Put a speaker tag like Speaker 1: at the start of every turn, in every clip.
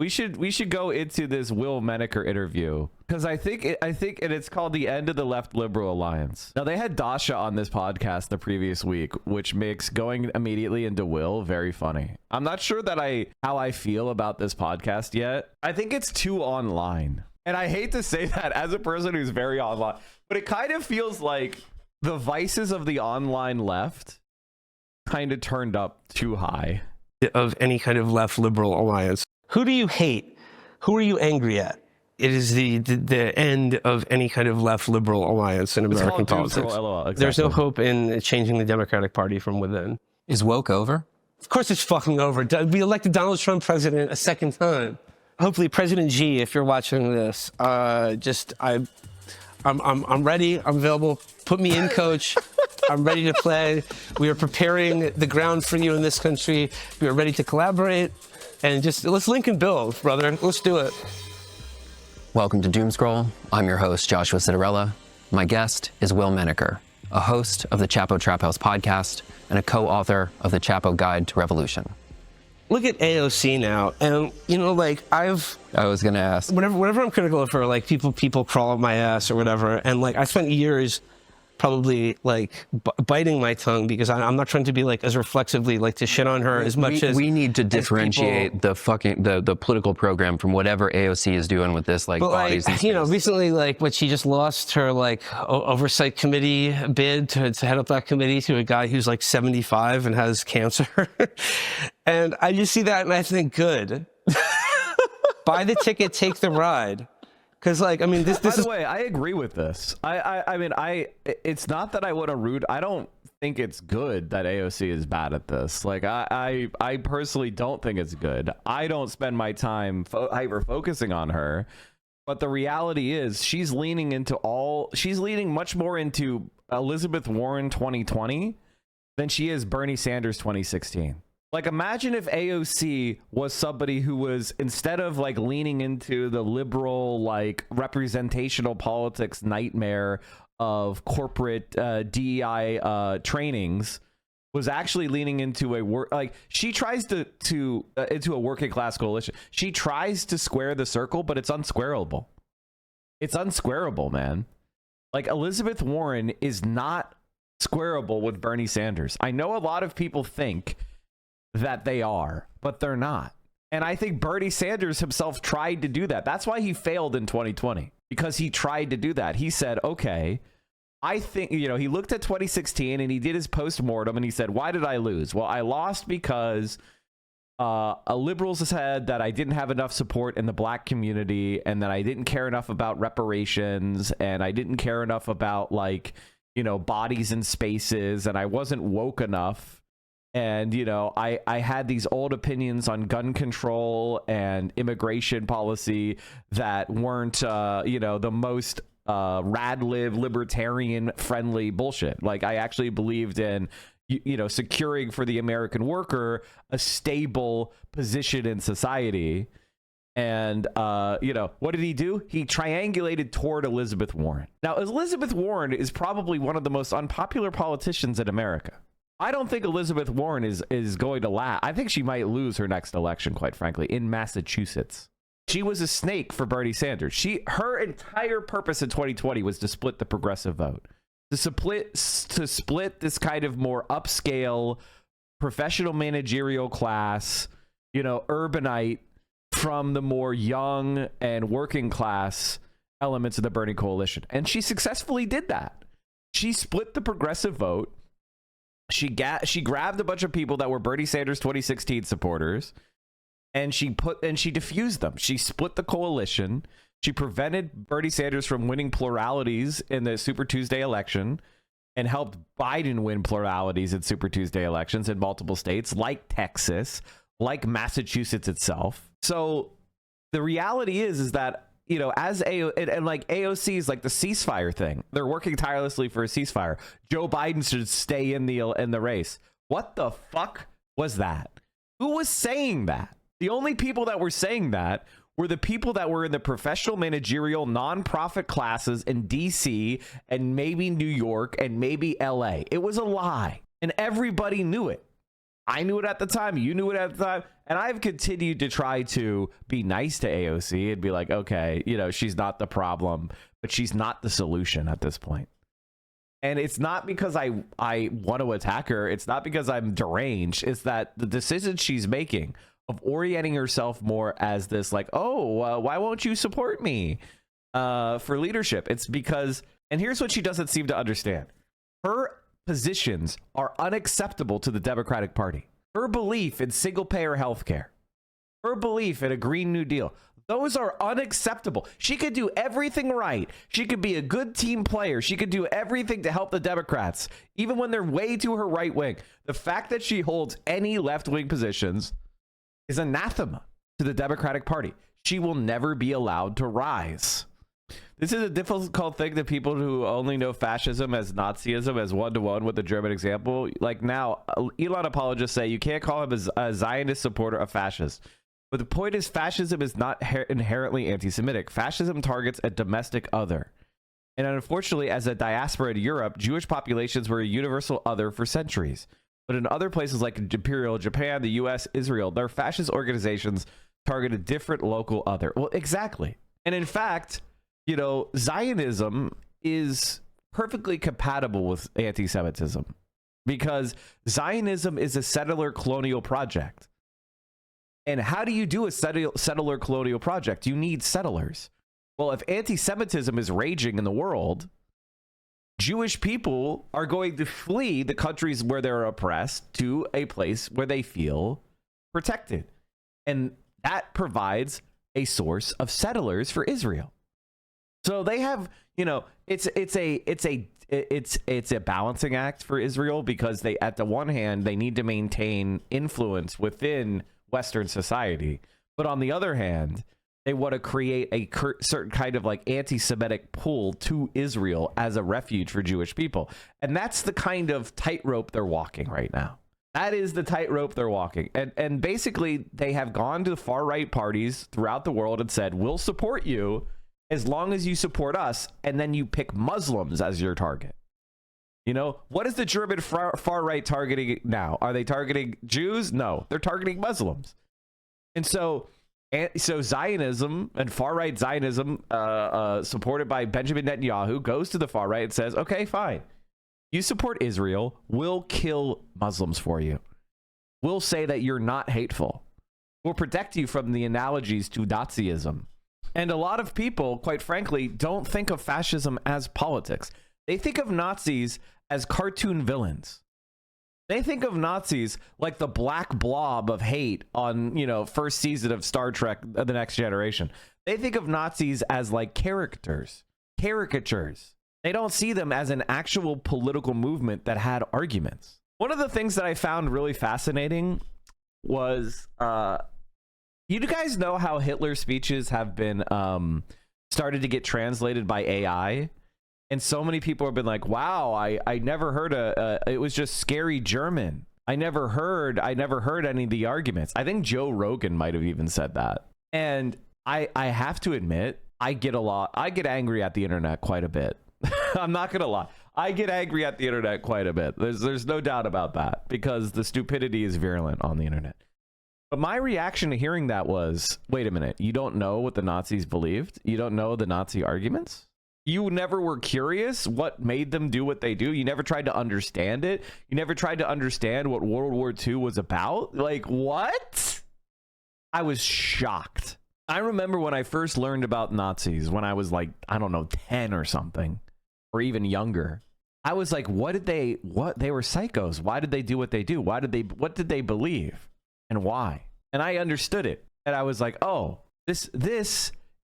Speaker 1: We should go into this Will Menaker interview because I think and it's called The End of the Left Liberal Alliance. Now they had Dasha on this podcast the previous week, which makes going immediately into Will very funny. I'm not sure that how I feel about this podcast yet. I think it's too online. And I hate to say that as a person who's very online, but it kind of feels like the vices of the online left kind of turned up too high.
Speaker 2: Of any kind of left liberal alliance. Who do you hate? Who are you angry at? It is the end of any kind of left liberal alliance in American politics.
Speaker 1: Exactly.
Speaker 2: There's no hope in changing the Democratic Party from within.
Speaker 3: Is woke over?
Speaker 2: Of course it's fucking over. We elected Donald Trump president a second time. Hopefully, President G, if you're watching this, I'm ready. I'm available. Put me in, coach. I'm ready to play. We are preparing the ground for you in this country. We are ready to collaborate. And just let's link and build, brother. Let's do it.
Speaker 3: Welcome to Doomscroll. I'm your host, Joshua Citarella. My guest is Will Menaker, a host of the Chapo Trap House podcast and a co-author of the Chapo Guide to Revolution.
Speaker 2: Look at AOC now, and I
Speaker 3: was gonna ask.
Speaker 2: Whenever I'm critical of her, like people crawl up my ass or whatever, and like I spent years probably like biting my tongue because I'm not trying to be like as reflexively like to shit on her as much as
Speaker 3: we need to differentiate the political program from whatever AOC is doing with this like bodies.
Speaker 2: Like, recently like what she just lost her like oversight committee bid to head up that committee to a guy who's like 75 and has cancer, and I just see that and I think good. Buy the ticket, take the ride. Because, this
Speaker 1: By
Speaker 2: is...
Speaker 1: the way, I agree with this. It's not that I want to root. I don't think it's good that AOC is bad at this. Like, I personally don't think it's good. I don't spend my time hyper-focusing on her. But the reality is she's leaning much more into Elizabeth Warren 2020 than she is Bernie Sanders 2016. Like, imagine if AOC was somebody who was, instead of like leaning into the liberal, like representational politics nightmare of corporate DEI trainings, was actually leaning into she tries to into a working class coalition. She tries to square the circle, but it's unsquareable. It's unsquareable, man. Like, Elizabeth Warren is not squareable with Bernie Sanders. I know a lot of people think that they are, but they're not. And I think Bernie Sanders himself tried to do that. That's why he failed in 2020, because he tried to do that. He said, okay, I think, he looked at 2016 and he did his post-mortem and he said, why did I lose? Well, I lost because liberals said that I didn't have enough support in the black community and that I didn't care enough about reparations and I didn't care enough about bodies and spaces, and I wasn't woke enough. And, I had these old opinions on gun control and immigration policy that weren't, the most rad-lib, libertarian-friendly bullshit. Like, I actually believed in, securing for the American worker a stable position in society. And, what did he do? He triangulated toward Elizabeth Warren. Now, Elizabeth Warren is probably one of the most unpopular politicians in America. I don't think Elizabeth Warren is going to last. I think she might lose her next election, quite frankly, in Massachusetts. She was a snake for Bernie Sanders. Her entire purpose in 2020 was to split the progressive vote, to split this kind of more upscale, professional managerial class, urbanite from the more young and working class elements of the Bernie coalition. And she successfully did that. She split the progressive vote. She grabbed a bunch of people that were Bernie Sanders 2016 supporters, and she diffused them. She split the coalition. She prevented Bernie Sanders from winning pluralities in the Super Tuesday election, and helped Biden win pluralities in Super Tuesday elections in multiple states, like Texas, like Massachusetts itself. So the reality is that, as AOC is like the ceasefire thing. They're working tirelessly for a ceasefire. Joe Biden should stay in the race. What the fuck was that? Who was saying that? The only people that were saying that were the people that were in the professional, managerial, nonprofit classes in DC and maybe New York and maybe LA. It was a lie, and everybody knew it. I knew it at the time. You knew it at the time. And I've continued to try to be nice to AOC and be like, okay, you know, she's not the problem, but she's not the solution at this point. And it's not because I want to attack her. It's not because I'm deranged. It's that the decisions she's making of orienting herself more as this like, oh, why won't you support me for leadership? It's because, and here's what she doesn't seem to understand. Her positions are unacceptable to the Democratic Party. Her belief in single payer healthcare, her belief in a Green New Deal, those are unacceptable. She could do everything right. She could be a good team player. She could do everything to help the Democrats, even when they're way to her right wing. The fact that she holds any left wing positions is anathema to the Democratic Party. She will never be allowed to rise. This is a difficult thing to people who only know fascism as Nazism as one-to-one with the German example. Like now, Elon apologists say you can't call him a Zionist supporter of fascists. But the point is, fascism is not inherently anti-Semitic. Fascism targets a domestic other. And unfortunately, as a diaspora in Europe, Jewish populations were a universal other for centuries. But in other places like Imperial Japan, the US, Israel, their fascist organizations target a different local other. Well, exactly. And in fact, you know, Zionism is perfectly compatible with anti-Semitism because Zionism is a settler colonial project. And how do you do a settler colonial project? You need settlers. Well, if anti-Semitism is raging in the world, Jewish people are going to flee the countries where they're oppressed to a place where they feel protected. And that provides a source of settlers for Israel. So they have, you know, it's a balancing act for Israel because they, at the one hand, they need to maintain influence within Western society, but on the other hand, they want to create a certain kind of like anti-Semitic pull to Israel as a refuge for Jewish people. And that's the kind of tightrope they're walking right now. That is the tightrope they're walking. And basically, they have gone to far right parties throughout the world and said, we'll support you as long as you support us. And then you pick Muslims as your target. You know, what is the German far right targeting now? Are they targeting Jews? No, they're targeting Muslims. And so Zionism and far right Zionism, supported by Benjamin Netanyahu, goes to the far right and says, okay, fine. You support Israel. We'll kill Muslims for you. We'll say that you're not hateful. We'll protect you from the analogies to Nazism. And a lot of people, quite frankly, don't think of fascism as politics. They think of Nazis as cartoon villains. They think of Nazis like the black blob of hate on, you know, first season of Star Trek, The Next Generation. They think of Nazis as like caricatures. They don't see them as an actual political movement that had arguments. One of the things that I found really fascinating was, you guys know how Hitler's speeches have been started to get translated by AI? And so many people have been like, wow, I never heard it was just scary German. I never heard any of the arguments. I think Joe Rogan might have even said that. And I have to admit, I get angry at the internet quite a bit. I'm not going to lie. I get angry at the internet quite a bit. There's no doubt about that because the stupidity is virulent on the internet. But my reaction to hearing that was, wait a minute, you don't know what the Nazis believed? You don't know the Nazi arguments? You never were curious what made them do what they do? You never tried to understand it? You never tried to understand what World War II was about? Like, what? I was shocked. I remember when I first learned about Nazis when I was like, I don't know, 10 or something, or even younger. I was like, what? They were psychos. Why did they do what they do? What did they believe? And why? And I understood it. And I was like, oh, this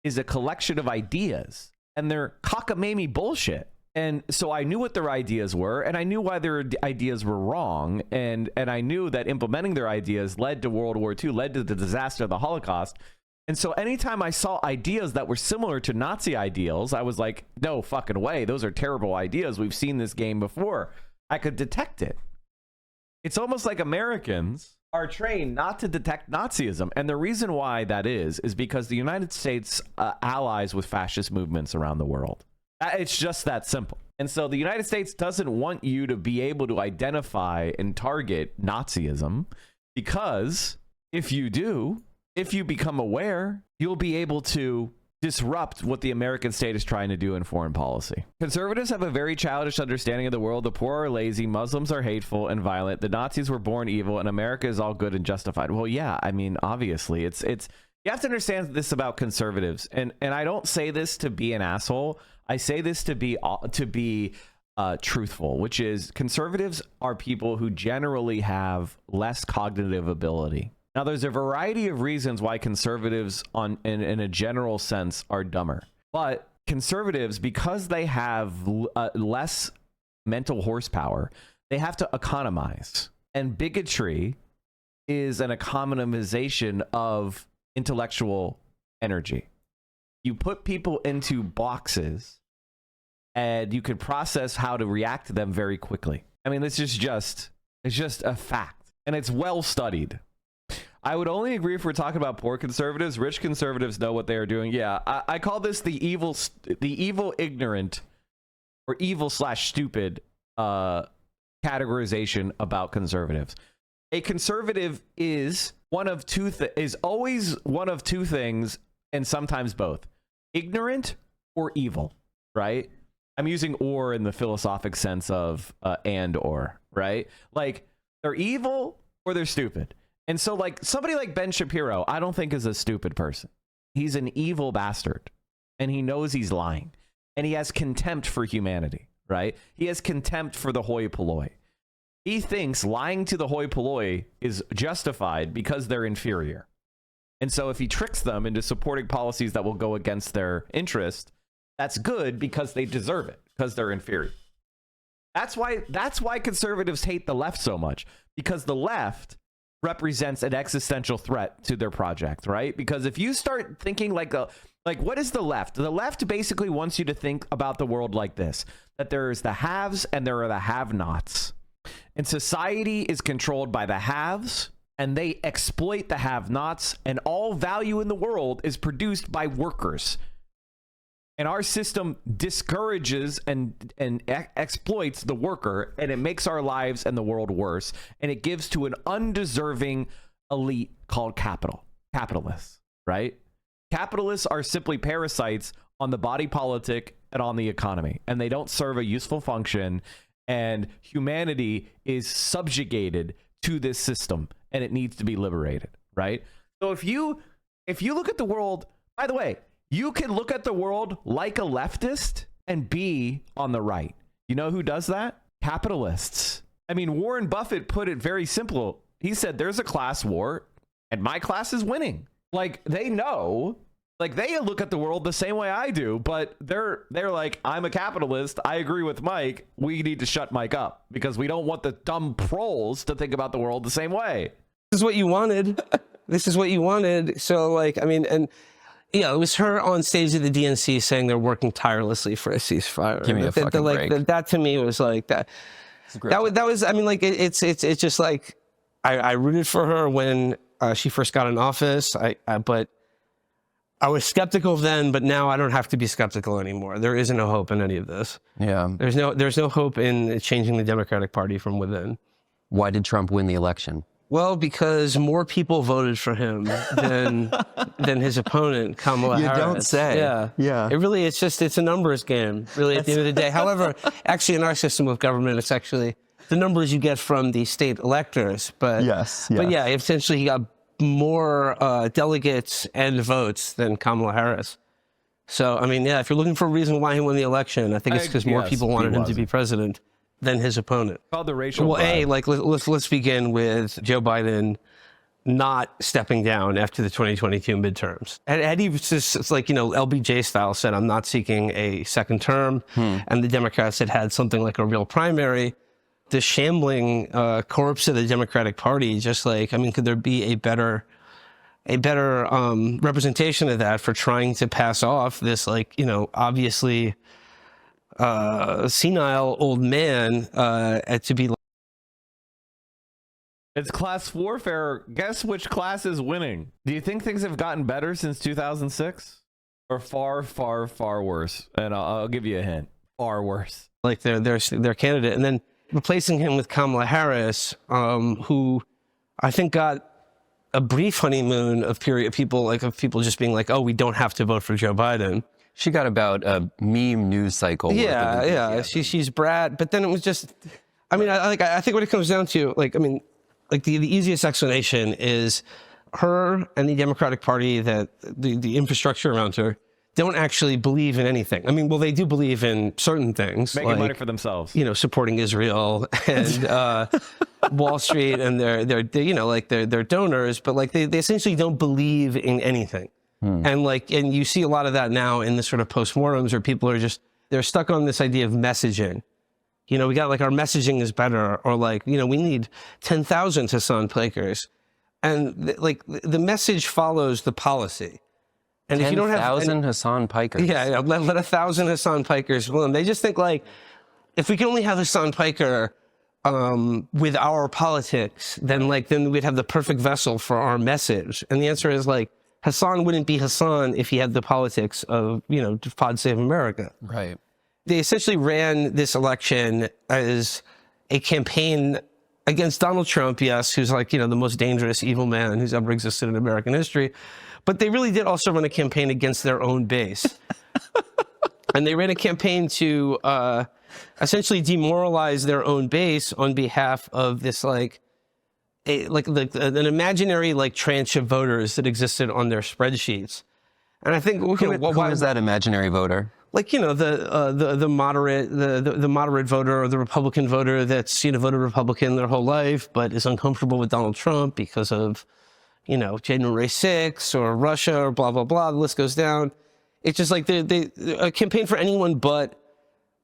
Speaker 1: is a collection of ideas. And they're cockamamie bullshit. And so I knew what their ideas were, and I knew why their ideas were wrong. And I knew that implementing their ideas led to World War II, led to the disaster of the Holocaust. And so anytime I saw ideas that were similar to Nazi ideals, I was like, no fucking way. Those are terrible ideas. We've seen this game before. I could detect it. It's almost like Americans are trained not to detect Nazism. And the reason why that is because the United States allies with fascist movements around the world. It's just that simple. And so the United States doesn't want you to be able to identify and target Nazism because If you do, if you become aware, you'll be able to disrupt what the American state is trying to do in foreign policy. Conservatives have a very childish understanding of the world. The poor are lazy, Muslims are hateful and violent, the Nazis were born evil, and America is all good and justified. Well, yeah, I mean, obviously, it's you have to understand this about conservatives, and I don't say this to be an asshole. I say this to be truthful, which is conservatives are people who generally have less cognitive ability. Now, there's a variety of reasons why conservatives in a general sense are dumber. But conservatives, because they have less mental horsepower, they have to economize. And bigotry is an economization of intellectual energy. You put people into boxes and you can process how to react to them very quickly. I mean, this is just a fact, and it's well studied. I would only agree if we're talking about poor conservatives. Rich conservatives know what they are doing. Yeah, I call this the evil ignorant or evil/stupid categorization about conservatives. A conservative is always one of two things, and sometimes both: ignorant or evil. Right? I'm using "or" in the philosophic sense of and or. Right? Like they're evil or they're stupid. And so, like, somebody like Ben Shapiro, I don't think is a stupid person. He's an evil bastard, and he knows he's lying, and he has contempt for humanity, right? He has contempt for the hoi polloi. He thinks lying to the hoi polloi is justified because they're inferior. And so if he tricks them into supporting policies that will go against their interest, that's good because they deserve it, because they're inferior. That's why conservatives hate the left so much, because the left represents an existential threat to their project, right? Because if you start thinking like what is the left? The left basically wants you to think about the world like this, that there's the haves and there are the have-nots. And society is controlled by the haves, and they exploit the have-nots, and all value in the world is produced by workers. And our system discourages and exploits the worker, and it makes our lives and the world worse. And it gives to an undeserving elite called capitalists, right? Capitalists are simply parasites on the body politic and on the economy, and they don't serve a useful function. And humanity is subjugated to this system, and it needs to be liberated, right? So if you look at the world, by the way, you can look at the world like a leftist and be on the right. You know who does that? Capitalists. I mean, Warren Buffett put it very simple. He said, there's a class war and my class is winning. Like, they know, like, they look at the world the same way I do, but they're like, I'm a capitalist. I agree with Mike. We need to shut Mike up because we don't want the dumb proles to think about the world the same way.
Speaker 2: This is what you wanted. This is what you wanted. So, like, I mean, and yeah, it was her on stage of the DNC saying they're working tirelessly for a ceasefire.
Speaker 3: Give me a fucking break.
Speaker 2: That to me was like that. That was. I mean, like it's just like I rooted for her when she first got in office. But I was skeptical then, but now I don't have to be skeptical anymore. There isn't no hope in any of this.
Speaker 3: Yeah.
Speaker 2: There's no hope in changing the Democratic Party from within.
Speaker 3: Why did Trump win the election?
Speaker 2: Well, because more people voted for him than his opponent, Kamala Harris.
Speaker 3: You don't say.
Speaker 2: Yeah. It really, it's a numbers game, really, at the end of the day. However, actually, in our system of government, it's actually the numbers you get from the state electors. But But yeah, essentially, he got more delegates and votes than Kamala Harris. So, I mean, yeah, if you're looking for a reason why he won the election, I think it's because more people wanted him to be president than his opponent.
Speaker 1: Called the racial.
Speaker 2: Well, let's begin with Joe Biden not stepping down after the 2022 midterms. And he was just, it's like, LBJ style, said, I'm not seeking a second term. And the Democrats had something like a real primary. The shambling corpse of the Democratic Party, just like, I mean, could there be a better representation of that for trying to pass off this, like, obviously senile old man to be.
Speaker 1: It's class warfare. Guess which class is winning? Do you think things have gotten better since 2006, or far, far, far worse? And I'll give you a hint. Far worse.
Speaker 2: Like their candidate, and then replacing him with Kamala Harris, who I think got a brief honeymoon of people just being like, oh, we don't have to vote for Joe Biden.
Speaker 3: She got about a meme news cycle.
Speaker 2: Yeah. She's Brad, but then it was just. I mean, I think what it comes down to, the easiest explanation is her and the Democratic Party, that the infrastructure around her, don't actually believe in anything. I mean, well, they do believe in certain things,
Speaker 1: making money for themselves,
Speaker 2: supporting Israel and Wall Street and their donors, but they essentially don't believe in anything. And you see a lot of that now in the sort of postmortems where people are they're stuck on this idea of messaging. We got our messaging is better, or we need 10,000 Hassan Pikers. And the message follows the policy. And if you don't have
Speaker 3: 10,000 Hassan Pikers.
Speaker 2: Yeah, let 1,000 Hassan Pikers win. They just think if we can only have Hassan Piker with our politics, then we'd have the perfect vessel for our message. And the answer is Hassan wouldn't be Hassan if he had the politics of, Pod Save America.
Speaker 3: Right.
Speaker 2: They essentially ran this election as a campaign against Donald Trump, yes, who's the most dangerous, evil man who's ever existed in American history. But they really did also run a campaign against their own base. And they ran a campaign to essentially demoralize their own base on behalf of this an imaginary tranche of voters that existed on their spreadsheets. And I think
Speaker 3: who is that imaginary voter?
Speaker 2: The moderate voter, or the Republican voter that's voted Republican their whole life, but is uncomfortable with Donald Trump because of January 6th or Russia or blah blah blah. The list goes down. It's just a campaign for anyone but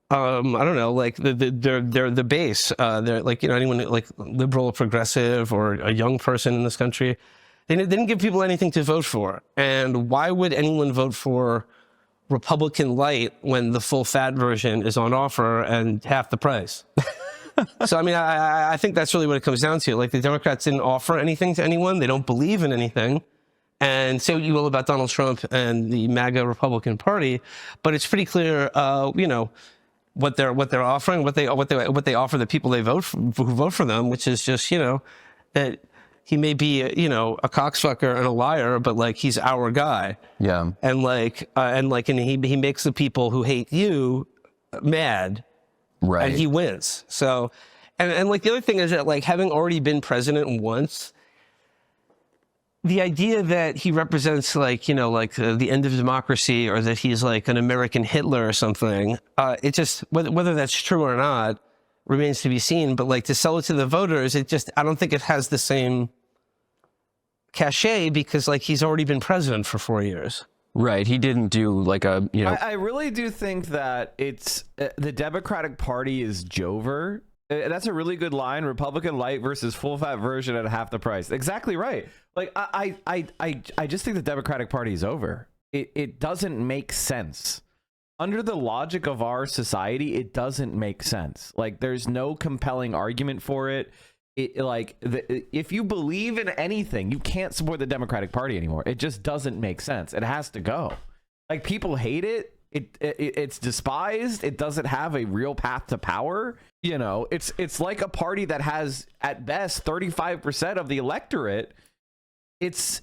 Speaker 2: I don't know, they're the base. They're anyone liberal or progressive or a young person in this country. They didn't give people anything to vote for. And why would anyone vote for Republican Light when the full fat version is on offer and half the price? So, I mean, I think that's really what it comes down to. The Democrats didn't offer anything to anyone. They don't believe in anything. And say what you will about Donald Trump and the MAGA Republican Party, but it's pretty clear, what they're offering, what they offer the people who vote for them, which is just, that he may be, a cocksucker and a liar, but he's our guy.
Speaker 3: Yeah.
Speaker 2: And he makes the people who hate you mad.
Speaker 3: Right.
Speaker 2: And he wins. So, and the other thing is that having already been president once, the idea that he represents the end of democracy, or that he's an American Hitler or something, it just, whether that's true or not remains to be seen. But to sell it to the voters, I don't think it has the same cachet, because he's already been president for 4 years.
Speaker 3: Right. He didn't do
Speaker 1: I really do think that it's the Democratic Party is Jover. That's a really good line. Republican Light versus full fat version at half the price. Exactly right. I just think the Democratic Party is over. It doesn't make sense. Under the logic of our society, it doesn't make sense. There's no compelling argument for it. If you believe in anything, you can't support the Democratic Party anymore. It just doesn't make sense. It has to go. People hate it. It's despised. It doesn't have a real path to power. It's like a party that has at best 35% of the electorate. It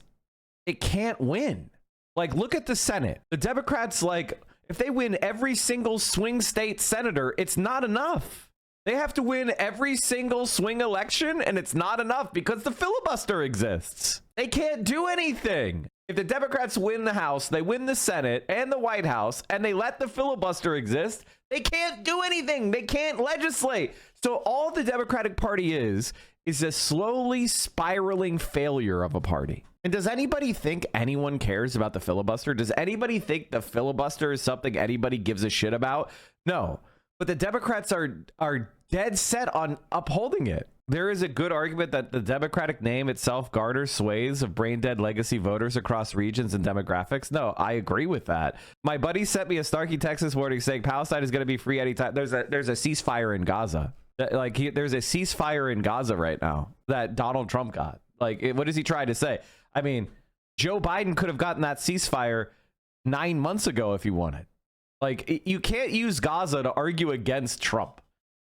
Speaker 1: can't win. Look at the Senate. The Democrats, if they win every single swing state senator, it's not enough. They have to win every single swing election, and it's not enough because the filibuster exists. They can't do anything. If the Democrats win the House, they win the Senate and the White House, and they let the filibuster exist, they can't do anything. They can't legislate. So all the Democratic Party is a slowly spiraling failure of a party. And does anybody think anyone cares about the filibuster? Does anybody think the filibuster is something anybody gives a shit about? No. But the Democrats are dead set on upholding it. There is a good argument that the Democratic name itself garners sways of brain-dead legacy voters across regions and demographics. No, I agree with that. My buddy sent me a Starkey, Texas warning saying Palestine is going to be free anytime. There's a ceasefire in Gaza. There's a ceasefire in Gaza right now that Donald Trump got. What is he trying to say? I mean, Joe Biden could have gotten that ceasefire 9 months ago if he wanted. You can't use Gaza to argue against Trump.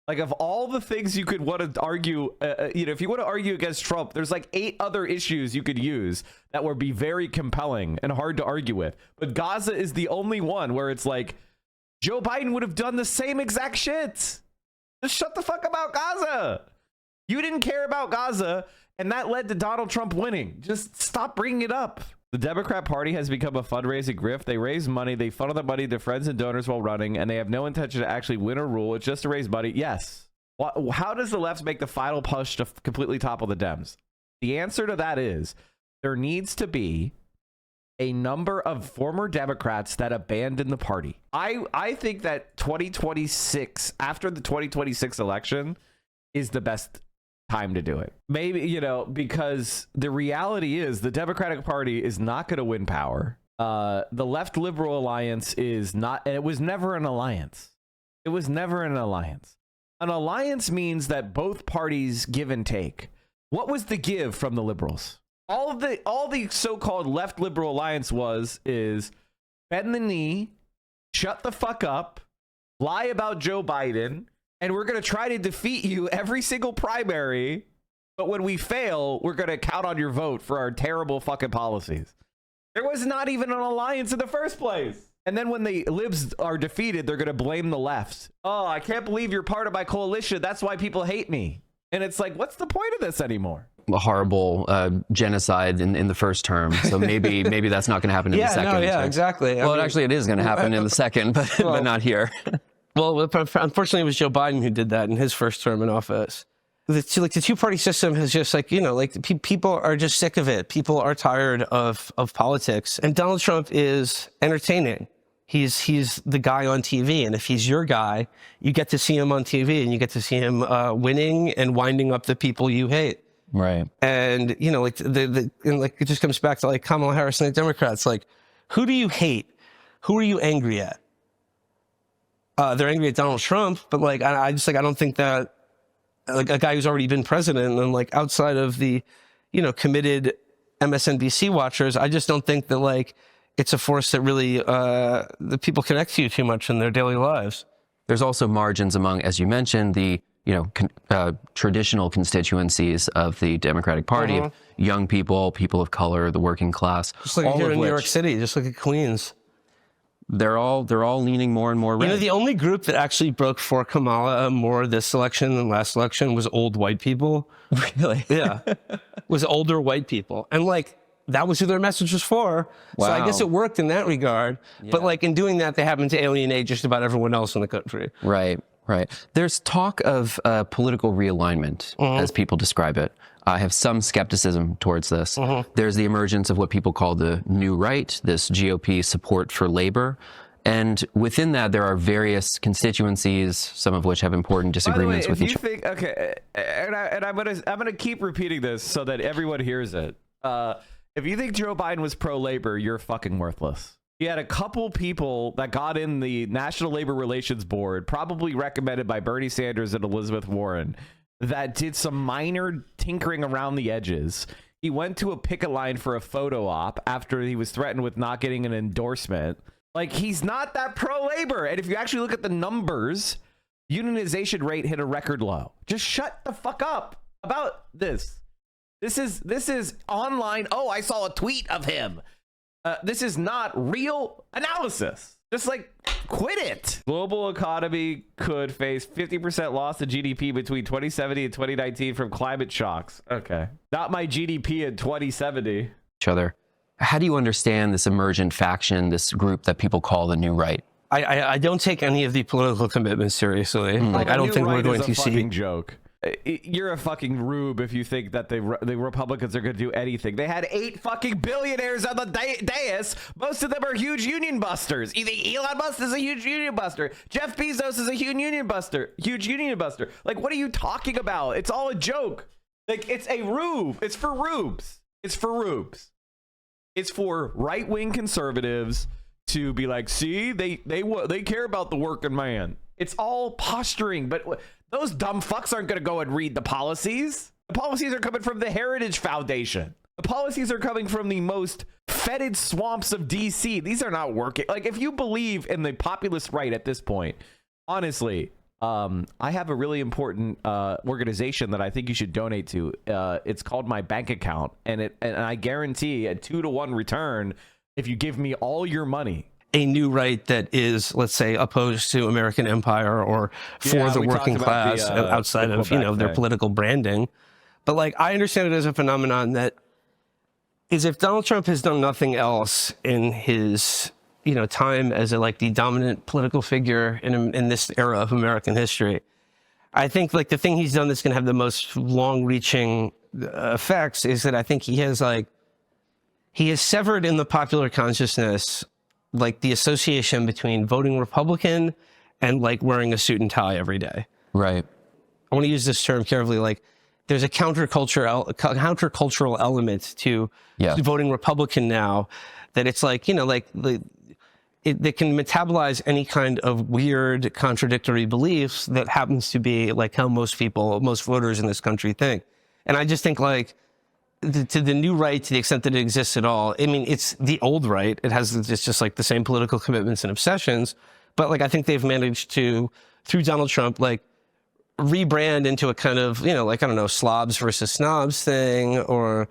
Speaker 1: Like, of all the things you could want to argue, if you want to argue against Trump, there's like 8 other issues you could use that would be very compelling and hard to argue with. But Gaza is the only one where it's like, Joe Biden would have done the same exact shit. Just shut the fuck about Gaza. You didn't care about Gaza, and that led to Donald Trump winning. Just stop bringing it up. The Democrat Party has become a fundraising grift. They raise money, they funnel that money to friends and donors while running, and they have no intention to actually win or rule. It's just to raise money. Yes. How does the left make the final push to completely topple the Dems? The answer to that is there needs to be a number of former Democrats that abandon the party. I think that 2026, after the 2026 election, is the best time to do it. Maybe, because the reality is the Democratic Party is not going to win power. The left liberal alliance is not, and it was never an alliance. It was never an alliance. An alliance means that both parties give and take. What was the give from the liberals? All the so-called left liberal alliance is bend the knee, shut the fuck up, lie about Joe Biden, and we're going to try to defeat you every single primary. But when we fail, we're going to count on your vote for our terrible fucking policies. There was not even an alliance in the first place. And then when the libs are defeated, they're going to blame the left. Oh, I can't believe you're part of my coalition. That's why people hate me. And it's like, what's the point of this anymore?
Speaker 3: A horrible genocide in the first term. So maybe that's not going to happen in the second.
Speaker 2: No, yeah, exactly.
Speaker 3: Well, actually, it is going to happen in the second, but not here.
Speaker 2: Well, unfortunately, it was Joe Biden who did that in his first term in office. The two-party system has just people are just sick of it. People are tired of politics. And Donald Trump is entertaining. He's the guy on TV. And if he's your guy, you get to see him on TV and you get to see him winning and winding up the people you hate.
Speaker 3: Right.
Speaker 2: And, it just comes back to like Kamala Harris and the Democrats. Like, who do you hate? Who are you angry at? They're angry at Donald Trump, but I don't think that like a guy who's already been president and like outside of the, committed MSNBC watchers, I just don't think that it's a force that really the people connect to too much in their daily lives.
Speaker 3: There's also margins among, as you mentioned, the traditional constituencies of the Democratic Party, of young people, people of color, the working class.
Speaker 2: Just like here in New York City, just like at Queens.
Speaker 3: They're all leaning more and more red.
Speaker 2: The only group that actually broke for Kamala more this election than last election was old white people.
Speaker 3: Really?
Speaker 2: Yeah. Was older white people. And that was who their message was for.
Speaker 3: Wow.
Speaker 2: So I guess it worked in that regard. Yeah. But in doing that, they happened to alienate just about everyone else in the country.
Speaker 3: Right. There's talk of political realignment, as people describe it. I have some skepticism towards this. There's the emergence of what people call the new right, this GOP support for labor. And within that, there are various constituencies, some of which have important disagreements with each other.
Speaker 1: Okay, and I'm gonna keep repeating this so that everyone hears it. If you think Joe Biden was pro-labor, you're fucking worthless. He had a couple people that got in the National Labor Relations Board, probably recommended by Bernie Sanders and Elizabeth Warren, that did some minor tinkering around the edges. He went to a picket line for a photo op after he was threatened with not getting an endorsement. He's not that pro-labor. And if you actually look at the numbers, unionization rate hit a record low. Just shut the fuck up about this. This is online. Oh, I saw a tweet of him. This is not real analysis. Just quit it. Global economy could face 50% loss of GDP between 2070 and 2019 from climate shocks. Okay. Not my GDP in 2070.
Speaker 3: Each other. How do you understand this emergent faction, this group that people call the new right?
Speaker 2: I don't take any of the political commitments seriously. I don't think we're going to see.
Speaker 1: Joke. You're a fucking rube if you think that the Republicans are going to do anything. They had 8 fucking billionaires on the dais. Most of them are huge union busters. Either Elon Musk is a huge union buster. Jeff Bezos is a huge union buster. What are you talking about? It's all a joke. It's a rube. It's for rubes. It's for right-wing conservatives to be like, see, they care about the working man. It's all posturing, but those dumb fucks aren't going to go and read the policies. The policies are coming from the Heritage Foundation. The policies are coming from the most fetid swamps of DC. These are not working. If you believe in the populist right at this point, honestly, I have a really important organization that I think you should donate to. It's called My Bank Account, and I guarantee a 2-to-1 return if you give me all your money.
Speaker 2: A new right that is, let's say, opposed to American empire or for the working class outside of, their political branding. But like, I understand it as a phenomenon that is, if Donald Trump has done nothing else in his, time as the dominant political figure in this era of American history, I think like the thing he's done that's going to have the most long-reaching effects is that I think he has severed in the popular consciousness like the association between voting Republican and like wearing a suit and tie every day.
Speaker 3: Right.
Speaker 2: I want to use this term carefully. Like, there's a countercultural element to voting Republican now, that it's like, they can metabolize any kind of weird contradictory beliefs that happens to be like how most voters in this country think. And I just think like, to the new right, to the extent that it exists at all, I mean, it's the old right. It's just like the same political commitments and obsessions. But like, I think they've managed to, through Donald Trump, like rebrand into a kind of, slobs versus snobs thing, or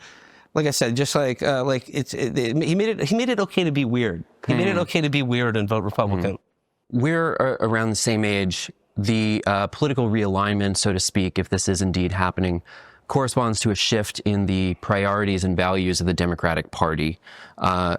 Speaker 2: like I said, just like he made it okay to be weird. He made it okay to be weird and vote Republican.
Speaker 3: We're around the same age. The political realignment, so to speak, if this is indeed happening, corresponds to a shift in the priorities and values of the Democratic Party. How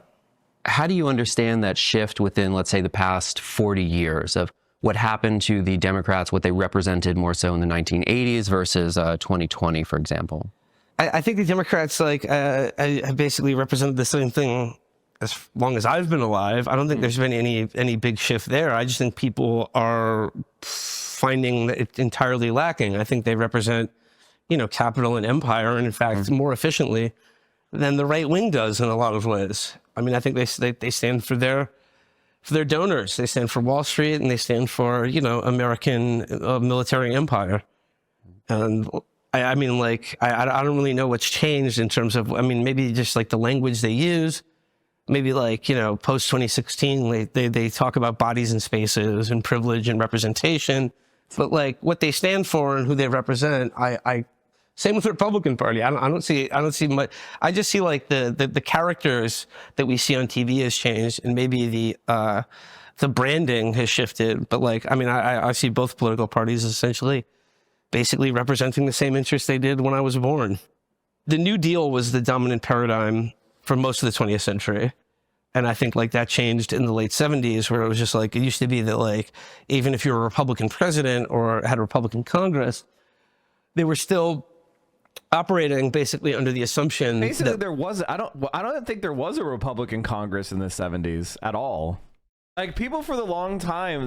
Speaker 3: do you understand that shift within, let's say, the past 40 years of what happened to the Democrats, what they represented more so in the 1980s versus 2020, for example?
Speaker 2: I think the Democrats have basically represented the same thing as long as I've been alive. I don't think there's been any big shift there. I just think people are finding that it's entirely lacking. I think they represent capital and empire, and in fact, more efficiently than the right wing does in a lot of ways. I mean, I think they stand for their donors. They stand for Wall Street, and they stand for, American military empire. And I mean, like, I don't really know what's changed in terms of, I mean, maybe just like the language they use. Maybe like, post 2016, they talk about bodies and spaces and privilege and representation. But like what they stand for and who they represent, same with the Republican Party. I don't see much. I just see like the characters that we see on TV has changed, and maybe the branding has shifted. But like, I mean, I see both political parties essentially, basically representing the same interests they did when I was born. The New Deal was the dominant paradigm for most of the 20th century. And I think like that changed in the late 70s, where it was just like, it used to be that like, even if you were a Republican president or had a Republican Congress, they were still operating basically under the assumption
Speaker 1: that there was, I don't think there was a Republican Congress in the 70s at all. Like, people for the long time,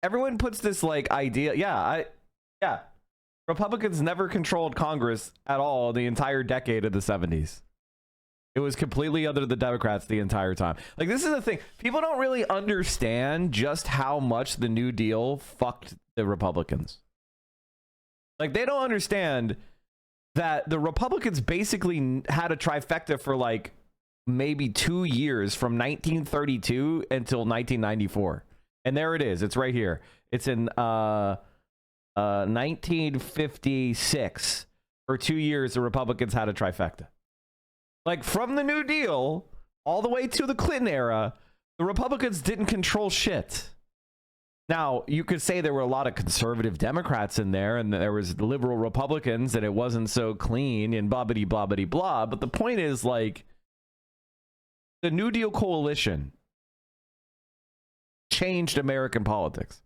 Speaker 1: everyone puts this like idea. Republicans never controlled Congress at all the entire decade of the 70s. It was completely under the Democrats the entire time. Like, this is the thing. People don't really understand just how much the New Deal fucked the Republicans. Like, they don't understand that the Republicans basically had a trifecta for like maybe 2 years, from 1932 until 1994. And there it is. It's right here. It's in 1956. For 2 years, the Republicans had a trifecta. Like, from the New Deal all the way to the Clinton era, the Republicans didn't control shit. Now, you could say there were a lot of conservative Democrats in there, and there was liberal Republicans, and it wasn't so clean, and blah, blah, blah, blah, blah. But the point is, like, the New Deal coalition changed American politics.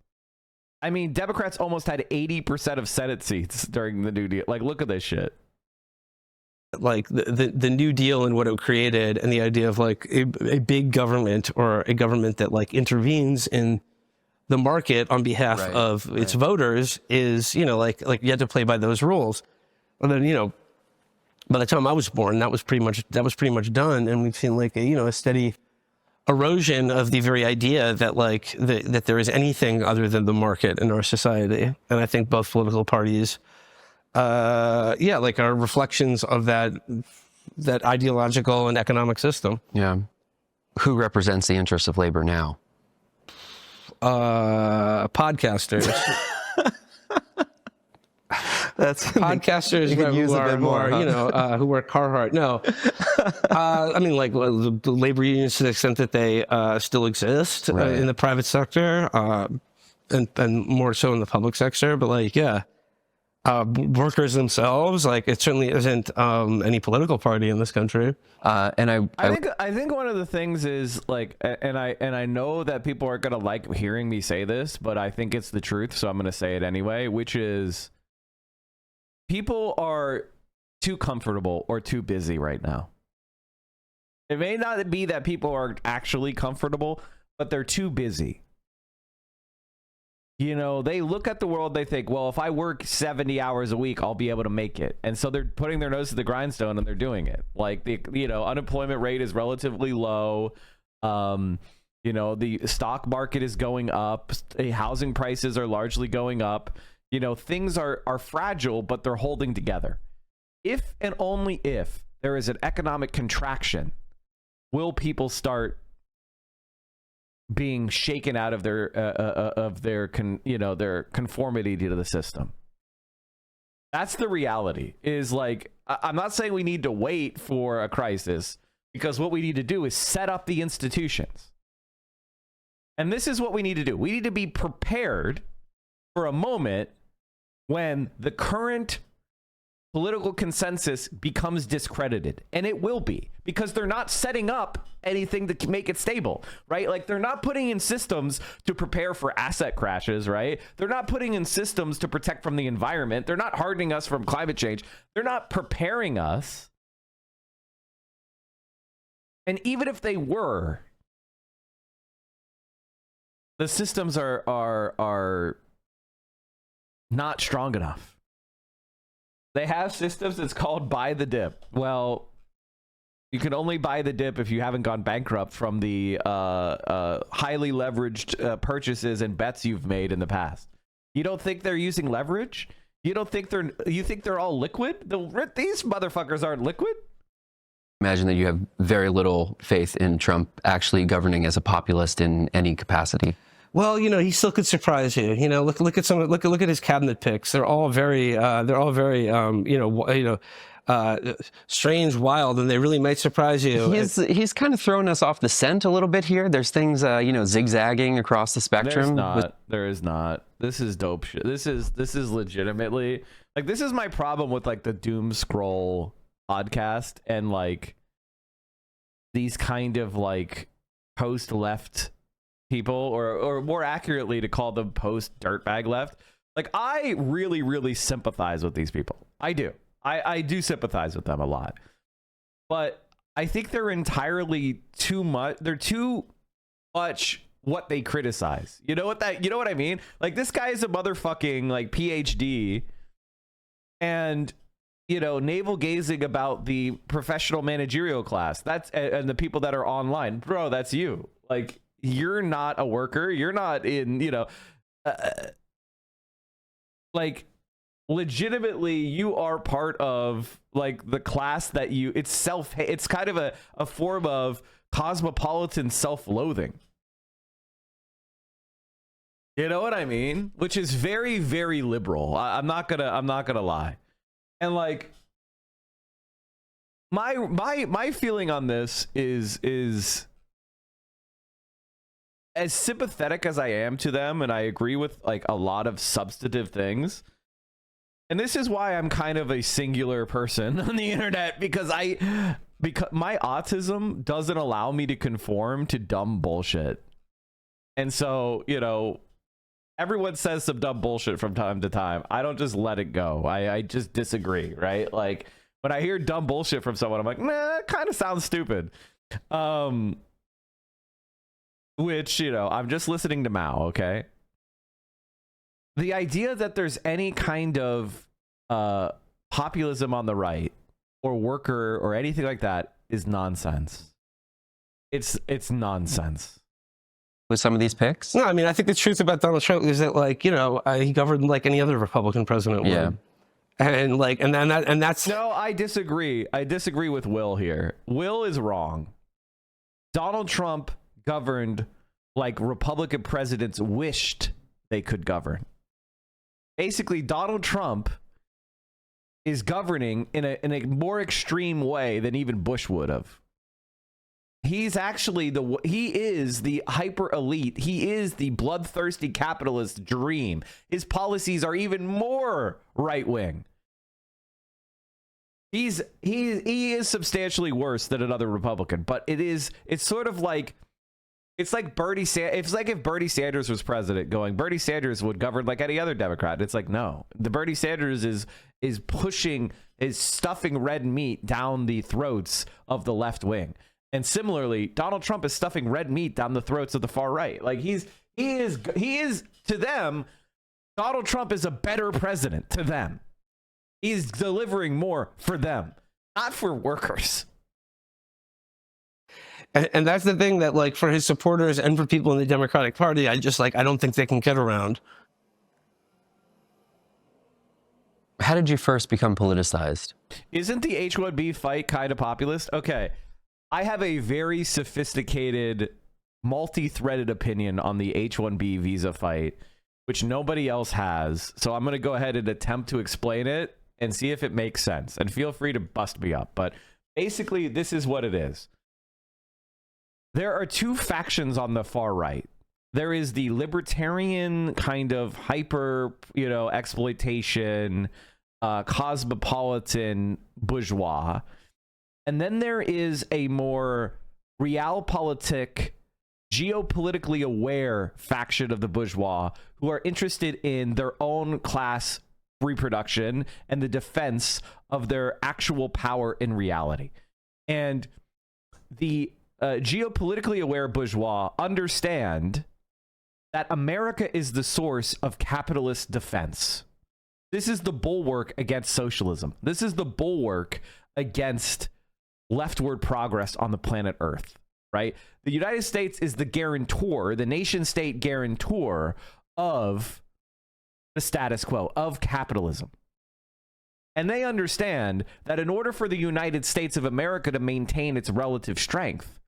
Speaker 1: I mean, Democrats almost had 80% of Senate seats during the New Deal. Like, look at this shit.
Speaker 2: Like the New Deal and what it created, and the idea of like a big government, or a government that like intervenes in the market on behalf of its voters, is, like you had to play by those rules. And then, by the time I was born, that was pretty much done. And we've seen like a steady erosion of the very idea that like that there is anything other than the market in our society. And I think both political parties are reflections of that ideological and economic system.
Speaker 3: Yeah. Who represents the interests of labor now?
Speaker 2: podcasters.
Speaker 3: That's
Speaker 2: Podcasters
Speaker 3: you could use
Speaker 2: who
Speaker 3: a
Speaker 2: are
Speaker 3: bit more,
Speaker 2: who work Carhartt. No, I mean, like the labor unions to the extent that they still exist
Speaker 3: Right.
Speaker 2: in the private sector, and more so in the public sector. But like, yeah, workers themselves, like it certainly isn't any political party in this country.
Speaker 3: And
Speaker 1: I think one of the things is like, and I know that people aren't gonna like hearing me say this, but I think it's the truth, so I'm gonna say it anyway, which is people are too comfortable or too busy right now. It may not be that people are actually comfortable, but they're too busy. You know, they look at the world, they think, well, if I work 70 hours a week, I'll be able to make it. And so they're putting their nose to the grindstone and they're doing it. Like, the unemployment rate is relatively low. The stock market is going up. Housing prices are largely going up. Things are fragile, but they're holding together. If and only if there is an economic contraction, will people start being shaken out of their conformity to the system. That's the reality. Is like, I'm not saying we need to wait for a crisis, because what we need to do is set up the institutions. And this is what we need to do. We need to be prepared for a moment when the current political consensus becomes discredited, and it will be, because they're not setting up anything to make it stable, right? Like, they're not putting in systems to prepare for asset crashes, right? They're not putting in systems to protect from the environment. They're not hardening us from climate change. They're not preparing us. And even if they were, the systems are not strong enough. They have systems that's called buy the dip. Well, you can only buy the dip if you haven't gone bankrupt from the highly leveraged purchases and bets you've made in the past. You don't think they're using leverage? You think they're all liquid? These motherfuckers aren't liquid.
Speaker 3: imagine that you have very little faith in Trump actually governing as a populist in any capacity.
Speaker 2: Well, he still could surprise you. Look at his cabinet picks. They're all very strange, wild, and they really might surprise you.
Speaker 3: He's kind of thrown us off the scent a little bit here. There's things zigzagging across the spectrum.
Speaker 1: There is not. This is dope shit. This is legitimately, like, this is my problem with like the doom scroll podcast and like these kind of like post left people, or more accurately to call them post dirtbag left. Like, I really, really sympathize with these people. I do. I do sympathize with them a lot. But I think they're entirely too much. They're too much what they criticize. You know what I mean? Like, this guy is a motherfucking like PhD and navel gazing about the professional managerial class. That's and the people that are online. Bro, that's you. Like, you're not a worker. You're not in, like, legitimately, you are part of like the class that it's kind of a form of cosmopolitan self-loathing. You know what I mean? Which is very, very liberal. I'm not gonna lie. And like, my feeling on this is as sympathetic as I am to them, and I agree with like a lot of substantive things. And this is why I'm kind of a singular person on the internet, because my autism doesn't allow me to conform to dumb bullshit. And so, everyone says some dumb bullshit from time to time. I don't just let it go. I just disagree, right? Like, when I hear dumb bullshit from someone, I'm like, nah, that kind of sounds stupid. Which, I'm just listening to Mao, okay? The idea that there's any kind of populism on the right or worker or anything like that is nonsense. It's nonsense.
Speaker 3: With some of these picks?
Speaker 2: No, I mean, I think the truth about Donald Trump is that, like, he governed like any other Republican president would.
Speaker 3: Yeah.
Speaker 2: And that's
Speaker 1: No, I disagree. I disagree with Will here. Will is wrong. Donald Trump governed like Republican presidents wished they could govern. Basically, Donald Trump is governing in a more extreme way than even Bush would have. He's actually he is the hyper elite. He is the bloodthirsty capitalist dream. His policies are even more right wing. He is substantially worse than another Republican, but it's sort of like, it's like if Bernie Sanders was president, Bernie Sanders would govern like any other Democrat. It's like, no, the Bernie Sanders is stuffing red meat down the throats of the left wing. And similarly, Donald Trump is stuffing red meat down the throats of the far right. Like he is to them, Donald Trump is a better president to them. He's delivering more for them, not for workers.
Speaker 2: And that's the thing that, like, for his supporters and for people in the Democratic Party, I don't think they can get around.
Speaker 3: How did you first become politicized?
Speaker 1: Isn't the H-1B fight kind of populist? Okay. I have a very sophisticated, multi-threaded opinion on the H-1B visa fight, which nobody else has. So I'm going to go ahead and attempt to explain it and see if it makes sense. And feel free to bust me up. But basically, this is what it is. There are two factions on the far right. There is the libertarian kind of hyper, exploitation, cosmopolitan bourgeois. And then there is a more realpolitik, geopolitically aware faction of the bourgeois who are interested in their own class reproduction and the defense of their actual power in reality. And the geopolitically aware bourgeois understand that America is the source of capitalist defense. This is the bulwark against socialism. This is the bulwark against leftward progress on the planet Earth, right? The United States is the guarantor, the nation state guarantor of the status quo, of capitalism. And they understand that in order for the United States of America to maintain its relative strength,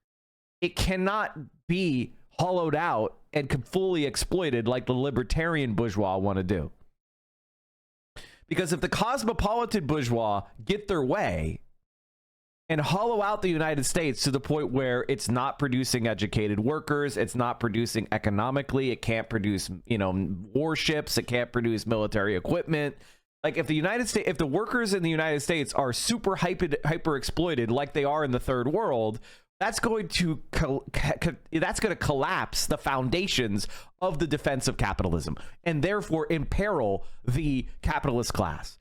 Speaker 1: it cannot be hollowed out and fully exploited like the libertarian bourgeois want to do. Because if the cosmopolitan bourgeois get their way and hollow out the United States to the point where it's not producing educated workers, it's not producing economically, it can't produce, warships, it can't produce military equipment. Like if the workers in the United States are super hyper exploited like they are in the third world, that's going to collapse the foundations of the defense of capitalism and therefore imperil the capitalist class.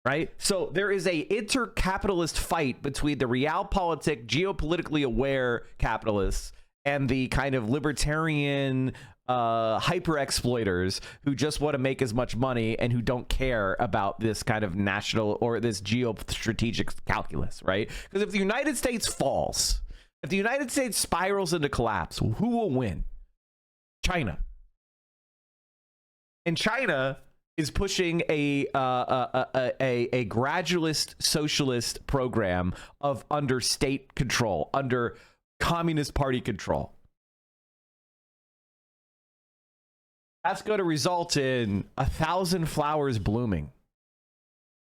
Speaker 1: Right? So there is a inter-capitalist fight between the realpolitik, geopolitically aware capitalists and the kind of libertarian hyper-exploiters who just want to make as much money and who don't care about this kind of national or this geostrategic calculus, right? Because if the United States falls, if the United States spirals into collapse, who will win? China. And China is pushing a gradualist socialist program of under state control, under Communist Party control. That's going to result in 1,000 flowers blooming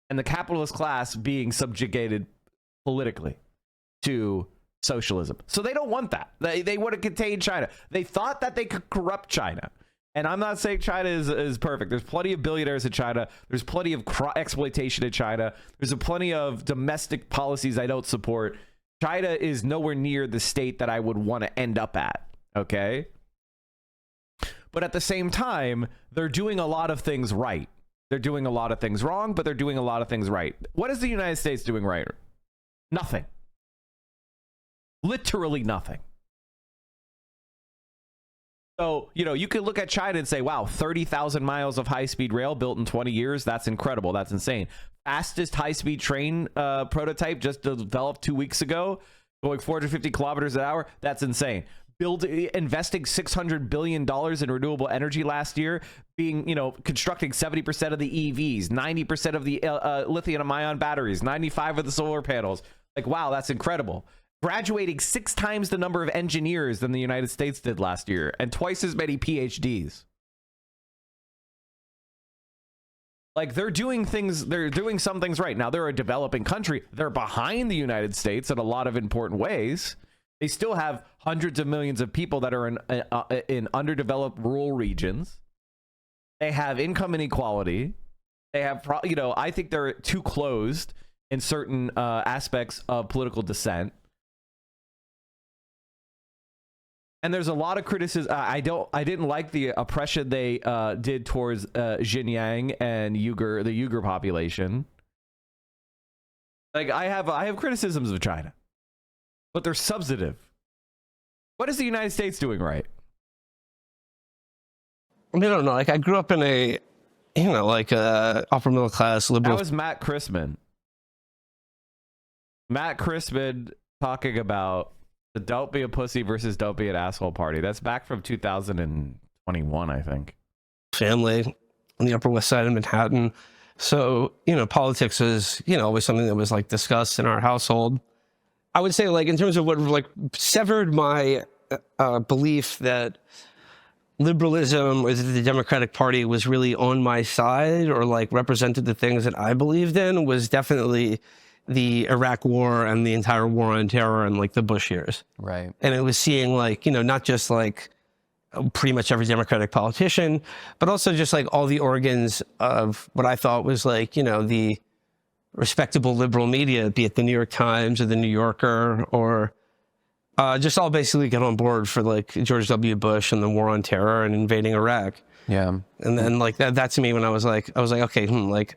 Speaker 1: and the capitalist class being subjugated politically to socialism. So they don't want that. They want to contain China. They thought that they could corrupt China. And I'm not saying China is perfect. There's plenty of billionaires in China. There's plenty of exploitation in China. There's plenty of domestic policies I don't support. China is nowhere near the state that I would want to end up at. Okay? But at the same time, they're doing a lot of things right. They're doing a lot of things wrong, but they're doing a lot of things right. What is the United States doing right? Nothing. Literally nothing. So, you could look at China and say, wow, 30,000 miles of high-speed rail built in 20 years. That's incredible. That's insane. Fastest high-speed train prototype just developed 2 weeks ago, going 450 kilometers an hour. That's insane. Investing $600 billion in renewable energy last year, constructing 70% of the EVs, 90% of the lithium-ion batteries, 95% of the solar panels. Like, wow, that's incredible. graduating 6 times the number of engineers than the United States did last year, and twice as many PhDs. Like, they're doing some things right. Now, they're a developing country. They're behind the United States in a lot of important ways. They still have hundreds of millions of people that are in underdeveloped rural regions. They have income inequality. They have, I think they're too closed in certain aspects of political dissent. And there's a lot of criticism. I didn't like the oppression they did towards Xinjiang and the Uyghur population. Like, I have criticisms of China, but they're substantive. What is the United States doing right?
Speaker 2: I mean, I don't know. Like, I grew up in a, upper middle class liberal.
Speaker 1: That was Matt Christman. Matt Christman talking about the Don't Be a Pussy versus Don't Be an Asshole party. That's back from 2021, I think.
Speaker 2: Family on the Upper West Side of Manhattan. So, politics is, always something that was like discussed in our household. I would say, like, in terms of what like severed my belief that liberalism or the Democratic Party was really on my side or like represented the things that I believed in was definitely the Iraq War and the entire war on terror and like the Bush years.
Speaker 3: Right.
Speaker 2: And it was seeing like, not just like pretty much every Democratic politician, but also just like all the organs of what I thought was like, the respectable liberal media, be it the New York Times or the New Yorker, or just all basically get on board for like George W. Bush and the war on terror and invading Iraq.
Speaker 3: Yeah.
Speaker 2: And then like that to me, when I was like, okay, like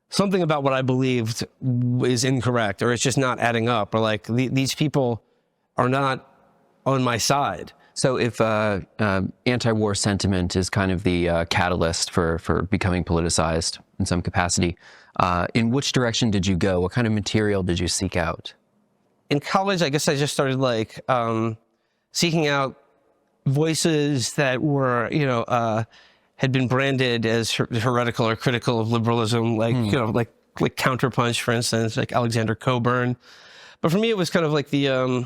Speaker 2: something about what I believed is incorrect, or it's just not adding up, or like these people are not on my side.
Speaker 3: So if anti-war sentiment is kind of the catalyst for becoming politicized in some capacity, in which direction did you go? What kind of material did you seek out?
Speaker 2: In college, I guess I just started like seeking out voices that were, had been branded as heretical or critical of liberalism, like, like Counterpunch, for instance, like Alexander Coburn. But for me, it was kind of like the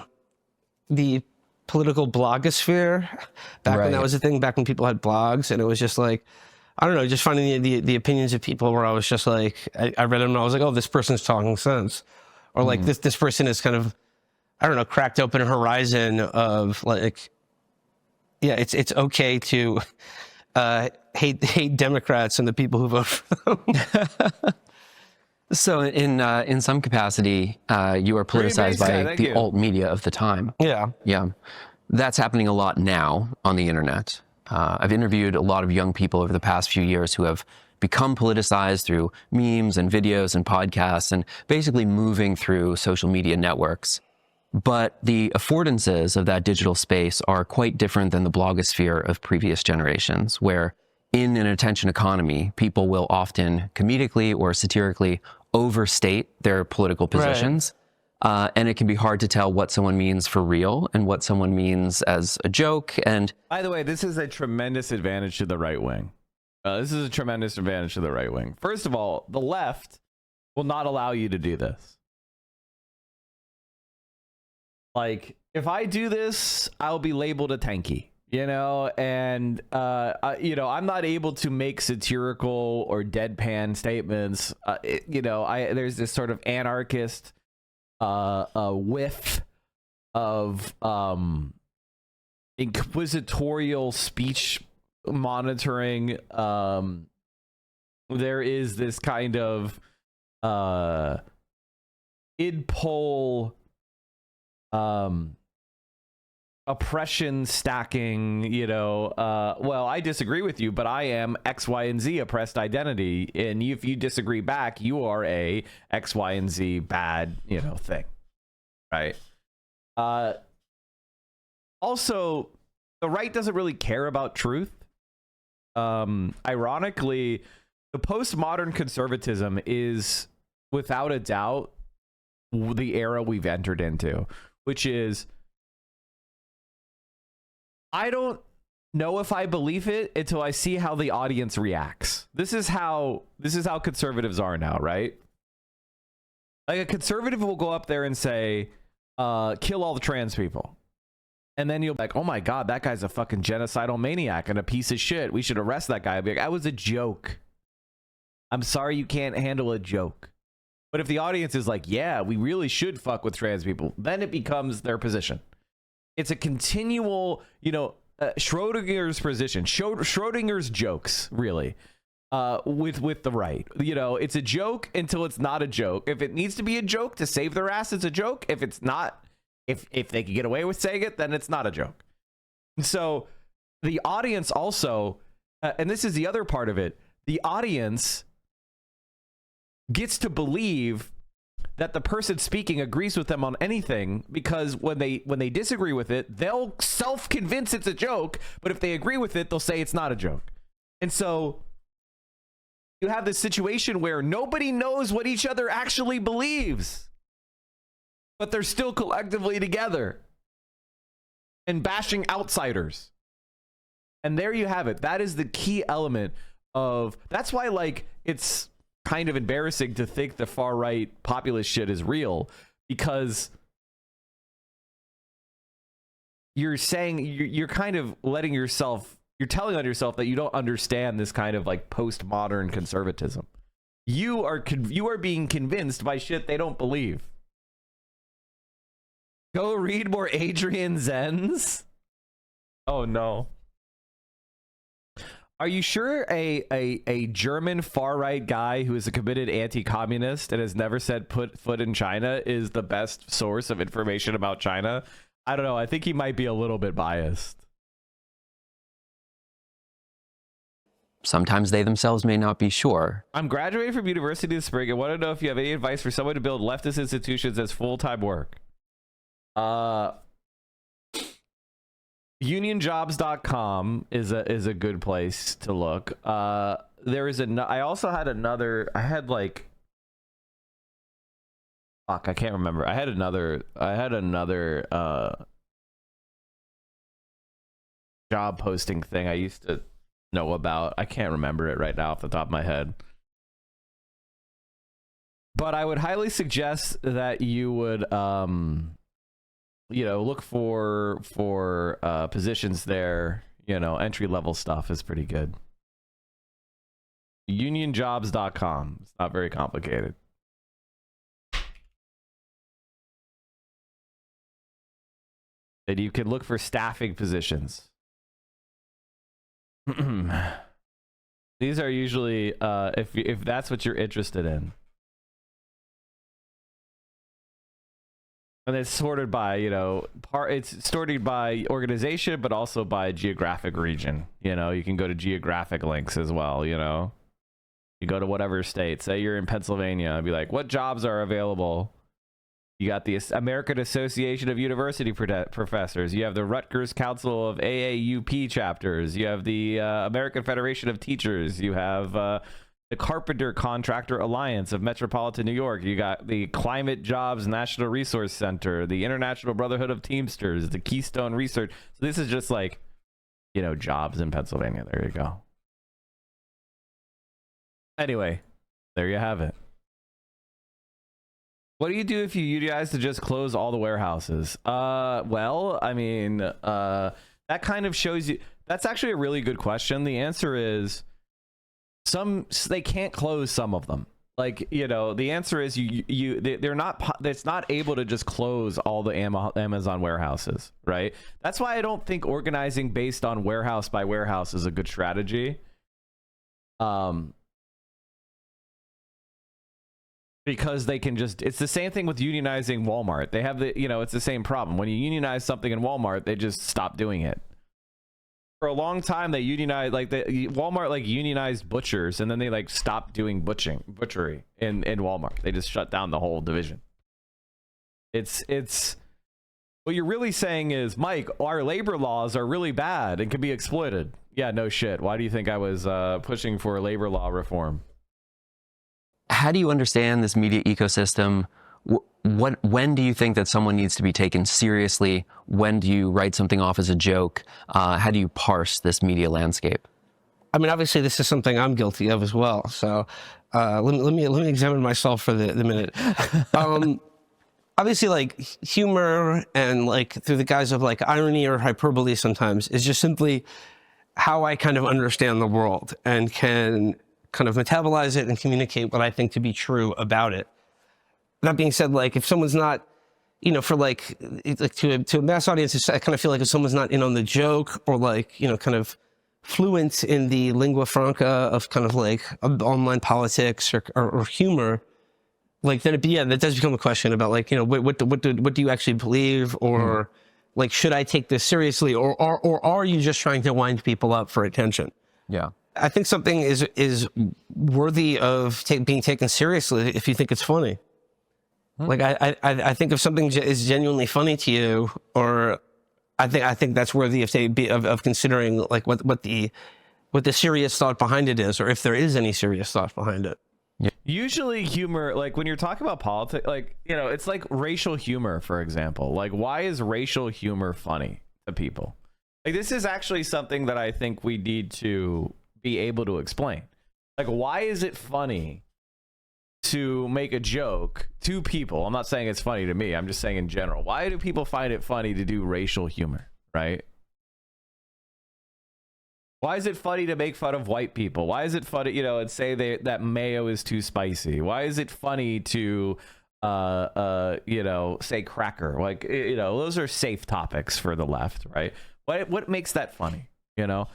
Speaker 2: political blogosphere back when that was a thing, back when people had blogs. And it was just like, I don't know, just finding the opinions of people where I was just like, I read them and I was like, oh, this person's talking sense. Or like this person is kind of, I don't know, cracked open a horizon of like, yeah, it's okay to hate Democrats and the people who vote for them.
Speaker 3: So in some capacity, you are politicized by the alt media of the time.
Speaker 2: Yeah.
Speaker 3: Yeah. That's happening a lot now on the internet. I've interviewed a lot of young people over the past few years who have become politicized through memes and videos and podcasts and basically moving through social media networks. But the affordances of that digital space are quite different than the blogosphere of previous generations, where in an attention economy, people will often comedically or satirically overstate their political positions. Right. And it can be hard to tell what someone means for real and what someone means as a joke. And
Speaker 1: by the way, this is a tremendous advantage to the right wing. This is a tremendous advantage to the right wing. First of all, the left will not allow you to do this. Like, if I do this, I'll be labeled a tanky, and, I'm not able to make satirical or deadpan statements. There's this sort of anarchist whiff of inquisitorial speech monitoring. There is this kind of id poll oppression stacking, well, I disagree with you, but I am X, Y, and Z oppressed identity, and if you disagree back, you are a X, Y, and Z bad, thing, right? Also, the right doesn't really care about truth. Ironically, the postmodern conservatism is, without a doubt, the era we've entered into, which is, I don't know if I believe it until I see how the audience reacts. This is how conservatives are now, right? Like, a conservative will go up there and say, kill all the trans people. And then you'll be like, oh my God, that guy's a fucking genocidal maniac and a piece of shit. We should arrest that guy. I'd be like, that was a joke. I'm sorry you can't handle a joke. But if the audience is like, yeah, we really should fuck with trans people, then it becomes their position. It's a continual, Schrodinger's position, Schrodinger's jokes, really, with the right. It's a joke until it's not a joke. If it needs to be a joke to save their ass, it's a joke. If it's not, if they can get away with saying it, then it's not a joke. And so the audience also, and this is the other part of it, the audience gets to believe that the person speaking agrees with them on anything, because when they disagree with it, they'll self-convince it's a joke, but if they agree with it, they'll say it's not a joke. And so you have this situation where nobody knows what each other actually believes, but they're still collectively together and bashing outsiders. And there you have it. That is the key element of, that's why, like, it's kind of embarrassing to think the far right populist shit is real, because you're saying, you're kind of letting yourself, you're telling on yourself that you don't understand this kind of like postmodern conservatism. You are being convinced by shit they don't believe. Go read more Adrian Zenz. Oh no. Are you sure a German far-right guy who is a committed anti-communist and has never set foot in China is the best source of information about China? I don't know. I think he might be a little bit biased.
Speaker 3: Sometimes they themselves may not be sure.
Speaker 1: I'm graduating from university this spring and want to know if you have any advice for someone to build leftist institutions as full-time work. Unionjobs.com is a good place to look. There is I also had another, I had like, fuck, I can't remember. I had another job posting thing I used to know about. I can't remember it right now off the top of my head. But I would highly suggest that you would look for positions there. Entry level stuff is pretty good. Unionjobs.com. It's not very complicated. And you can look for staffing positions. These are usually if that's what you're interested in. And it's sorted by, it's sorted by organization, but also by geographic region. You can go to geographic links as well, You go to whatever state. Say you're in Pennsylvania, and be like, what jobs are available? You got the American Association of University Professors. You have the Rutgers Council of AAUP chapters. You have the American Federation of Teachers. You have the Carpenter Contractor Alliance of Metropolitan New York. You got the Climate Jobs National Resource Center, the International Brotherhood of Teamsters, the Keystone Research. So this is just like, jobs in Pennsylvania. There you go. Anyway, there you have it. What do you do if you unionize to just close all the warehouses? Well, I mean, that kind of shows you, that's actually a really good question. The answer is they can't close some of them. Like, the answer is they're not, it's not able to just close all the Amazon warehouses, right? That's why I don't think organizing based on warehouse by warehouse is a good strategy. Because they can just, it's the same thing with unionizing Walmart. They have it's the same problem. When you unionize something in Walmart, they just stop doing it. For a long time, they unionized, Walmart unionized butchers, and then they stopped doing butchery in Walmart. They just shut down the whole division. It's what you're really saying is, Mike, our labor laws are really bad and can be exploited. Yeah, no shit. Why do you think I was pushing for labor law reform?
Speaker 3: How do you understand this media ecosystem? When do you think that someone needs to be taken seriously? When do you write something off as a joke? How do you parse this media landscape?
Speaker 2: I mean, obviously, this is something I'm guilty of as well. So let me examine myself for the minute. obviously like humor and like through the guise of like irony or hyperbole sometimes is just simply how I kind of understand the world and can kind of metabolize it and communicate what I think to be true about it. That being said, like if someone's not, you know, for like to a mass audience, I kind of feel like if someone's not in on the joke or like, you know, kind of fluent in the lingua franca of kind of like online politics or humor, like then that does become a question about like, you know, what do you actually believe, or like, should I take this seriously, or are you just trying to wind people up for attention?
Speaker 3: Yeah.
Speaker 2: I think something is worthy of being taken seriously if you think it's funny. Like I think if something is genuinely funny to you, or I think that's worthy of considering like what the serious thought behind it is, or if there is any serious thought behind it.
Speaker 1: Yeah. Usually humor, like when you're talking about politics, like, you know, it's like racial humor, for example. Like, why is racial humor funny to people? Like, this is actually something that I think we need to be able to explain. Like, why is it funny to make a joke to people? I'm not saying it's funny to me. I'm just saying in general. Why do people find it funny to do racial humor, right? Why is it funny to make fun of white people? Why is it funny, you know, and say that mayo is too spicy? Why is it funny to, you know, say cracker? Like, you know, those are safe topics for the left, right? What makes that funny, you know?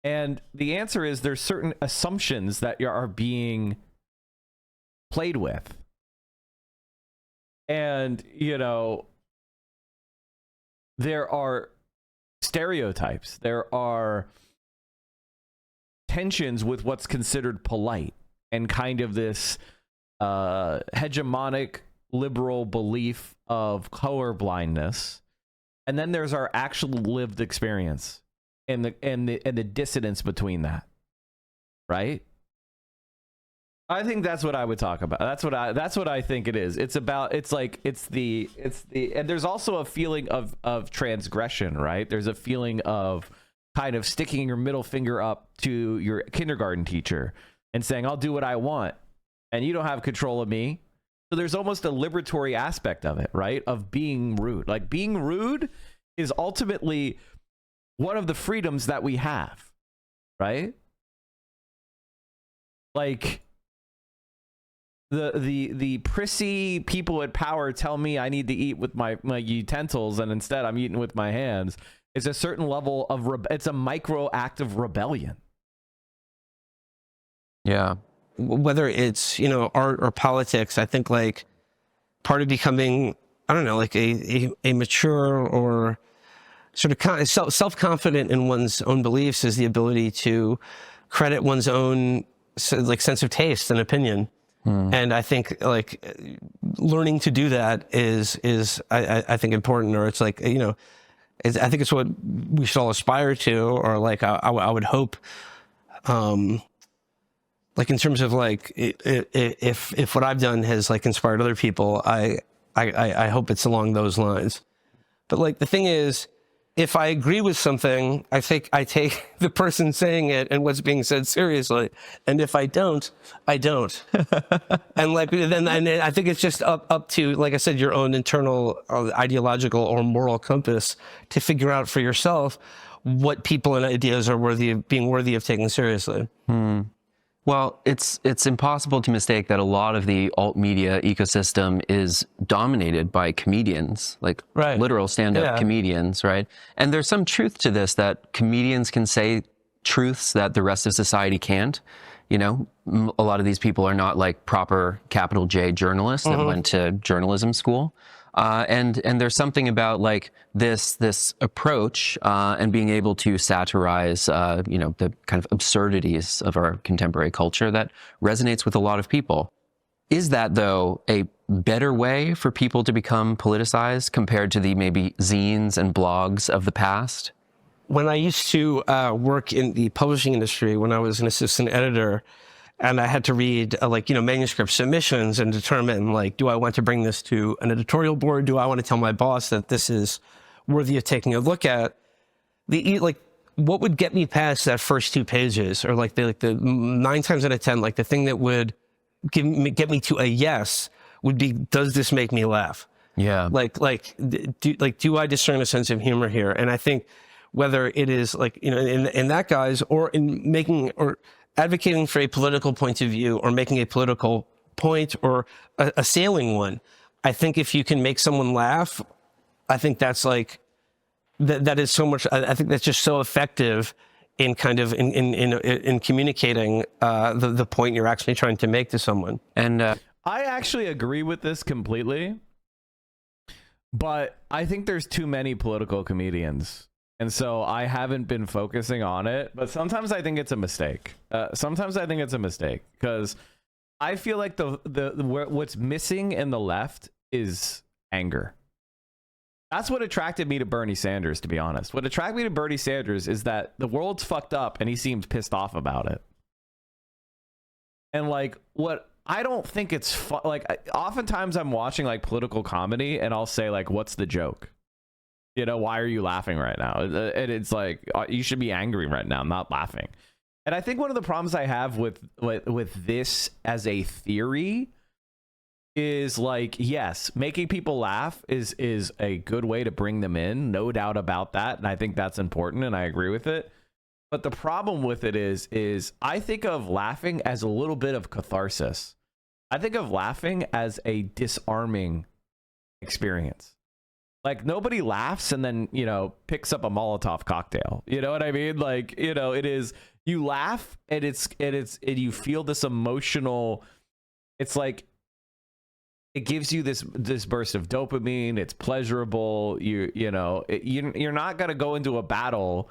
Speaker 1: And the answer is there's certain assumptions that are being played with. And, you know, there are stereotypes. There are tensions with what's considered polite and kind of this hegemonic liberal belief of colorblindness. And then there's our actual lived experience and the dissonance between that, right? I think that's what I would talk about. That's what I think it is. It's about, it's the and there's also a feeling of transgression, right? There's a feeling of kind of sticking your middle finger up to your kindergarten teacher and saying, I'll do what I want and you don't have control of me. So there's almost a liberatory aspect of it, right? Of being rude. Like, being rude is ultimately one of the freedoms that we have, right? Like, the prissy people at power tell me I need to eat with my utensils, and instead I'm eating with my hands. It's a certain level of it's a micro act of rebellion.
Speaker 3: Yeah.
Speaker 2: Whether it's, you know, art or politics, I think like part of becoming, I don't know, like a mature or sort of self-confident in one's own beliefs is the ability to credit one's own like sense of taste and opinion. And I think like learning to do that is I think important, or it's like, you know, I think it's what we should all aspire to, or like I would hope, like in terms of like if what I've done has like inspired other people, I hope it's along those lines. But like the thing is, if I agree with something, I think I take the person saying it and what's being said seriously. And if I don't, I don't. And like then I think it's just up to, like I said, your own internal ideological or moral compass to figure out for yourself what people and ideas are worthy of taking seriously.
Speaker 3: Well, it's impossible to mistake that a lot of the alt media ecosystem is dominated by comedians, like literal stand-up comedians, right? And there's some truth to this, that comedians can say truths that the rest of society can't. You know, a lot of these people are not like proper capital J journalists that went to journalism school. And there's something about like this approach and being able to satirize, you know, the kind of absurdities of our contemporary culture that resonates with a lot of people. Is that, though, a better way for people to become politicized compared to the maybe zines and blogs of the past?
Speaker 2: When I used to work in the publishing industry, when I was an assistant editor, and I had to read like, you know, manuscript submissions and determine like, do I want to bring this to an editorial board? Do I want to tell my boss that this is worthy of taking a look at? Like, what would get me past that first 2 pages, or like the 9 times out of 10, like the thing that would get me to a yes would be, does this make me laugh?
Speaker 3: Yeah.
Speaker 2: Do I discern a sense of humor here? And I think whether it is like, you know, in that guy's, or in making or advocating for a political point of view, or making a political point, or assailing one, I think if you can make someone laugh, I think that's like, that is so much, I think that's just so effective in kind of in communicating the point you're actually trying to make to someone.
Speaker 3: And
Speaker 1: I actually agree with this completely, but I think there's too many political comedians, and so I haven't been focusing on it. But sometimes I think it's a mistake. Sometimes I think it's a mistake because I feel like what's missing in the left is anger. That's what attracted me to Bernie Sanders, to be honest. What attracted me to Bernie Sanders is that the world's fucked up and he seems pissed off about it. And like, what I don't think it's fun. Like, oftentimes I'm watching like political comedy and I'll say like, what's the joke? You know, why are you laughing right now? And it's like, you should be angry right now, not laughing. And I think one of the problems I have with this as a theory is like, yes, making people laugh is a good way to bring them in, no doubt about that, and I think that's important, and I agree with it. But the problem with it is I think of laughing as a little bit of catharsis. I think of laughing as a disarming experience. Like, nobody laughs and then, you know, picks up a Molotov cocktail. You know what I mean? Like, you know, it is, you laugh and you feel this emotional, it's like, it gives you this burst of dopamine. It's pleasurable. You're not going to go into a battle,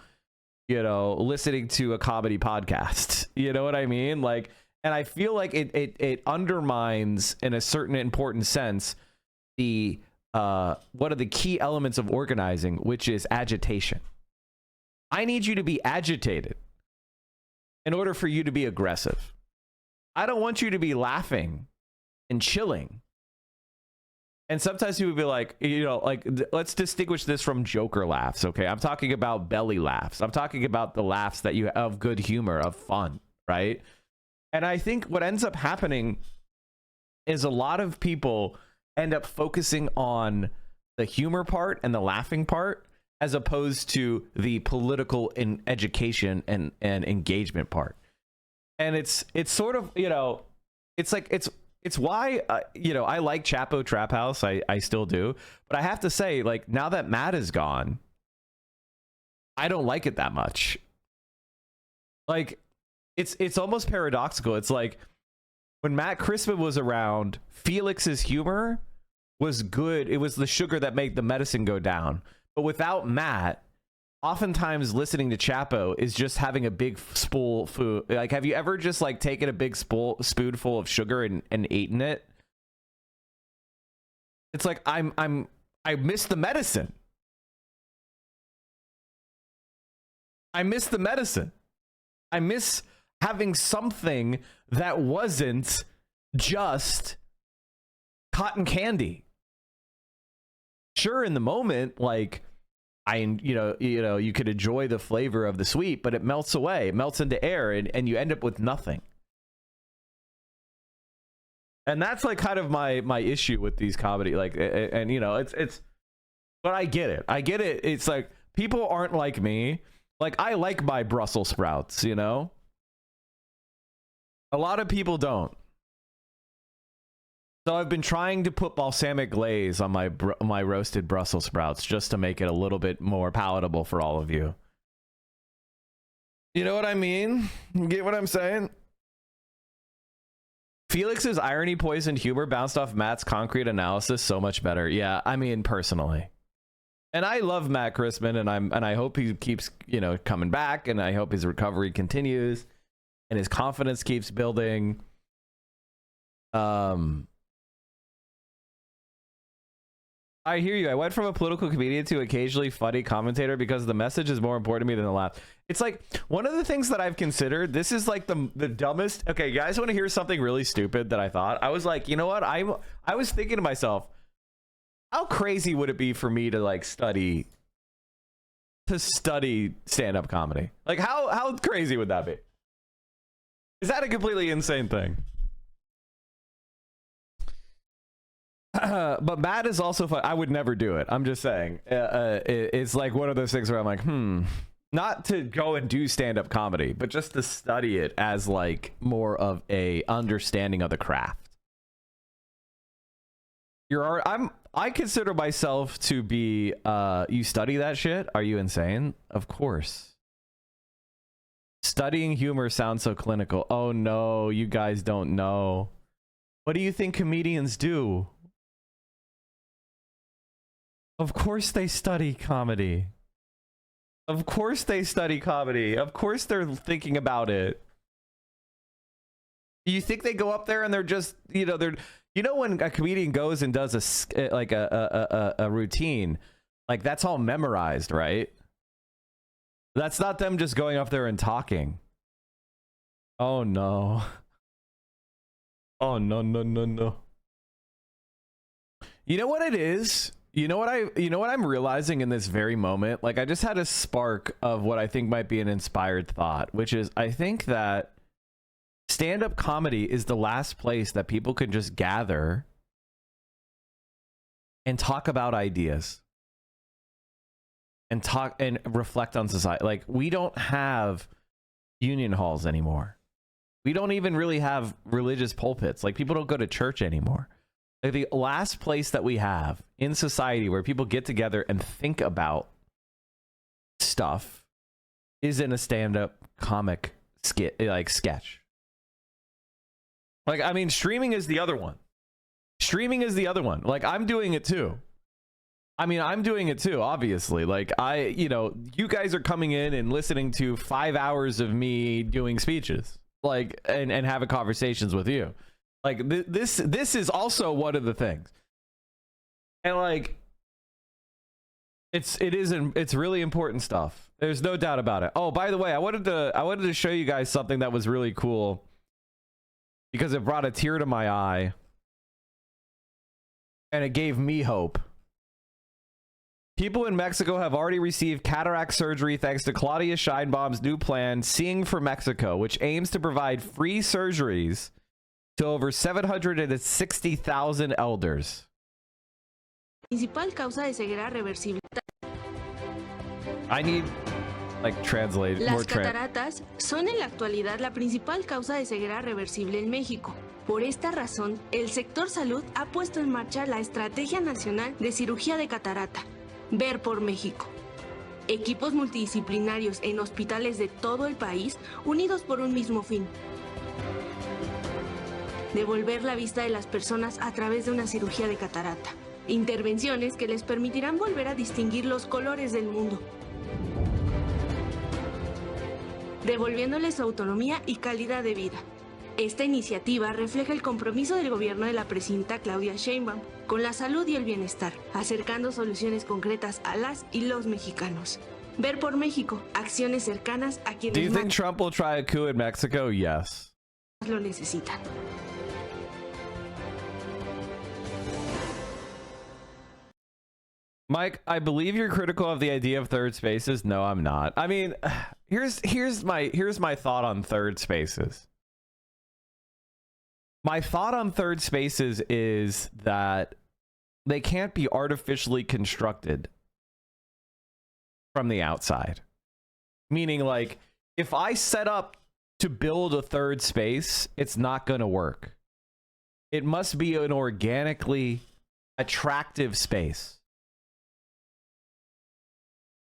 Speaker 1: you know, listening to a comedy podcast. You know what I mean? Like, and I feel like it undermines, in a certain important sense, the one of the key elements of organizing, which is agitation. I need you to be agitated in order for you to be aggressive. I don't want you to be laughing and chilling. And sometimes people be like, you know, like, let's distinguish this from Joker laughs, okay? I'm talking about belly laughs. I'm talking about the laughs that you have of good humor, of fun, right? And I think what ends up happening is a lot of people end up focusing on the humor part and the laughing part, as opposed to the political and education and engagement part. And it's sort of, you know, it's like, it's why, you know, I like Chapo Trap House. I still do. But I have to say, like, now that Matt is gone, I don't like it that much. Like, it's almost paradoxical. It's like, when Matt Crispin was around, Felix's humor was good. It was the sugar that made the medicine go down. But without Matt, oftentimes listening to Chapo is just having a big spoonful. Like, have you ever just like taken a big spoonful of sugar and eaten it? It's like, I miss the medicine. I miss the medicine. I miss having something that wasn't just cotton candy. Sure, in the moment, like, you could enjoy the flavor of the sweet, but it melts away, it melts into air, and you end up with nothing. And that's like kind of my issue with these comedy, like, and you know, it's, but I get it. It's like, people aren't like me. Like, I like my Brussels sprouts, you know? A lot of people don't. So I've been trying to put balsamic glaze on my roasted Brussels sprouts just to make it a little bit more palatable for all of you. You know what I mean? You get what I'm saying? Felix's irony poisoned humor bounced off Matt's concrete analysis so much better. Yeah, I mean, personally. And I love Matt Crispin, and I hope he keeps, you know, coming back, and I hope his recovery continues and his confidence keeps building. I hear you. I went from a political comedian to occasionally funny commentator because the message is more important to me than the laugh. It's like, one of the things that I've considered, this is like the dumbest. Okay, you guys want to hear something really stupid that I thought? I was like, you know what? I was thinking to myself, how crazy would it be for me to like study stand-up comedy? Like, how crazy would that be? Is that a completely insane thing? But Matt is also fun. I would never do it. I'm just saying. It's like one of those things where I'm like, not to go and do stand-up comedy, but just to study it as like more of a understanding of the craft. I consider myself to be you study that shit? Are you insane? Of course. Studying humor sounds so clinical. Oh no, you guys don't know. What do you think comedians do? Of course they study comedy. Of course they study comedy. Of course they're thinking about it. Do you think they go up there and they're just, when a comedian goes and does a routine, like that's all memorized, right? That's not them just going up there and talking. Oh no. Oh no. You know what it is? You know what I'm realizing in this very moment? Like I just had a spark of what I think might be an inspired thought, which is I think that stand-up comedy is the last place that people can just gather and talk about ideas and talk and reflect on society. Like we don't have union halls anymore. We don't even really have religious pulpits. Like people don't go to church anymore. Like the last place that we have in society where people get together and think about stuff is in a stand-up comic sketch. Like, I mean, streaming is the other one. Like, I'm doing it too. Obviously. Like, you guys are coming in and listening to 5 hours of me doing speeches, like, and having conversations with you. Like, this is also one of the things. And, like, it's really important stuff. There's no doubt about it. Oh, by the way, I wanted to show you guys something that was really cool, because it brought a tear to my eye and it gave me hope. People in Mexico have already received cataract surgery thanks to Claudia Sheinbaum's new plan, Seeing for Mexico, which aims to provide free surgeries to over 760,000 elders.
Speaker 4: Principal causa de ceguera reversible.
Speaker 1: I need translate more.
Speaker 4: Las cataratas son en la actualidad la principal causa de ceguera reversible en México. Por esta razón, el sector salud ha puesto en marcha la Estrategia Nacional de Cirugía de Catarata, Ver por México. Equipos multidisciplinarios en hospitales de todo el país unidos por un mismo fin: devolver la vista de las personas a través de una cirugía de catarata. Intervenciones que les permitirán volver a distinguir los colores del mundo, devolviéndoles su autonomía y calidad de vida. Esta iniciativa refleja el compromiso del gobierno de la presidenta Claudia Sheinbaum con la salud y el bienestar, acercando soluciones concretas a las y los mexicanos. Ver por México, acciones cercanas a quienes
Speaker 1: Do you think Trump will try a coup in Mexico? Yes.
Speaker 4: más lo necesitan.
Speaker 1: Mike, I believe you're critical of the idea of third spaces. No, I'm not. I mean, here's my thought on third spaces. My thought on third spaces is that they can't be artificially constructed from the outside. Meaning, like, if I set up to build a third space, it's not going to work. It must be an organically attractive space.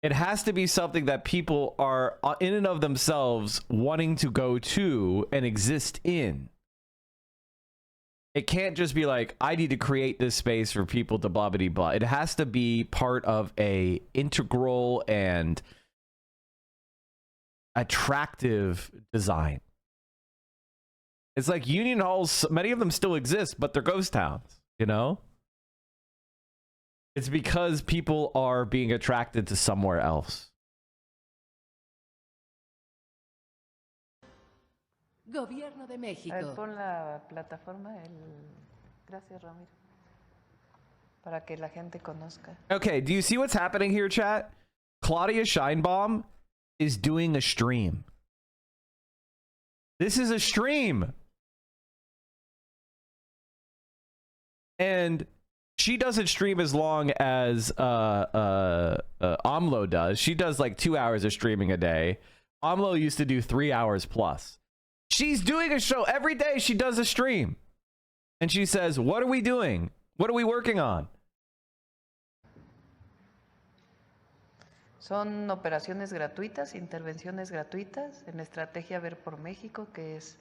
Speaker 1: It has to be something that people are in and of themselves wanting to go to and exist in. It can't just be like, I need to create this space for people to blah, blah, blah. It has to be part of a integral and attractive design. It's like union halls, many of them still exist, but they're ghost towns, you know? It's because people are being attracted to somewhere else.
Speaker 5: Gobierno de México.
Speaker 6: A ver, pon la plataforma. Gracias, Ramiro. Para que la gente conozca.
Speaker 1: Okay, do you see what's happening here, chat? Claudia Sheinbaum is doing a stream. This is a stream. And she doesn't stream as long as AMLO does. She does like 2 hours of streaming a day. AMLO used to do 3 hours plus. She's doing a show every day. She does a stream. And she says, what are we doing? What are we working on?
Speaker 6: Son operaciones gratuitas, intervenciones gratuitas en la estrategia Ver por México, que es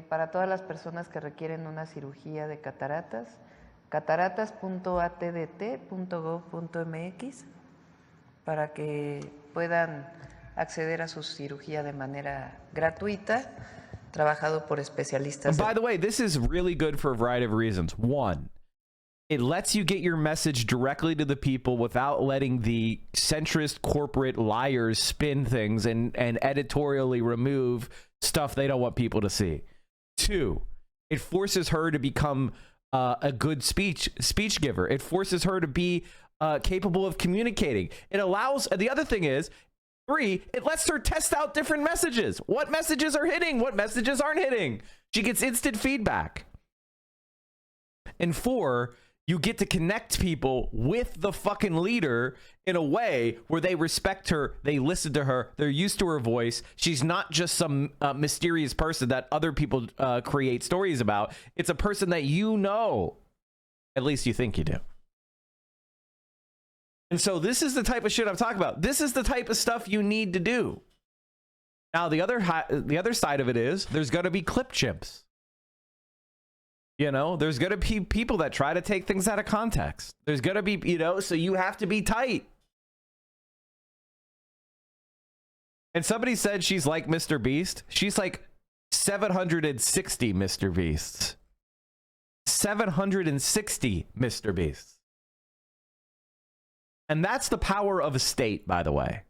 Speaker 6: para todas las personas que requieren una cirugía de cataratas. cataratas.atdt.gov.mx para que puedan acceder a su cirugía de manera gratuita, trabajado por especialistas.
Speaker 1: And by the way, this is really good for a variety of reasons. One, it lets you get your message directly to the people without letting the centrist corporate liars spin things and editorially remove stuff they don't want people to see. Two, it forces her to become a good speech giver. It forces her to be capable of communicating. It allows, the other thing is, three, it lets her test out different messages. What messages are hitting? What messages aren't hitting? She gets instant feedback. And four, you get to connect people with the fucking leader in a way where they respect her, they listen to her, they're used to her voice. She's not just some mysterious person that other people create stories about. It's a person that you know. At least you think you do. And so this is the type of shit I'm talking about. This is the type of stuff you need to do. Now, the other side of it is there's going to be clip chimps. You know, there's going to be people that try to take things out of context. There's going to be, you know, so you have to be tight. And somebody said she's like Mr. Beast. She's like 760 Mr. Beasts. 760 Mr. Beasts. And that's the power of a state, by the way.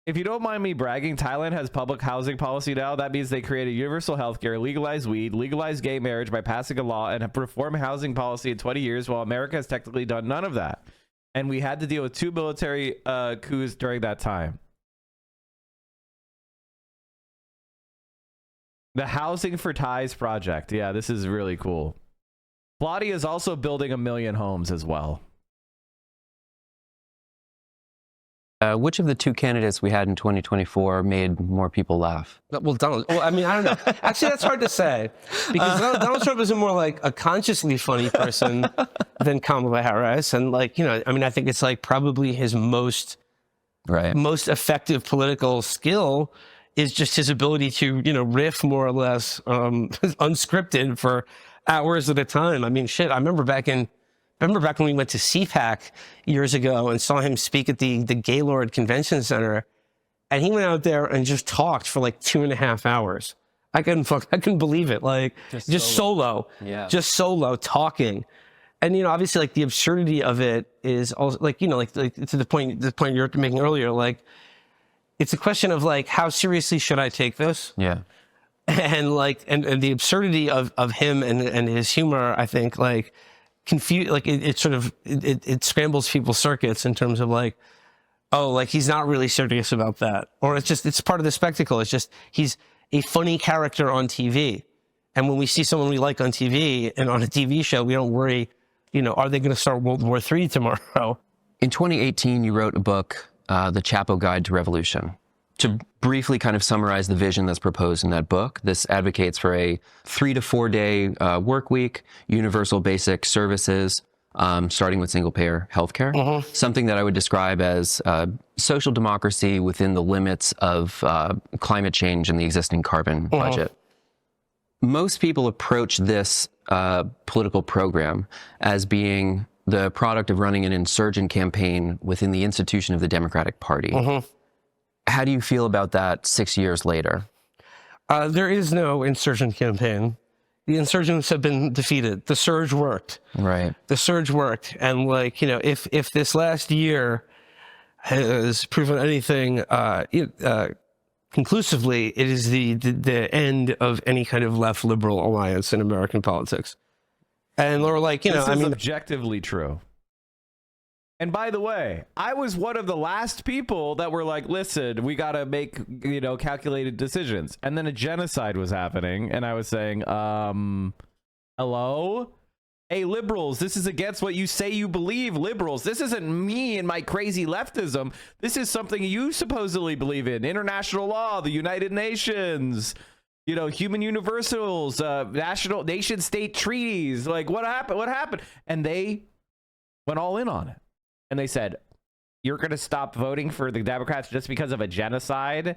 Speaker 1: If you don't mind me bragging, Thailand has public housing policy now. That means they created universal health care, legalized weed, legalized gay marriage by passing a law, and have reformed housing policy in 20 years, while America has technically done none of that. And we had to deal with 2 military coups during that time. The Housing for Thais project. Yeah, this is really cool. Claudia is also building 1 million homes as well.
Speaker 3: Which of the two candidates we had in 2024 made more people laugh?
Speaker 2: Well, Donald. Well, I mean, I don't know. Actually, that's hard to say because Donald Trump is a more like a consciously funny person than Kamala Harris, and like, you know, I mean, I think it's like probably his most effective political skill is just his ability to, you know, riff more or less unscripted for hours at a time. I mean, shit. I remember back when we went to CPAC years ago and saw him speak at the Gaylord Convention Center, and he went out there and just talked for like 2.5 hours. I couldn't believe it. Like just solo talking. And, you know, obviously like the absurdity of it is also like, you know, like to the point you're making earlier, like it's a question of like, how seriously should I take this?
Speaker 3: Yeah.
Speaker 2: And like, and the absurdity of him and his humor, I think like, it scrambles people's circuits in terms of like, oh, like he's not really serious about that, or it's part of the spectacle. It's just he's a funny character on TV, and when we see someone we like on TV and on a TV show, we don't worry, you know, are they going to start World War III tomorrow?
Speaker 3: In 2018, you wrote a book, The Chapo Guide to Revolution. To briefly kind of summarize the vision that's proposed in that book, this advocates for a 3 to 4 day work week, universal basic services, starting with single payer healthcare, something that I would describe as social democracy within the limits of climate change and the existing carbon budget. Most people approach this political program as being the product of running an insurgent campaign within the institution of the Democratic Party. How do you feel about that 6 years later?
Speaker 2: There is no insurgent campaign. The insurgents have been defeated. The surge worked.
Speaker 3: Right.
Speaker 2: The surge worked. And like, you know, if this last year has proven anything conclusively, it is the end of any kind of left liberal alliance in American politics. And we're like, you know,
Speaker 1: this is objectively true. And by the way, I was one of the last people that were like, listen, we got to make, calculated decisions. And then a genocide was happening. And I was saying, hello? Hey, liberals, this is against what you say you believe, liberals. This isn't me and my crazy leftism. This is something you supposedly believe in. International law, the United Nations, human universals, national nation state treaties. Like, what happened? What happened? And they went all in on it. And they said, you're going to stop voting for the Democrats just because of a genocide?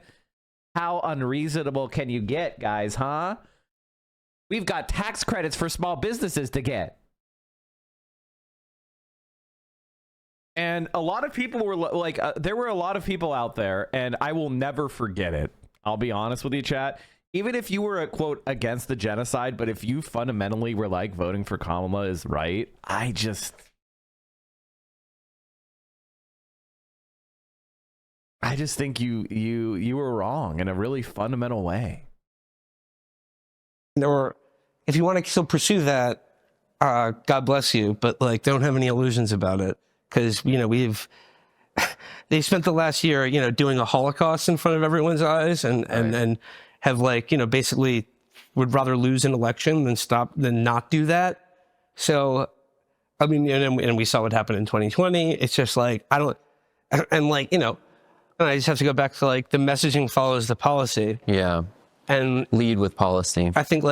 Speaker 1: How unreasonable can you get, guys, huh? We've got tax credits for small businesses to get. And a lot of people were like, there were a lot of people out there, and I will never forget it. I'll be honest with you, chat. Even if you were a quote against the genocide, but if you fundamentally were like voting for Kamala is right, I just think you were wrong in a really fundamental way.
Speaker 2: Or if you want to still pursue that, God bless you, but like don't have any illusions about it, because they spent the last year doing a Holocaust in front of everyone's eyes, and have basically would rather lose an election than not do that. So I mean, and we saw what happened in 2020. It's just like and I just have to go back to the messaging follows the policy.
Speaker 3: Yeah.
Speaker 2: And
Speaker 3: lead with policy.
Speaker 2: I think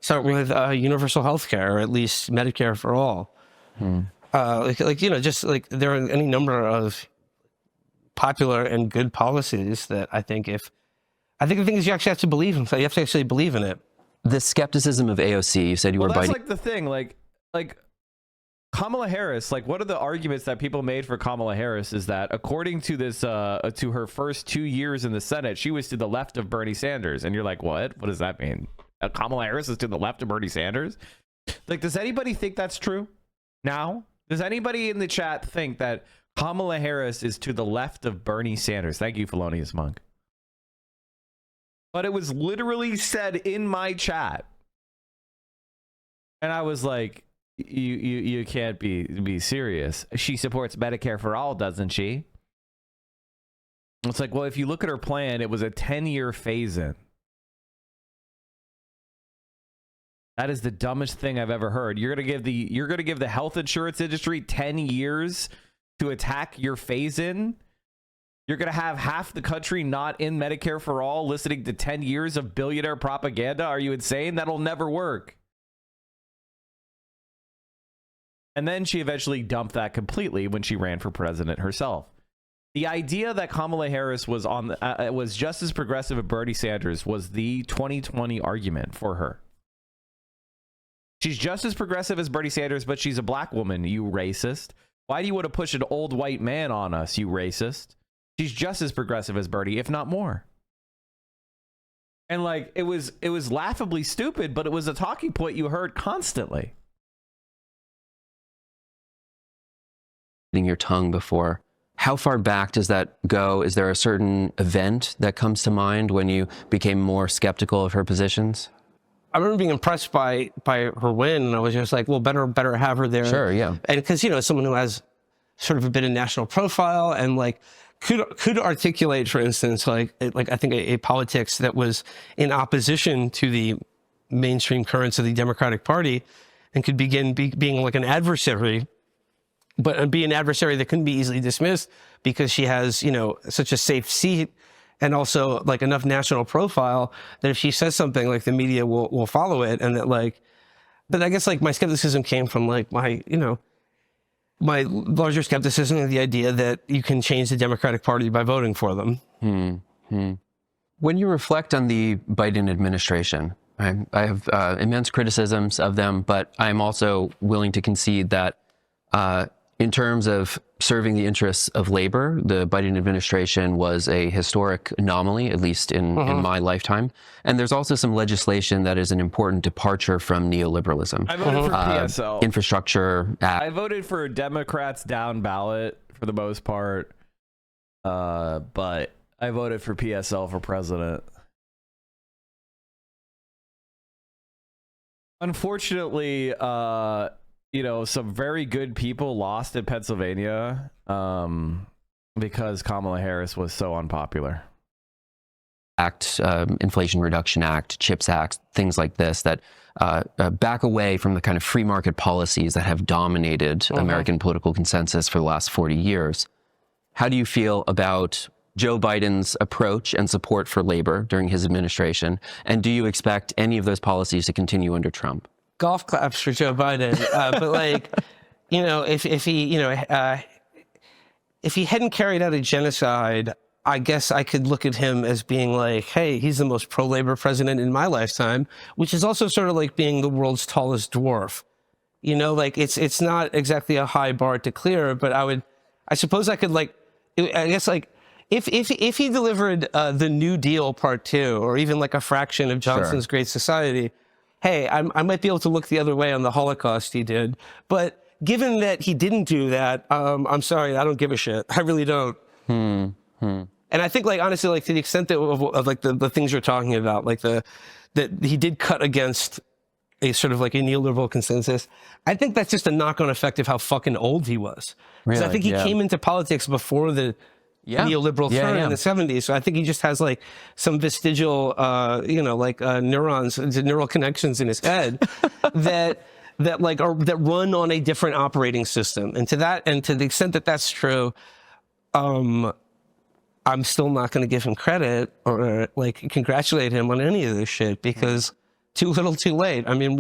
Speaker 2: start with universal health care, or at least Medicare for all. There are any number of popular and good policies that I think the thing is you actually have to believe in. So you have to actually believe in it.
Speaker 3: The skepticism of AOC, you said you were
Speaker 1: that's
Speaker 3: biting.
Speaker 1: like the thing, like Kamala Harris, one of the arguments that people made for Kamala Harris is that according to this, to her first 2 years in the Senate, she was to the left of Bernie Sanders. And you're like, what? What does that mean? Kamala Harris is to the left of Bernie Sanders? Does anybody think that's true now? Does anybody in the chat think that Kamala Harris is to the left of Bernie Sanders? Thank you, Felonious Monk. But it was literally said in my chat. And I was like, you can't be serious. She supports Medicare for all, doesn't she? It's like, well, if you look at her plan, it was a 10-year phase-in. That is the dumbest thing I've ever heard. You're gonna give the health insurance industry 10 years to attack your phase-in? You're gonna have half the country not in Medicare for all, listening to 10 years of billionaire propaganda? Are you insane? That'll never work. And then she eventually dumped that completely when she ran for president herself. The idea that Kamala Harris was was just as progressive as Bernie Sanders was the 2020 argument for her. She's just as progressive as Bernie Sanders, but she's a black woman, you racist. Why do you want to push an old white man on us, you racist? She's just as progressive as Bernie, if not more. And it was laughably stupid, but it was a talking point you heard constantly.
Speaker 3: Your tongue before. How far back does that go? Is there a certain event that comes to mind when you became more skeptical of her positions?
Speaker 2: I remember being impressed by her win, and I was just like, well, better have her there.
Speaker 3: Sure, yeah.
Speaker 2: And because someone who has sort of a bit of national profile and could articulate, for instance, I think a politics that was in opposition to the mainstream currents of the Democratic Party, and could begin being like an adversary. But be an adversary that couldn't be easily dismissed because she has, such a safe seat and also enough national profile that if she says something, the media will follow it. And that but I guess my skepticism came from my larger skepticism of the idea that you can change the Democratic Party by voting for them.
Speaker 3: When you reflect on the Biden administration, I have immense criticisms of them, but I'm also willing to concede that in terms of serving the interests of labor, the Biden administration was a historic anomaly, at least in my lifetime. And there's also some legislation that is an important departure from neoliberalism.
Speaker 1: I voted for PSL.
Speaker 3: Infrastructure Act.
Speaker 1: I voted for Democrats down ballot for the most part, but I voted for PSL for president. Unfortunately, you know, some very good people lost in Pennsylvania because Kamala Harris was so unpopular.
Speaker 3: Act, Inflation Reduction Act, CHIPS Act, things like this that back away from the kind of free market policies that have dominated American political consensus for the last 40 years. How do you feel about Joe Biden's approach and support for labor during his administration? And do you expect any of those policies to continue under Trump?
Speaker 2: Golf claps for Joe Biden. But like, you know, if he, you know, if he hadn't carried out a genocide, I guess I could look at him as being like, hey, he's the most pro-labor president in my lifetime, which is also sort of like being the world's tallest dwarf. You know, like it's not exactly a high bar to clear, but I suppose I could like, I guess like, if he delivered the New Deal Part 2, or even like a fraction of Johnson's Great Society, hey, I might be able to look the other way on the Holocaust he did. But given that he didn't do that, I'm sorry, I don't give a shit. I really don't. And I think, like, honestly, like, to the extent that of like the things you're talking about, like that he did cut against a sort of like a neoliberal consensus, I think that's just a knock-on effect of how fucking old he was. Because I think he came into politics before the neoliberal turn in the 70s. So I think he just has like some vestigial, you know, like neural connections in his head that run on a different operating system. And to the extent that that's true, I'm still not going to give him credit or like congratulate him on any of this shit, because too little, too late. I mean,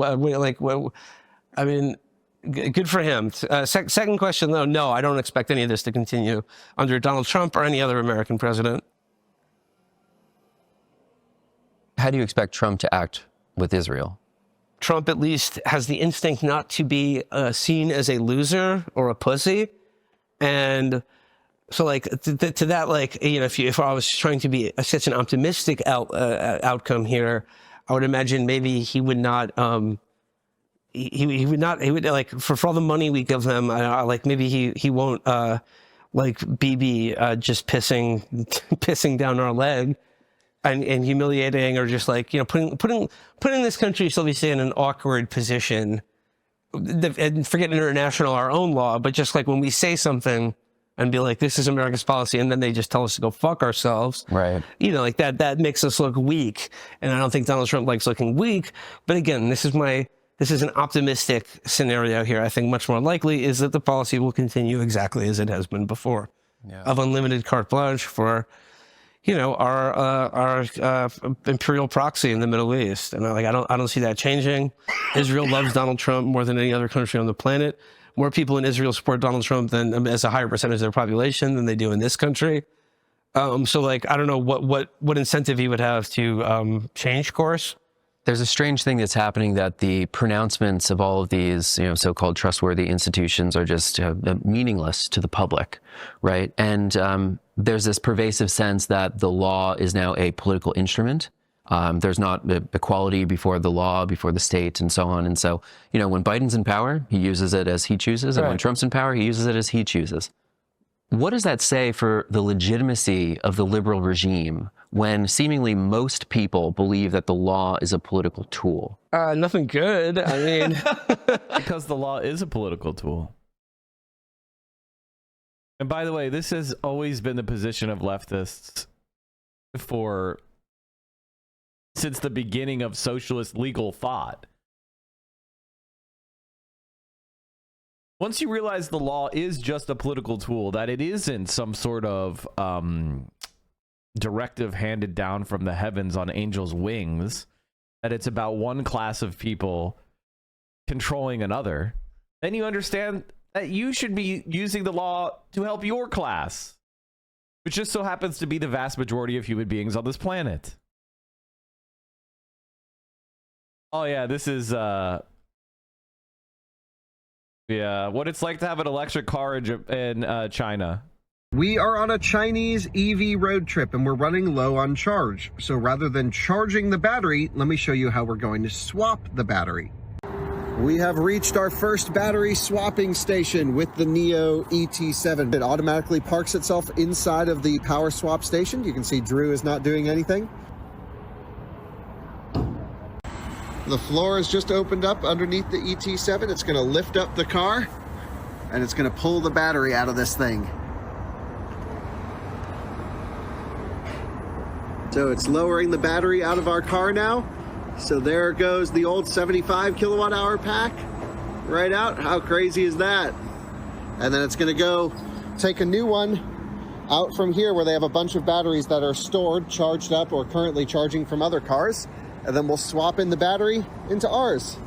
Speaker 2: good for him. Second question, though, no, I don't expect any of this to continue under Donald Trump or any other American president.
Speaker 3: How do you expect Trump to act with Israel?
Speaker 2: Trump at least has the instinct not to be seen as a loser or a pussy. And so, like, to that, like, you know, if I was trying to be such an optimistic outcome here, I would imagine maybe he would not, he would like, for all the money we give them, like, maybe he won't, like, Bibi just pissing down our leg and humiliating, or just like, you know, putting this country, shall we say, in an awkward position, and forget international, our own law, but just like when we say something and be like, this is America's policy, and then they just tell us to go fuck ourselves. Right. You know, like that makes us look weak. And I don't think Donald Trump likes looking weak. But again, this is an optimistic scenario here. I think much more likely is that the policy will continue exactly as it has been before, of unlimited carte blanche for, you know, our imperial proxy in the Middle East. And I don't see that changing. Israel loves Donald Trump more than any other country on the planet. More people in Israel support Donald Trump than, as a higher percentage of their population, than they do in this country. So, like, I don't know what incentive he would have to change course.
Speaker 3: There's a strange thing that's happening, that the pronouncements of all of these, you know, so-called trustworthy institutions are just meaningless to the public, right? And there's this pervasive sense that the law is now a political instrument. There's not equality before the law, before the state, and so on. And so, you know, when Biden's in power, he uses it as he chooses. And when Trump's in power, he uses it as he chooses. What does that say for the legitimacy of the liberal regime when seemingly most people believe that the law is a political tool?
Speaker 2: Nothing good. I mean,
Speaker 1: because the law is a political tool. And by the way, this has always been the position of leftists since the beginning of socialist legal thought. Once you realize the law is just a political tool, that it isn't some sort of directive handed down from the heavens on angels' wings, that it's about one class of people controlling another, then you understand that you should be using the law to help your class, which just so happens to be the vast majority of human beings on this planet. Oh yeah, this is what it's like to have an electric car in China.
Speaker 7: We are on a Chinese EV road trip and we're running low on charge. So rather than charging the battery, let me show you how we're going to swap the battery. We have reached our first battery swapping station with the Neo ET7. It automatically parks itself inside of the power swap station. You can see Drew is not doing anything. The floor has just opened up underneath the ET7. It's going to lift up the car, and it's going to pull the battery out of this thing. So it's lowering the battery out of our car now. So there goes the old 75 kilowatt hour pack right out. How crazy is that? And then it's going to go take a new one out from here where they have a bunch of batteries that are stored, charged up, or currently charging from other cars. And then we'll swap in the battery into ours.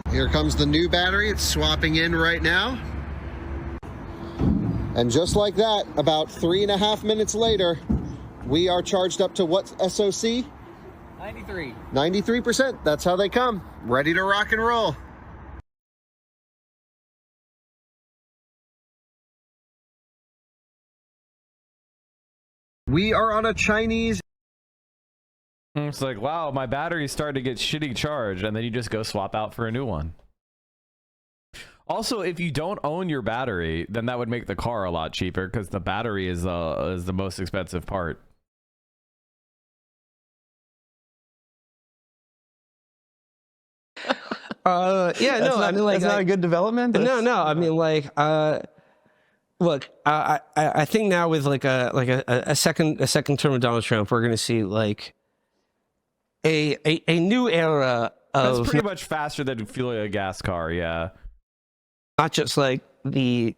Speaker 7: Here comes the new battery. It's swapping in right now. And just like that, about 3.5 minutes later, we are charged up to what SOC?
Speaker 1: 93.
Speaker 7: 93%. That's how they come. Ready to rock and roll. We are on a Chinese.
Speaker 1: It's like, wow, my battery's starting to get shitty charge, and then you just go swap out for a new one. Also, if you don't own your battery, then that would make the car a lot cheaper because the battery is the most expensive part.
Speaker 2: Yeah, no, I mean, like,
Speaker 8: that's not a good development.
Speaker 2: No, I mean, like, look, I think now with like a second term of Donald Trump, we're going to see like a new era of.
Speaker 1: That's pretty much faster than fueling a gas car, yeah.
Speaker 2: Not just like the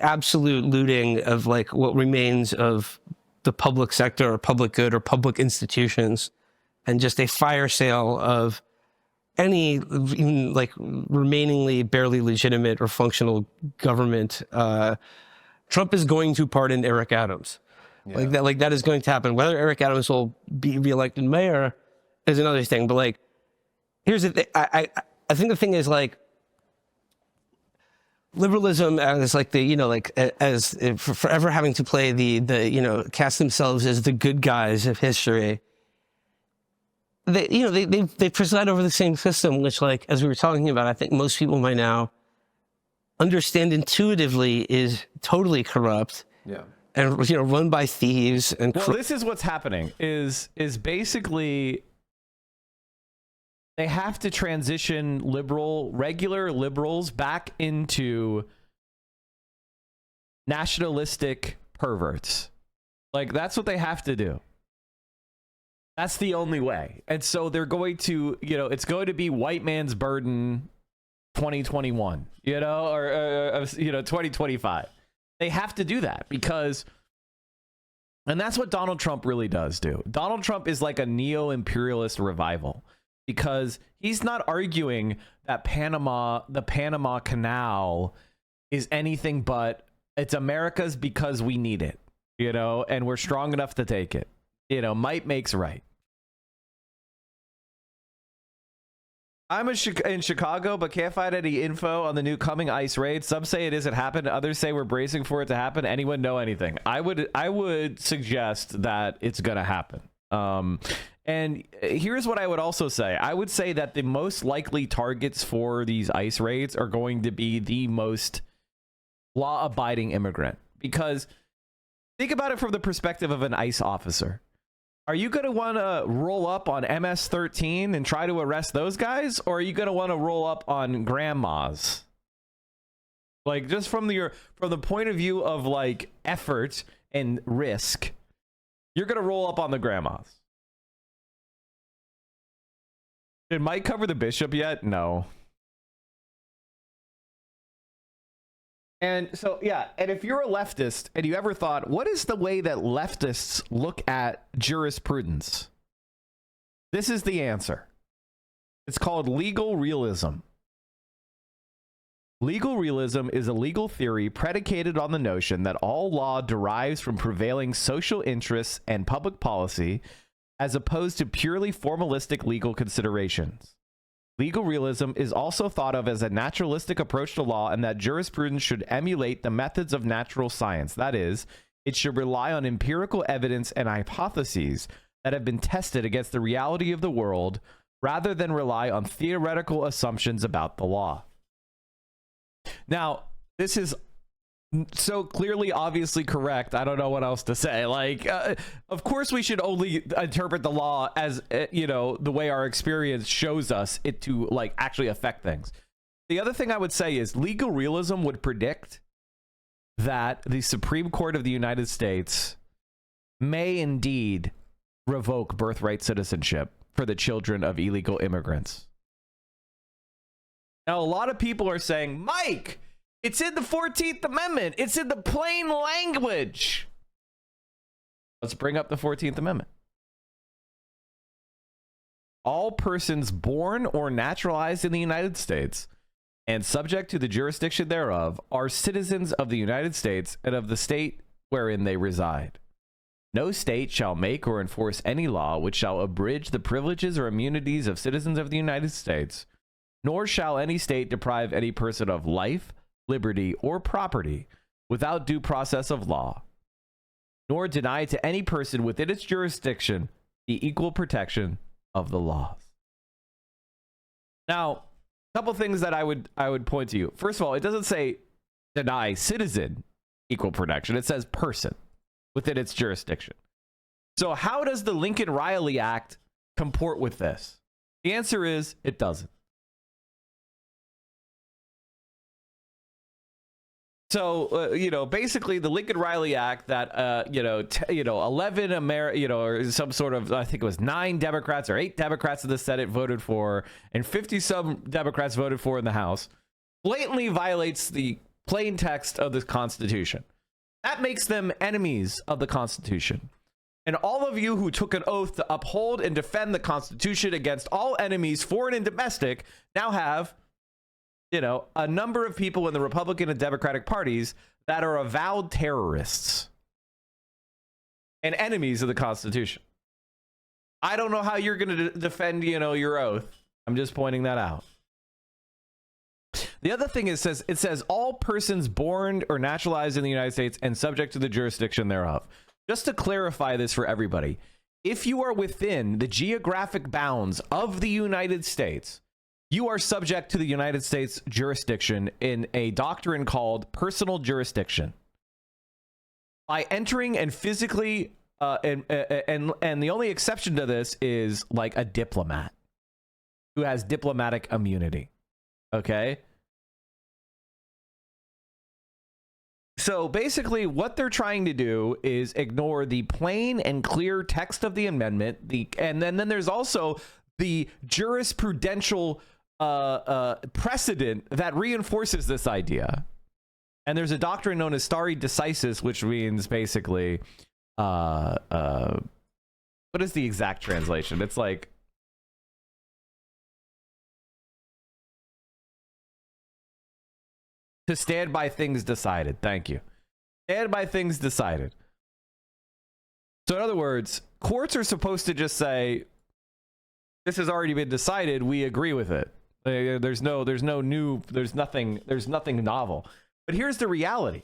Speaker 2: absolute looting of like what remains of the public sector or public good or public institutions, and just a fire sale of any even like remainingly barely legitimate or functional government. Trump is going to pardon Eric Adams. Yeah. Like that is going to happen. Whether Eric Adams will be reelected mayor is another thing. But like, here's the thing. I think the thing is like, liberalism as like the, you know, like as forever having to play the you know, cast themselves as the good guys of history. They, you know, they preside over the same system, which, like, as we were talking about, I think most people by now understand intuitively is totally corrupt. Yeah. And, you know, run by thieves and.
Speaker 1: Well, this is what's happening is basically they have to transition regular liberals back into nationalistic perverts. Like, that's what they have to do. That's the only way. And so they're going to, you know, it's going to be white man's burden 2021, you know, or you know, 2025. They have to do that because, and that's what Donald Trump really does do. Donald Trump is like a neo-imperialist revival because he's not arguing that the Panama Canal is anything but it's America's because we need it, you know, and we're strong enough to take it. You know, might makes right. I'm in Chicago, but can't find any info on the new coming ICE raid. Some say it isn't happened. Others say we're bracing for it to happen. Anyone know anything? I would suggest that it's going to happen. And here's what I would also say. I would say that the most likely targets for these ICE raids are going to be the most law-abiding immigrant. Because think about it from the perspective of an ICE officer. Are you going to want to roll up on MS-13 and try to arrest those guys? Or are you going to want to roll up on grandmas? Like, just from the point of view of, like, effort and risk, you're going to roll up on the grandmas. Did Mike cover the bishop yet? No. And so, yeah, and if you're a leftist and you ever thought, what is the way that leftists look at jurisprudence? This is the answer. It's called legal realism. Legal realism is a legal theory predicated on the notion that all law derives from prevailing social interests and public policy, as opposed to purely formalistic legal considerations. Legal realism is also thought of as a naturalistic approach to law, and that jurisprudence should emulate the methods of natural science. That is, it should rely on empirical evidence and hypotheses that have been tested against the reality of the world, rather than rely on theoretical assumptions about the law. Now, this is so clearly, obviously correct. I don't know what else to say. Like, of course, we should only interpret the law as, the way our experience shows us it to, like, actually affect things. The other thing I would say is legal realism would predict that the Supreme Court of the United States may indeed revoke birthright citizenship for the children of illegal immigrants. Now, a lot of people are saying, Mike, it's in the 14th Amendment. It's in the plain language. Let's bring up the 14th Amendment. All persons born or naturalized in the United States and subject to the jurisdiction thereof are citizens of the United States and of the state wherein they reside. No state shall make or enforce any law which shall abridge the privileges or immunities of citizens of the United States, nor shall any state deprive any person of life, liberty, or property without due process of law, nor deny to any person within its jurisdiction the equal protection of the laws. Now, a couple things that I would point to you. First of all, it doesn't say deny citizen equal protection. It says person within its jurisdiction. So how does the Lincoln-Riley Act comport with this? The answer is it doesn't. So, basically the Lincoln-Riley Act that, 11 or some sort of, I think it was 9 Democrats or 8 Democrats in the Senate voted for, and 50-some Democrats voted for in the House, blatantly violates the plain text of the Constitution. That makes them enemies of the Constitution. And all of you who took an oath to uphold and defend the Constitution against all enemies, foreign and domestic, now have a number of people in the Republican and Democratic parties that are avowed terrorists and enemies of the Constitution. I don't know how you're going to defend, your oath. I'm just pointing that out. The other thing is, it says all persons born or naturalized in the United States and subject to the jurisdiction thereof. Just to clarify this for everybody, if you are within the geographic bounds of the United States, you are subject to the United States jurisdiction in a doctrine called personal jurisdiction. By entering and physically, and the only exception to this is like a diplomat who has diplomatic immunity. Okay? So basically what they're trying to do is ignore the plain and clear text of the amendment, and then there's also the jurisprudential precedent that reinforces this idea. And there's a doctrine known as stare decisis, which means basically what is the exact translation? It's like to stand by things decided. Thank you. Stand by things decided. So in other words, courts are supposed to just say, this has already been decided, we agree with it. There's nothing novel. But here's the reality.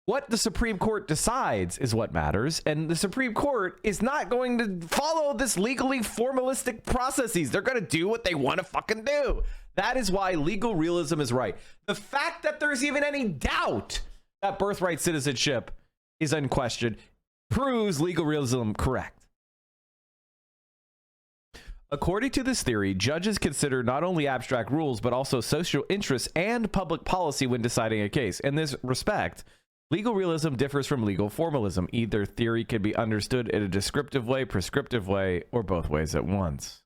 Speaker 1: What the Supreme Court decides is what matters, and the Supreme Court is not going to follow this legally formalistic processes. They're going to do what they want to fucking do. That is why legal realism is right. The fact that there's even any doubt that birthright citizenship is unquestioned proves legal realism correct. According to this theory, judges consider not only abstract rules, but also social interests and public policy when deciding a case. In this respect, legal realism differs from legal formalism. Either theory can be understood in a descriptive way, prescriptive way, or both ways at once.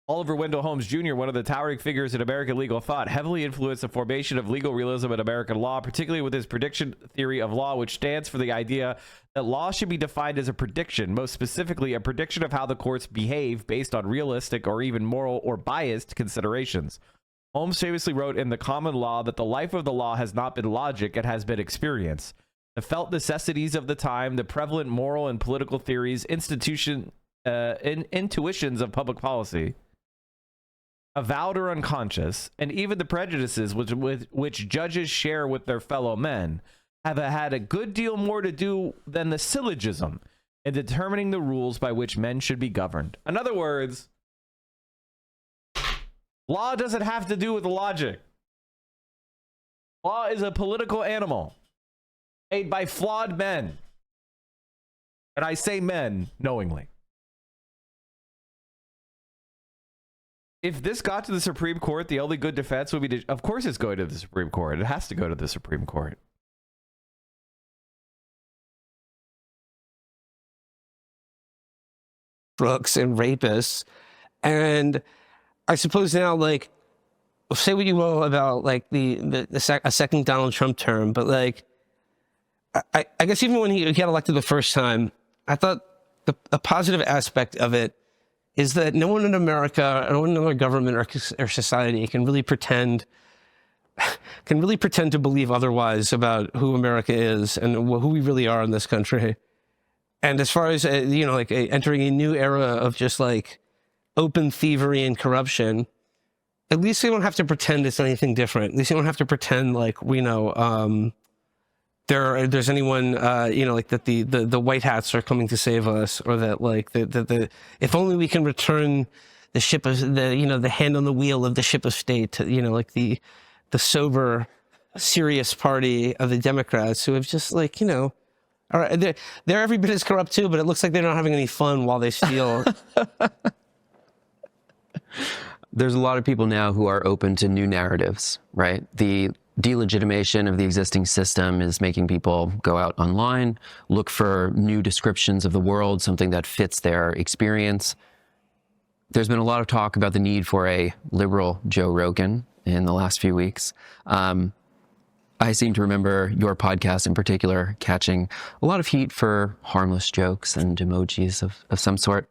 Speaker 1: Oliver Wendell Holmes Jr., one of the towering figures in American legal thought, heavily influenced the formation of legal realism in American law, particularly with his prediction theory of law, which stands for the idea that law should be defined as a prediction, most specifically a prediction of how the courts behave based on realistic or even moral or biased considerations. Holmes famously wrote in The Common Law that the life of the law has not been logic, it has been experience. The felt necessities of the time, the prevalent moral and political theories, intuitions of public policy, avowed or unconscious, and even the prejudices which judges share with their fellow men have had a good deal more to do than the syllogism in determining the rules by which men should be governed. In other words, Law doesn't have to do with logic. Law is a political animal made by flawed men. And I say men knowingly. If this got to the Supreme Court, the only good defense would be to, of course it's going to the Supreme Court. It has to go to the Supreme Court.
Speaker 2: Crooks and rapists. And I suppose now, like, say what you will about like a second Donald Trump term, but like, I guess even when he got elected the first time, I thought the positive aspect of it is that no one in America, no one in our government or society can really pretend to believe otherwise about who America is and who we really are in this country. And as far as entering a new era of just like open thievery and corruption, at least we don't have to pretend it's anything different. At least we don't have to pretend like we know there's anyone like that the white hats are coming to save us, or that like the if only we can return the ship of the hand on the wheel of the ship of state to like the sober, serious party of the Democrats, who have just like all right, they're every bit as corrupt too, but it looks like they're not having any fun while they steal.
Speaker 3: There's a lot of people now who are open to new narratives, right? The delegitimation of the existing system is making people go out online, look for new descriptions of the world, something that fits their experience. There's been a lot of talk about the need for a liberal Joe Rogan in the last few weeks. I seem to remember your podcast in particular catching a lot of heat for harmless jokes and emojis of some sort.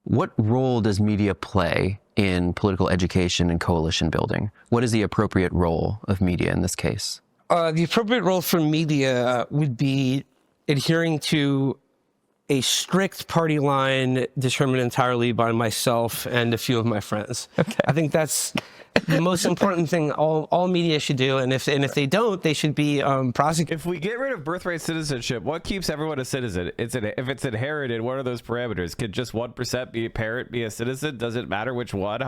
Speaker 3: What role does media play in political education and coalition building? What is the appropriate role of media in this case?
Speaker 2: The appropriate role for media would be adhering to a strict party line determined entirely by myself and a few of my friends. Okay. I think that's the most important thing all media should do, and if they don't, they should be prosecuted.
Speaker 1: If we get rid of birthright citizenship, what keeps everyone a citizen? If it's inherited, what are those parameters? Could just 1% be a parent, be a citizen? Does it matter which one?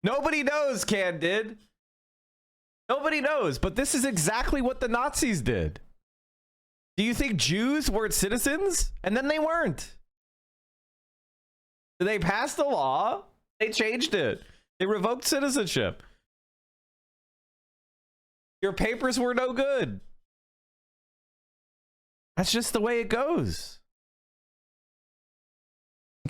Speaker 1: Nobody knows, Candid. Nobody knows, but this is exactly what the Nazis did. Do you think Jews weren't citizens? And then they weren't. They passed a law. They changed it. They revoked citizenship. Your papers were no good. That's just the way it goes.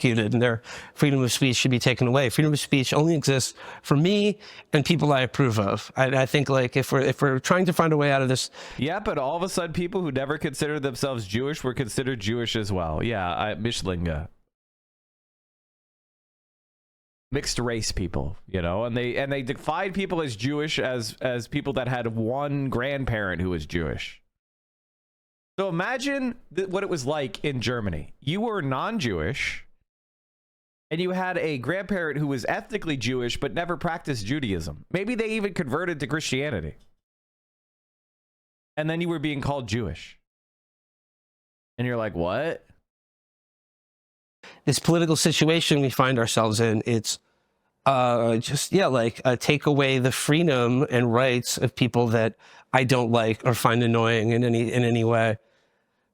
Speaker 2: And their freedom of speech should be taken away. Freedom of speech only exists for me and people I approve of. I think like if we're trying to find a way out of this.
Speaker 1: Yeah, but all of a sudden people who never considered themselves Jewish were considered Jewish as well. Yeah, Mishlinga. Mixed race people, and they defied people as Jewish as people that had one grandparent who was Jewish. So imagine what it was like in Germany. You were non-Jewish, and you had a grandparent who was ethnically Jewish but never practiced Judaism. Maybe they even converted to Christianity. And then you were being called Jewish. And you're like, what?
Speaker 2: This political situation we find ourselves in, it's take away the freedom and rights of people that I don't like or find annoying in any way.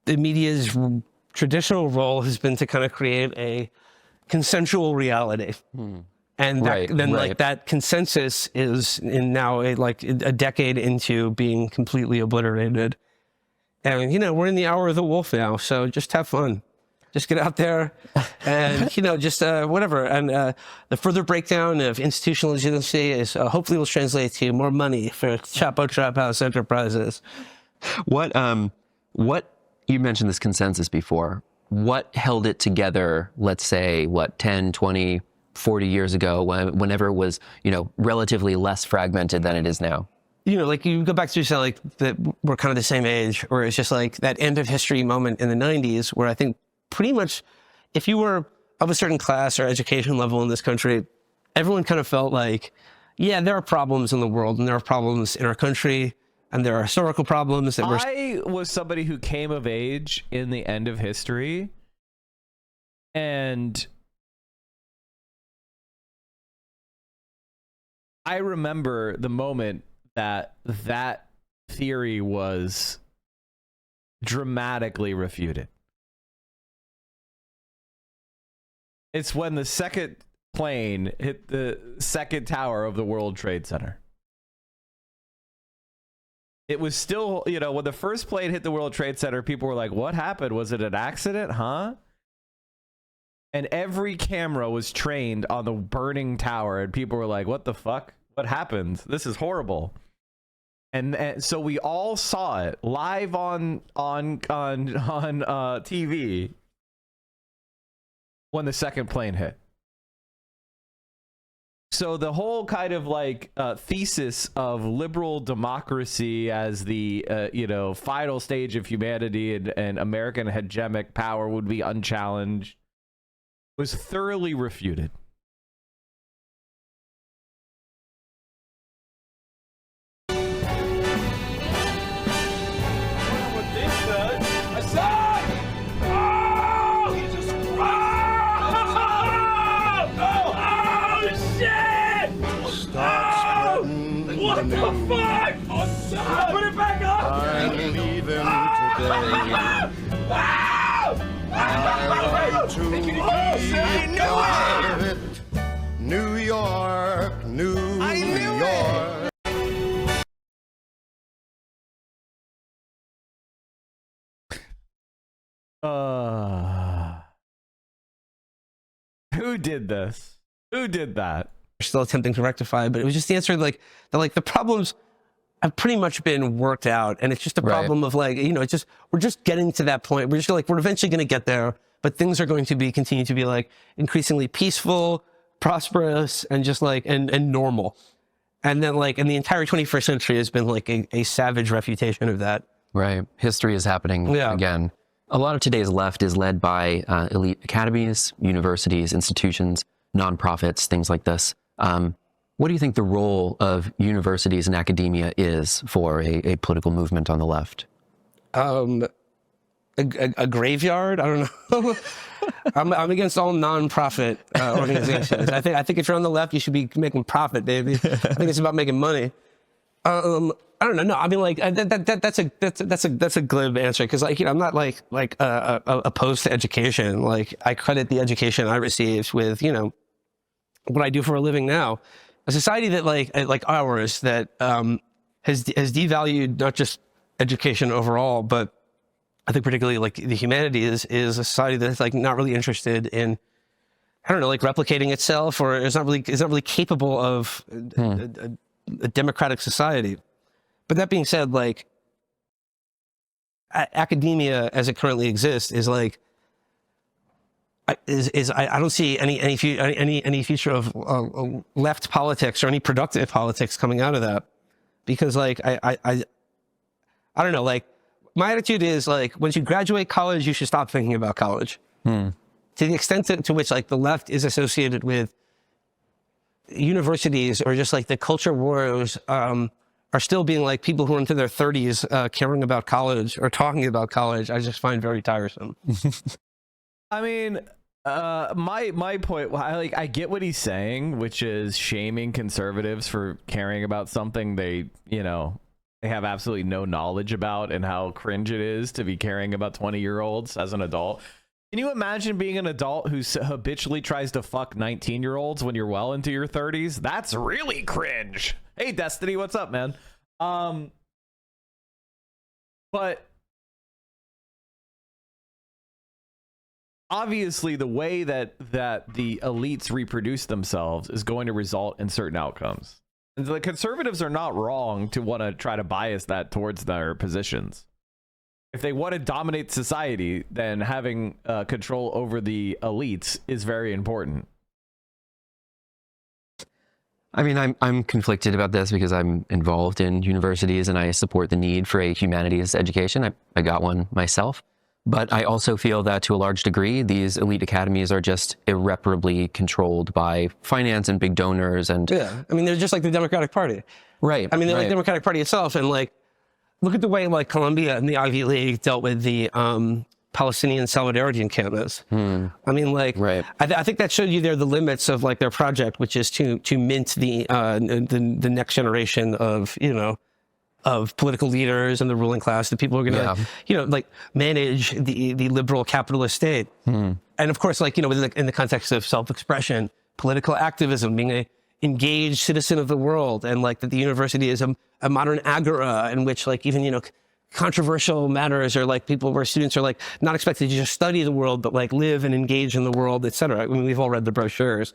Speaker 2: The media's traditional role has been to kind of create a consensual reality. And that consensus is now a decade into being completely obliterated. And, we're in the hour of the wolf now, so just have fun. Just get out there and, whatever. And the further breakdown of institutional legitimacy is hopefully will translate to more money for Chapo Trap House enterprises.
Speaker 3: What you mentioned this consensus before. What held it together, let's say, 10, 20, 40 years ago, whenever it was, relatively less fragmented than it is now?
Speaker 2: You go back to say that we're kind of the same age, or it's just like that end of history moment in the 90s where I think pretty much if you were of a certain class or education level in this country, everyone kind of felt like, yeah, there are problems in the world and there are problems in our country and there are historical problems that
Speaker 1: I was somebody who came of age in the end of history, and I remember the moment that theory was dramatically refuted. It's when the second plane hit the second tower of the World Trade Center. It was still, you know, when the first plane hit the World Trade Center, people were like, what happened? Was it an accident? Huh? And every camera was trained on the burning tower, and people were like, what the fuck? What happened? This is horrible. And so we all saw it live on TV when the second plane hit. So the whole kind of like thesis of liberal democracy as the final stage of humanity and American hegemonic power would be unchallenged was thoroughly refuted.
Speaker 8: What the fuck? Oh, put it back up! I'm leaving today. I want to be private. New York, New York.
Speaker 1: Who did this? Who did that?
Speaker 2: Still attempting to rectify, but it was just the answer the problems have pretty much been worked out, and it's just a problem of like, it's just we're just getting to that point. We're eventually going to get there, but things are going to continue to be like increasingly peaceful, prosperous, and just like and normal. And then like, and the entire 21st century has been like a savage refutation of that.
Speaker 3: Right. History is happening again. A lot of today's left is led by elite academies, universities, institutions, nonprofits, things like this. What do you think the role of universities and academia is for a political movement on the left?
Speaker 2: A graveyard? I don't know. I'm against all nonprofit organizations. I think if you're on the left, you should be making profit, baby. I think it's about making money. I don't know. No, I mean, like that's a glib answer because, like, I'm not like opposed to education. Like, I credit the education I received with what I do for a living now. A society that like ours that has devalued not just education overall, but I think particularly like the humanities is a society that's like not really interested in, I don't know, like replicating itself, or is not really capable of a democratic society. But that being said, like academia as it currently exists is like I don't see any future of left politics or any productive politics coming out of that, because like I don't know, like my attitude is like once you graduate college, you should stop thinking about college. To the extent to which like the left is associated with universities or just like the culture wars are still being like people who are into their 30s caring about college or talking about college, I just find very tiresome.
Speaker 1: I mean, my point, I get what he's saying, which is shaming conservatives for caring about something they have absolutely no knowledge about, and how cringe it is to be caring about 20-year-olds as an adult. Can you imagine being an adult who habitually tries to fuck 19-year-olds when you're well into your 30s? That's really cringe. Hey, Destiny, what's up, man? But obviously the way that the elites reproduce themselves is going to result in certain outcomes. And the conservatives are not wrong to want to try to bias that towards their positions. If they want to dominate society, then having control over the elites is very important.
Speaker 3: I mean, I'm conflicted about this because I'm involved in universities and I support the need for a humanities education. I got one myself. But I also feel that to a large degree, these elite academies are just irreparably controlled by finance and big donors. And
Speaker 2: yeah, I mean, they're just like the Democratic Party.
Speaker 3: Right.
Speaker 2: I mean, they're like the Democratic Party itself. And like, look at the way like Columbia and the Ivy League dealt with the Palestinian solidarity encampments. I mean, like,
Speaker 3: Right.
Speaker 2: I think that showed you there the limits of like their project, which is to mint the next generation of, you know, of political leaders and the ruling class, the people who are going to, you know, like manage the liberal capitalist state. And of course, like, you know, in the context of self-expression, political activism, being a engaged citizen of the world, and like that the university is a modern agora in which like even, you know, controversial matters, or like people where students are like not expected to just study the world, but like live and engage in the world, etc. I mean, we've all read the brochures.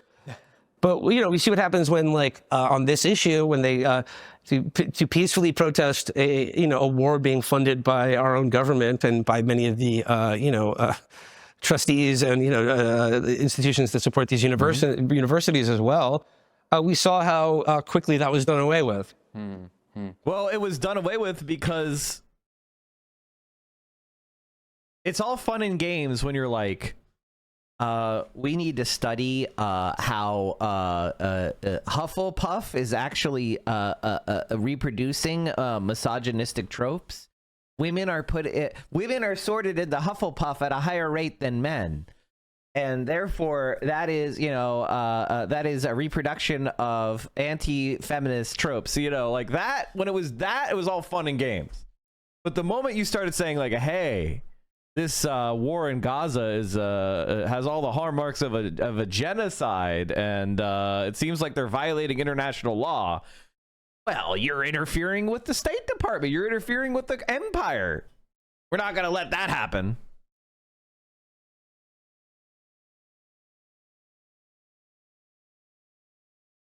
Speaker 2: But, you know, we see what happens when, like, on this issue, when they to peacefully protest a war being funded by our own government and by many of the trustees and institutions that support these universities as well. We saw how quickly that was done away with.
Speaker 1: Well, it was done away with because it's all fun and games when you're like, we need to study how Hufflepuff is actually reproducing misogynistic tropes. Women are sorted into Hufflepuff at a higher rate than men, and therefore that is a reproduction of anti-feminist tropes. You know, like that. When it was all fun and games. But the moment you started saying like, hey, this war in Gaza has all the hallmarks of a genocide, and it seems like they're violating international law. Well, you're interfering with the State Department. You're interfering with the empire. We're not going to let that happen.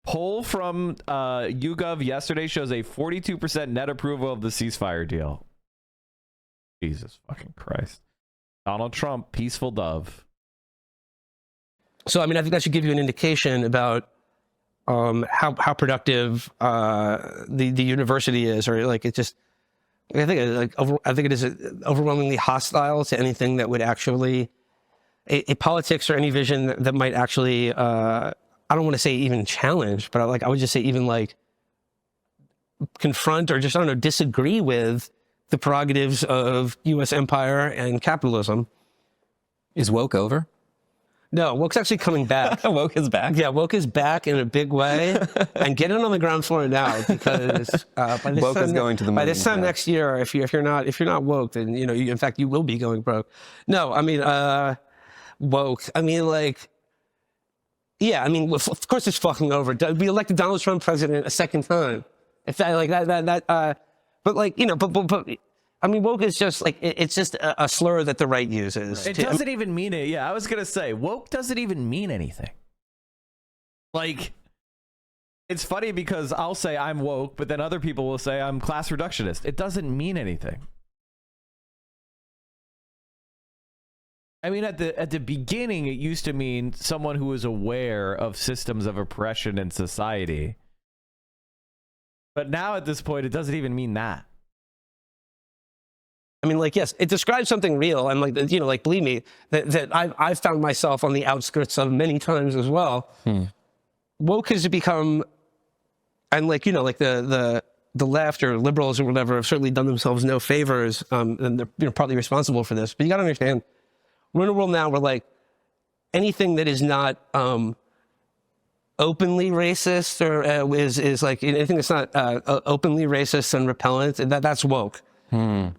Speaker 1: Poll from YouGov yesterday shows a 42% net approval of the ceasefire deal. Jesus fucking Christ. Donald Trump, peaceful dove.
Speaker 2: So, I mean, I think that should give you an indication about how productive the university is, or like it just. I think it is overwhelmingly hostile to anything that would actually a politics or any vision that might actually. I don't want to say even challenge, but I would just say even like confront or just disagree with the prerogatives of U.S. empire and capitalism.
Speaker 3: Is woke over?
Speaker 2: No, woke's actually coming back.
Speaker 3: Woke is back?
Speaker 2: Yeah, woke is back in a big way. And get it on the ground floor now, because by this
Speaker 3: woke
Speaker 2: time,
Speaker 3: is going to the moon.
Speaker 2: By this time next year, if you're not woke, then in fact you will be going broke. No, I mean woke. I mean like. Yeah, I mean, of course it's fucking over. We elected Donald Trump president a second time. If that, like that, but like, but I mean, woke is just like, it's just a slur that the right uses.
Speaker 1: It doesn't even mean it. Yeah, I was going to say, woke doesn't even mean anything. Like, it's funny because I'll say I'm woke, but then other people will say I'm class reductionist. It doesn't mean anything. I mean, at the beginning, it used to mean someone who was aware of systems of oppression in society. But now at this point, it doesn't even mean that.
Speaker 2: I mean, like, yes, it describes something real. And like, like, believe me, that I've found myself on the outskirts of many times as well. Woke has become, and like, like the left or liberals or whatever have certainly done themselves no favors. And they're partly responsible for this. But you got to understand, we're in a world now where like anything that is not openly racist or is like anything that's not openly racist and repellent, that's woke.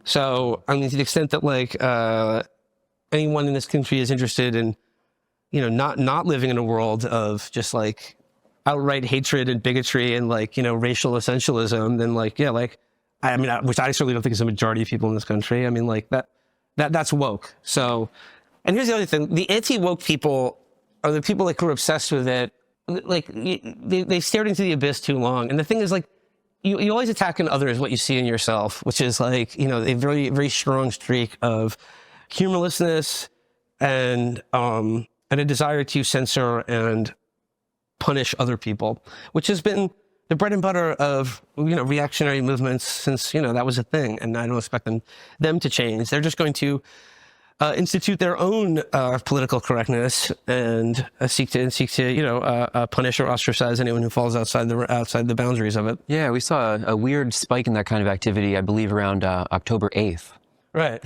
Speaker 2: So I mean, to the extent that like anyone in this country is interested in, not living in a world of just like outright hatred and bigotry and like, racial essentialism, then like, yeah, like, I mean, which I certainly don't think is a majority of people in this country. I mean, like that's woke. So, and here's the other thing: the anti-woke people are the people like who are obsessed with it. Like they stared into the abyss too long. And the thing is, like, you always attack in others what you see in yourself, which is like, a very, very strong streak of humorlessness and a desire to censor and punish other people, which has been the bread and butter of, reactionary movements since, that was a thing. And I don't expect them to change. They're just going to institute their own political correctness and seek to punish or ostracize anyone who falls outside the boundaries of it.
Speaker 3: Yeah, we saw a weird spike in that kind of activity, I believe, around October 8th.
Speaker 2: Right.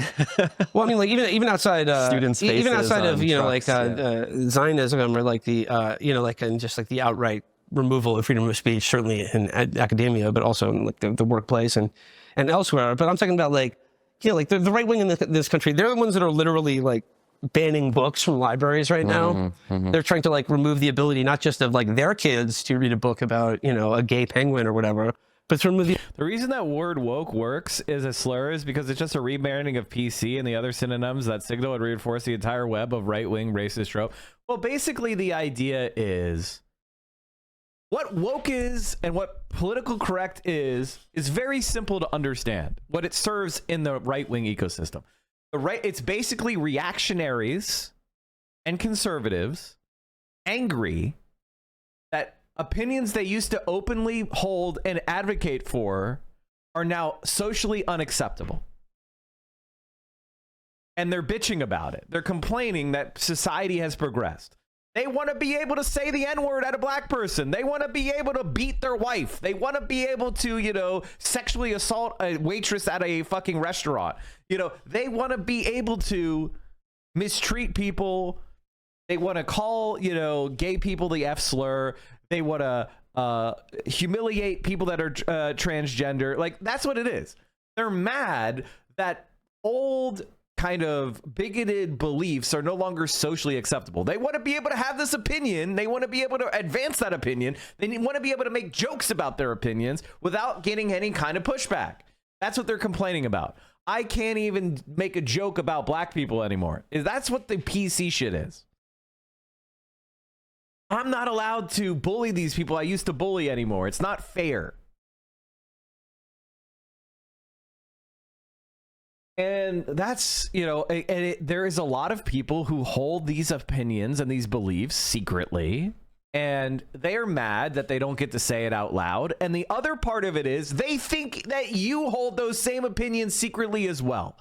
Speaker 2: Well, I mean, like even outside
Speaker 3: Students'
Speaker 2: even
Speaker 3: faces
Speaker 2: outside of
Speaker 3: on
Speaker 2: like
Speaker 3: trucks,
Speaker 2: Zionism or like the like and just like the outright removal of freedom of speech, certainly in academia, but also in like the workplace and elsewhere. But I'm talking about like like the right wing in this country. They're the ones that are literally like banning books from libraries right now. They're trying to like remove the ability not just of like their kids to read a book about a gay penguin or whatever, but to remove
Speaker 1: The reason that word woke works as a slur is because it's just a rebranding of PC and the other synonyms that signal and reinforce the entire web of right-wing racist trope. Well, basically the idea is what woke is and what political correct is very simple to understand. What it serves in the right-wing ecosystem. It's basically reactionaries and conservatives angry that opinions they used to openly hold and advocate for are now socially unacceptable. And they're bitching about it. They're complaining that society has progressed. They want to be able to say the N-word at a black person. They want to be able to beat their wife. They want to be able to, sexually assault a waitress at a fucking restaurant. They want to be able to mistreat people. They want to call, gay people the F slur. They want to humiliate people that are transgender. Like, that's what it is. They're mad that old kind of bigoted beliefs are no longer socially acceptable. They want to be able to have this opinion. They want to be able to advance that opinion. They want to be able to make jokes about their opinions without getting any kind of pushback. That's what they're complaining about. I can't even make a joke about black people anymore. That's what the PC shit is. I'm not allowed to bully these people I used to bully anymore. It's not fair. And that's, there is a lot of people who hold these opinions and these beliefs secretly, and they are mad that they don't get to say it out loud. And the other part of it is they think that you hold those same opinions secretly as well.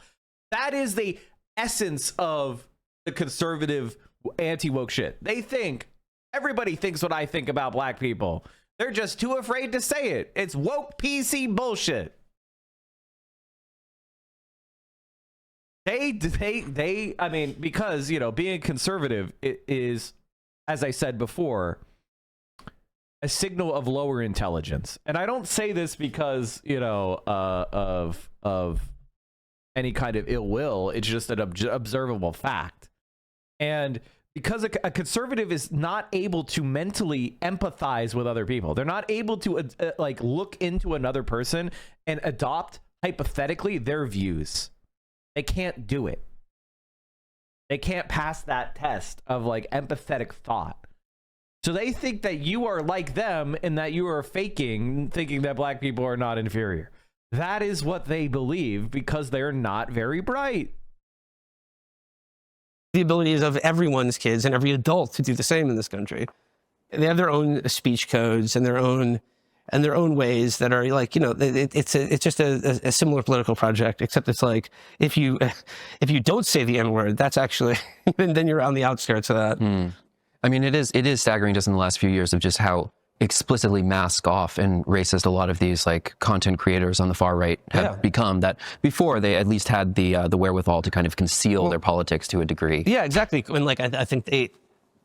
Speaker 1: That is the essence of the conservative anti-woke shit. They think everybody thinks what I think about black people. They're just too afraid to say it. It's woke PC bullshit. I mean, because, being conservative is, as I said before, a signal of lower intelligence. And I don't say this because, of any kind of ill will. It's just an observable fact. And because a conservative is not able to mentally empathize with other people. They're not able to look into another person and adopt hypothetically their views. They can't do it. They can't pass that test of empathetic thought. So they think that you are like them and that you are thinking that black people are not inferior. That is what they believe because they're not very bright.
Speaker 2: The abilities of everyone's kids and every adult to do the same in this country. They have their own speech codes and their own ways that are it's just a similar political project, except it's like if you don't say the N-word, that's actually then you're on the outskirts of that.
Speaker 3: I mean, it is staggering just in the last few years of just how explicitly mask off and racist a lot of these content creators on the far right have become, that before they at least had the wherewithal to kind of conceal their politics to a degree.
Speaker 2: Yeah, exactly. And I think they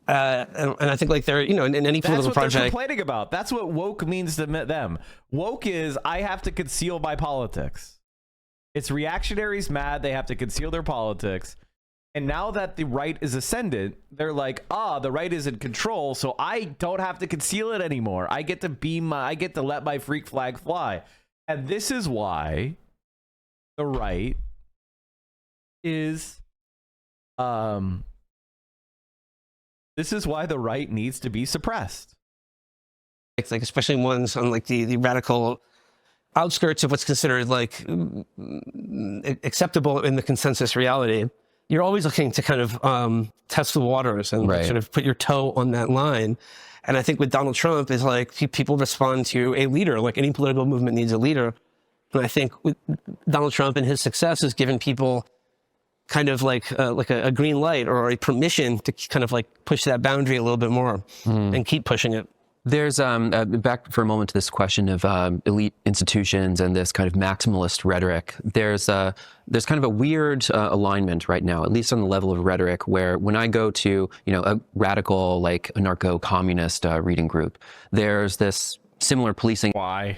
Speaker 2: and I think they're in any political project.
Speaker 1: That's what they're complaining about. That's what woke means to them. Woke is I have to conceal my politics. It's reactionaries mad they have to conceal their politics. And now that the right is ascendant, they're like, the right is in control, so I don't have to conceal it anymore. I get to let my freak flag fly. And this is why the right is needs to be suppressed.
Speaker 2: Especially ones on the radical outskirts of what's considered acceptable in the consensus reality. You're always looking to kind of test the waters and sort of put your toe on that line. And I think with Donald Trump is people respond to a leader. Any political movement needs a leader. And I think with Donald Trump and his success has given people kind of a green light or a permission to kind of push that boundary a little bit more and keep pushing it.
Speaker 3: There's back for a moment to this question of elite institutions and this kind of maximalist rhetoric. There's kind of a weird alignment right now, at least on the level of rhetoric, where when I go to a radical like anarcho-communist reading group, there's this similar policing.
Speaker 1: Why?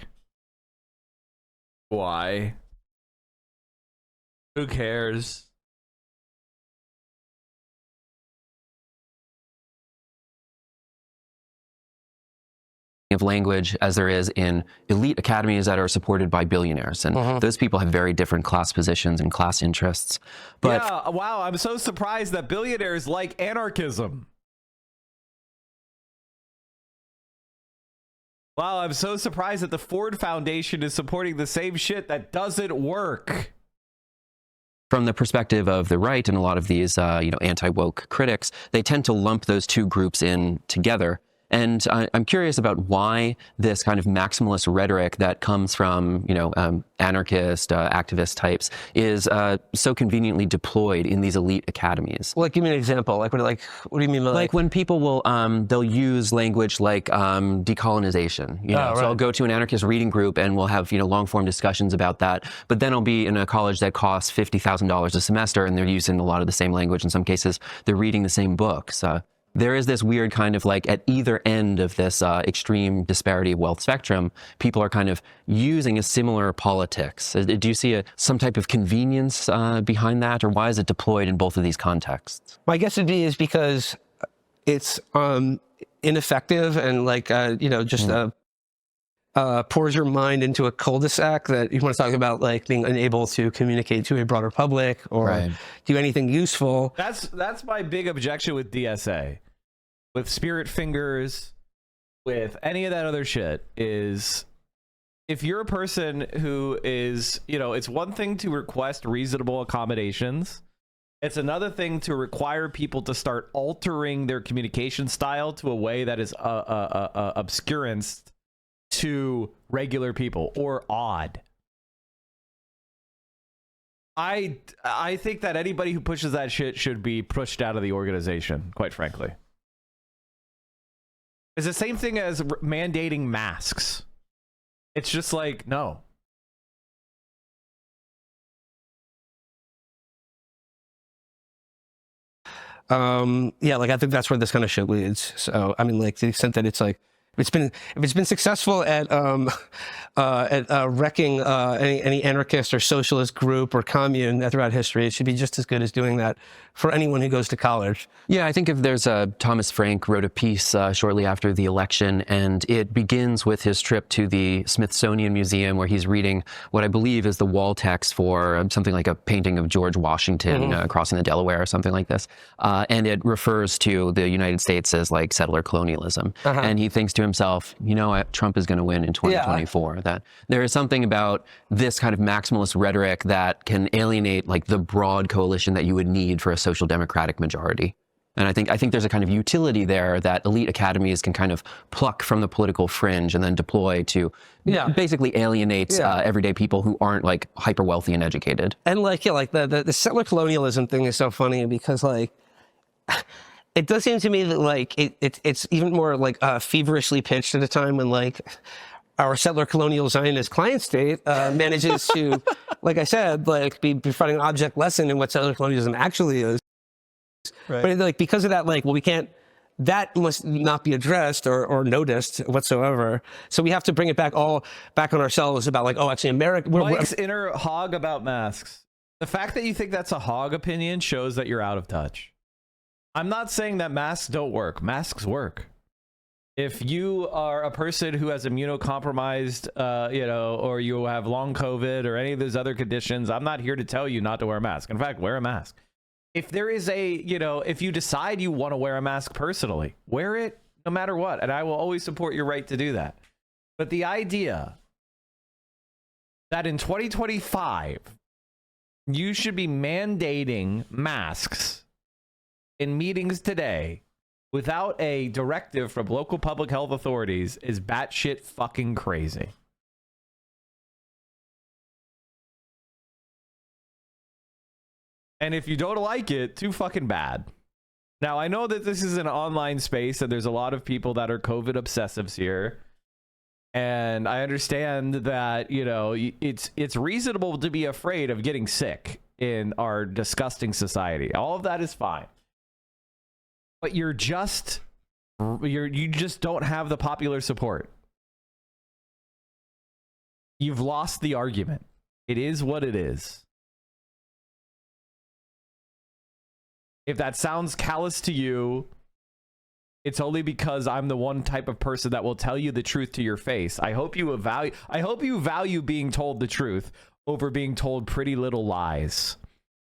Speaker 1: Who cares?
Speaker 3: Of language as there is in elite academies that are supported by billionaires, and those people have very different class positions and class interests. But
Speaker 1: yeah, wow, I'm so surprised that billionaires like anarchism. Wow, I'm so surprised that the Ford Foundation is supporting the same shit that doesn't work.
Speaker 3: from the perspective of the right and a lot of these anti-woke critics, they tend to lump those two groups in together. And I'm curious about why this kind of maximalist rhetoric that comes from, anarchist, activist types is so conveniently deployed in these elite academies.
Speaker 2: Well, give me an example. What do you mean by
Speaker 3: like when people will, they'll use language like decolonization.
Speaker 2: Right.
Speaker 3: So I'll go to an anarchist reading group and we'll have long form discussions about that. But then I'll be in a college that costs $50,000 a semester, and they're using a lot of the same language. In some cases, they're reading the same books. There is this weird kind of at either end of this extreme disparity of wealth spectrum, people are kind of using a similar politics. Do you see some type of convenience behind that, or why is it deployed in both of these contexts?
Speaker 2: My guess would be is because it's ineffective and pours your mind into a cul-de-sac that you want to talk about, being unable to communicate to a broader public or do anything useful.
Speaker 1: That's my big objection with DSA, with Spirit Fingers, with any of that other shit, is if you're a person who is, it's one thing to request reasonable accommodations. It's another thing to require people to start altering their communication style to a way that is obscurance to regular people or odd. I think that anybody who pushes that shit should be pushed out of the organization, quite frankly. It's the same thing as mandating masks. It's just no.
Speaker 2: I think that's where this kind of shit leads. So, to the extent that it's if it's been successful at wrecking any anarchist or socialist group or commune throughout history, it should be just as good as doing that for anyone who goes to college.
Speaker 3: Yeah, I think if there's Thomas Frank wrote a piece shortly after the election, and it begins with his trip to the Smithsonian Museum, where he's reading what I believe is the wall text for something like a painting of George Washington crossing the Delaware or something like this. And it refers to the United States as settler colonialism. And he thinks to himself, Trump is going to win in 2024. That there is something about this kind of maximalist rhetoric that can alienate the broad coalition that you would need for a social democratic majority. And I think there's a kind of utility there that elite academies can kind of pluck from the political fringe and then deploy to basically alienate everyday people who aren't hyper wealthy and educated.
Speaker 2: And the settler colonialism thing is so funny because it does seem to me that it's even more feverishly pitched at a time when our settler colonial Zionist client state manages to, like I said, be providing an object lesson in what settler colonialism actually is. Right. But because of that, we can't, that must not be addressed or noticed whatsoever. So we have to bring it back on ourselves about actually America.
Speaker 1: Mike's inner hog about masks. The fact that you think that's a hog opinion shows that you're out of touch. I'm not saying that masks don't work. Masks work. If you are a person who has immunocompromised, or you have long COVID or any of those other conditions, I'm not here to tell you not to wear a mask. In fact, wear a mask. If there is if you decide you want to wear a mask personally, wear it no matter what. And I will always support your right to do that. But the idea that in 2025, you should be mandating masks in meetings today without a directive from local public health authorities is batshit fucking crazy. And if you don't like it, too fucking bad. Now, I know that this is an online space and there's a lot of people that are COVID obsessives here. And I understand that, you know, it's reasonable to be afraid of getting sick in our disgusting society. All of that is fine. But you just don't have the popular support. You've lost the argument. It is what it is. If that sounds callous to you, it's only because I'm the one type of person that will tell you the truth to your face. I hope you value being told the truth over being told pretty little lies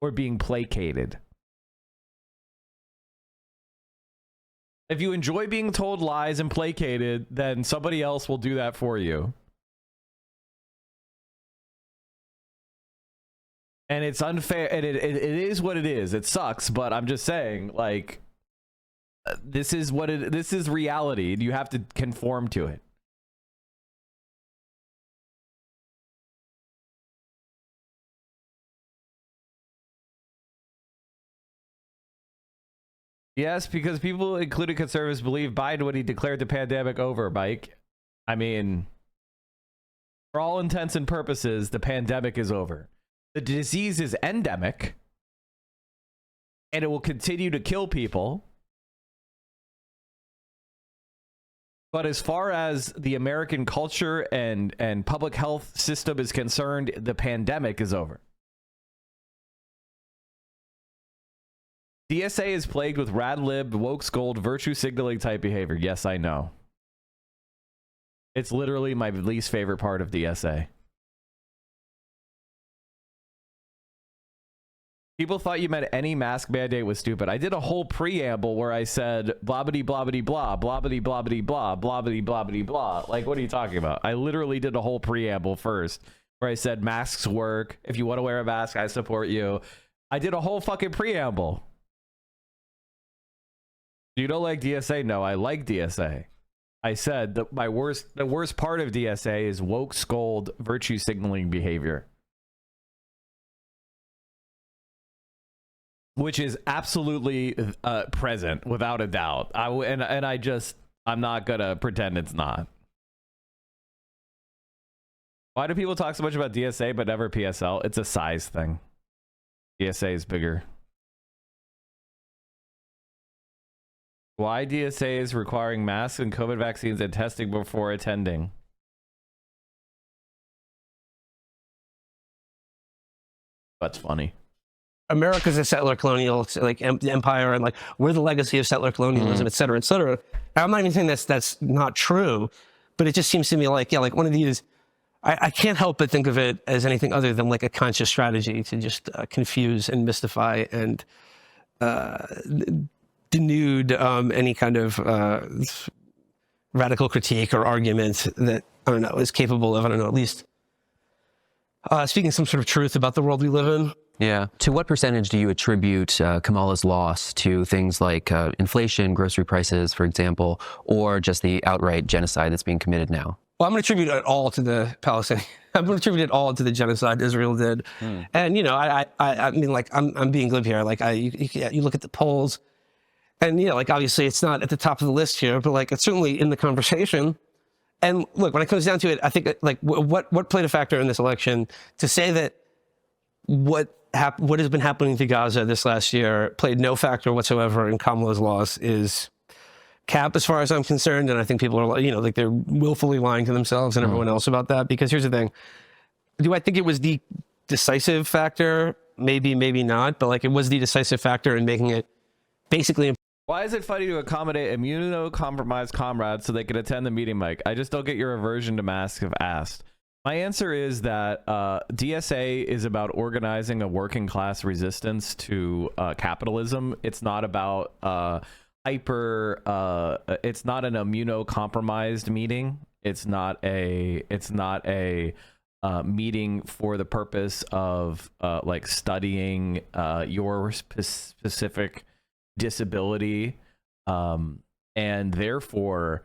Speaker 1: or being placated. If you enjoy being told lies and placated, then somebody else will do that for you. And it's unfair, and it is what it is. It sucks, but I'm just saying, like, this is reality, and you have to conform to it. Yes, because people, including conservatives, believe Biden when he declared the pandemic over, Mike. I mean, for all intents and purposes, the pandemic is over. The disease is endemic, and it will continue to kill people. But as far as the American culture and public health system is concerned, the pandemic is over. DSA is plagued with rad-lib, woke scold, virtue signaling type behavior. Yes, I know. It's literally my least favorite part of DSA. People thought you meant any mask mandate was stupid. I did a whole preamble where I said blobbity blobbity blah, blobbity blobbity blah, blobbity blobbity blah. Like, what are you talking about? I literally did a whole preamble first where I said masks work. If you want to wear a mask, I support you. I did a whole fucking preamble. You don't like DSA? No, I like DSA. I said that the worst part of DSA is woke scold virtue signaling behavior, which is absolutely present without a doubt. I'm not gonna pretend it's not. Why do people talk so much about DSA but never PSL? It's a size thing. DSA is bigger. Why DSA is requiring masks and COVID vaccines and testing before attending? That's funny.
Speaker 2: America's a settler colonial like empire, and like we're the legacy of settler colonialism, et cetera, et cetera. I'm not even saying that's not true, but it just seems to me like, yeah, like one of these, I can't help but think of it as anything other than like a conscious strategy to just confuse and mystify and denude any kind of radical critique or argument that, I don't know, is capable of, I don't know, at least speaking some sort of truth about the world we live in.
Speaker 3: Yeah. To what percentage do you attribute Kamala's loss to things like inflation, grocery prices, for example, or just the outright genocide that's being committed now?
Speaker 2: Well, I'm going to attribute it all to the Palestinian. I'm going to attribute it all to the genocide Israel did. And, you know, I mean, like, I'm being glib here. Like, you look at the polls, and, you know, like, obviously it's not at the top of the list here, but, like, it's certainly in the conversation. And look, when it comes down to it, I think, like, what played a factor in this election to say that what has been happening to Gaza this last year played no factor whatsoever in Kamala's loss is cap, as far as I'm concerned. And I think people are, you know, like, they're willfully lying to themselves and everyone else about that. Because here's the thing. Do I think it was the decisive factor? Maybe, maybe not. But, like, it was the decisive factor in making it basically.
Speaker 1: Why is it funny to accommodate immunocompromised comrades so they can attend the meeting, Mike? I just don't get your aversion to masks if asked. My answer is that DSA is about organizing a working class resistance to capitalism. It's not about it's not an immunocompromised meeting. It's not a meeting for the purpose of like studying your specific disability, and therefore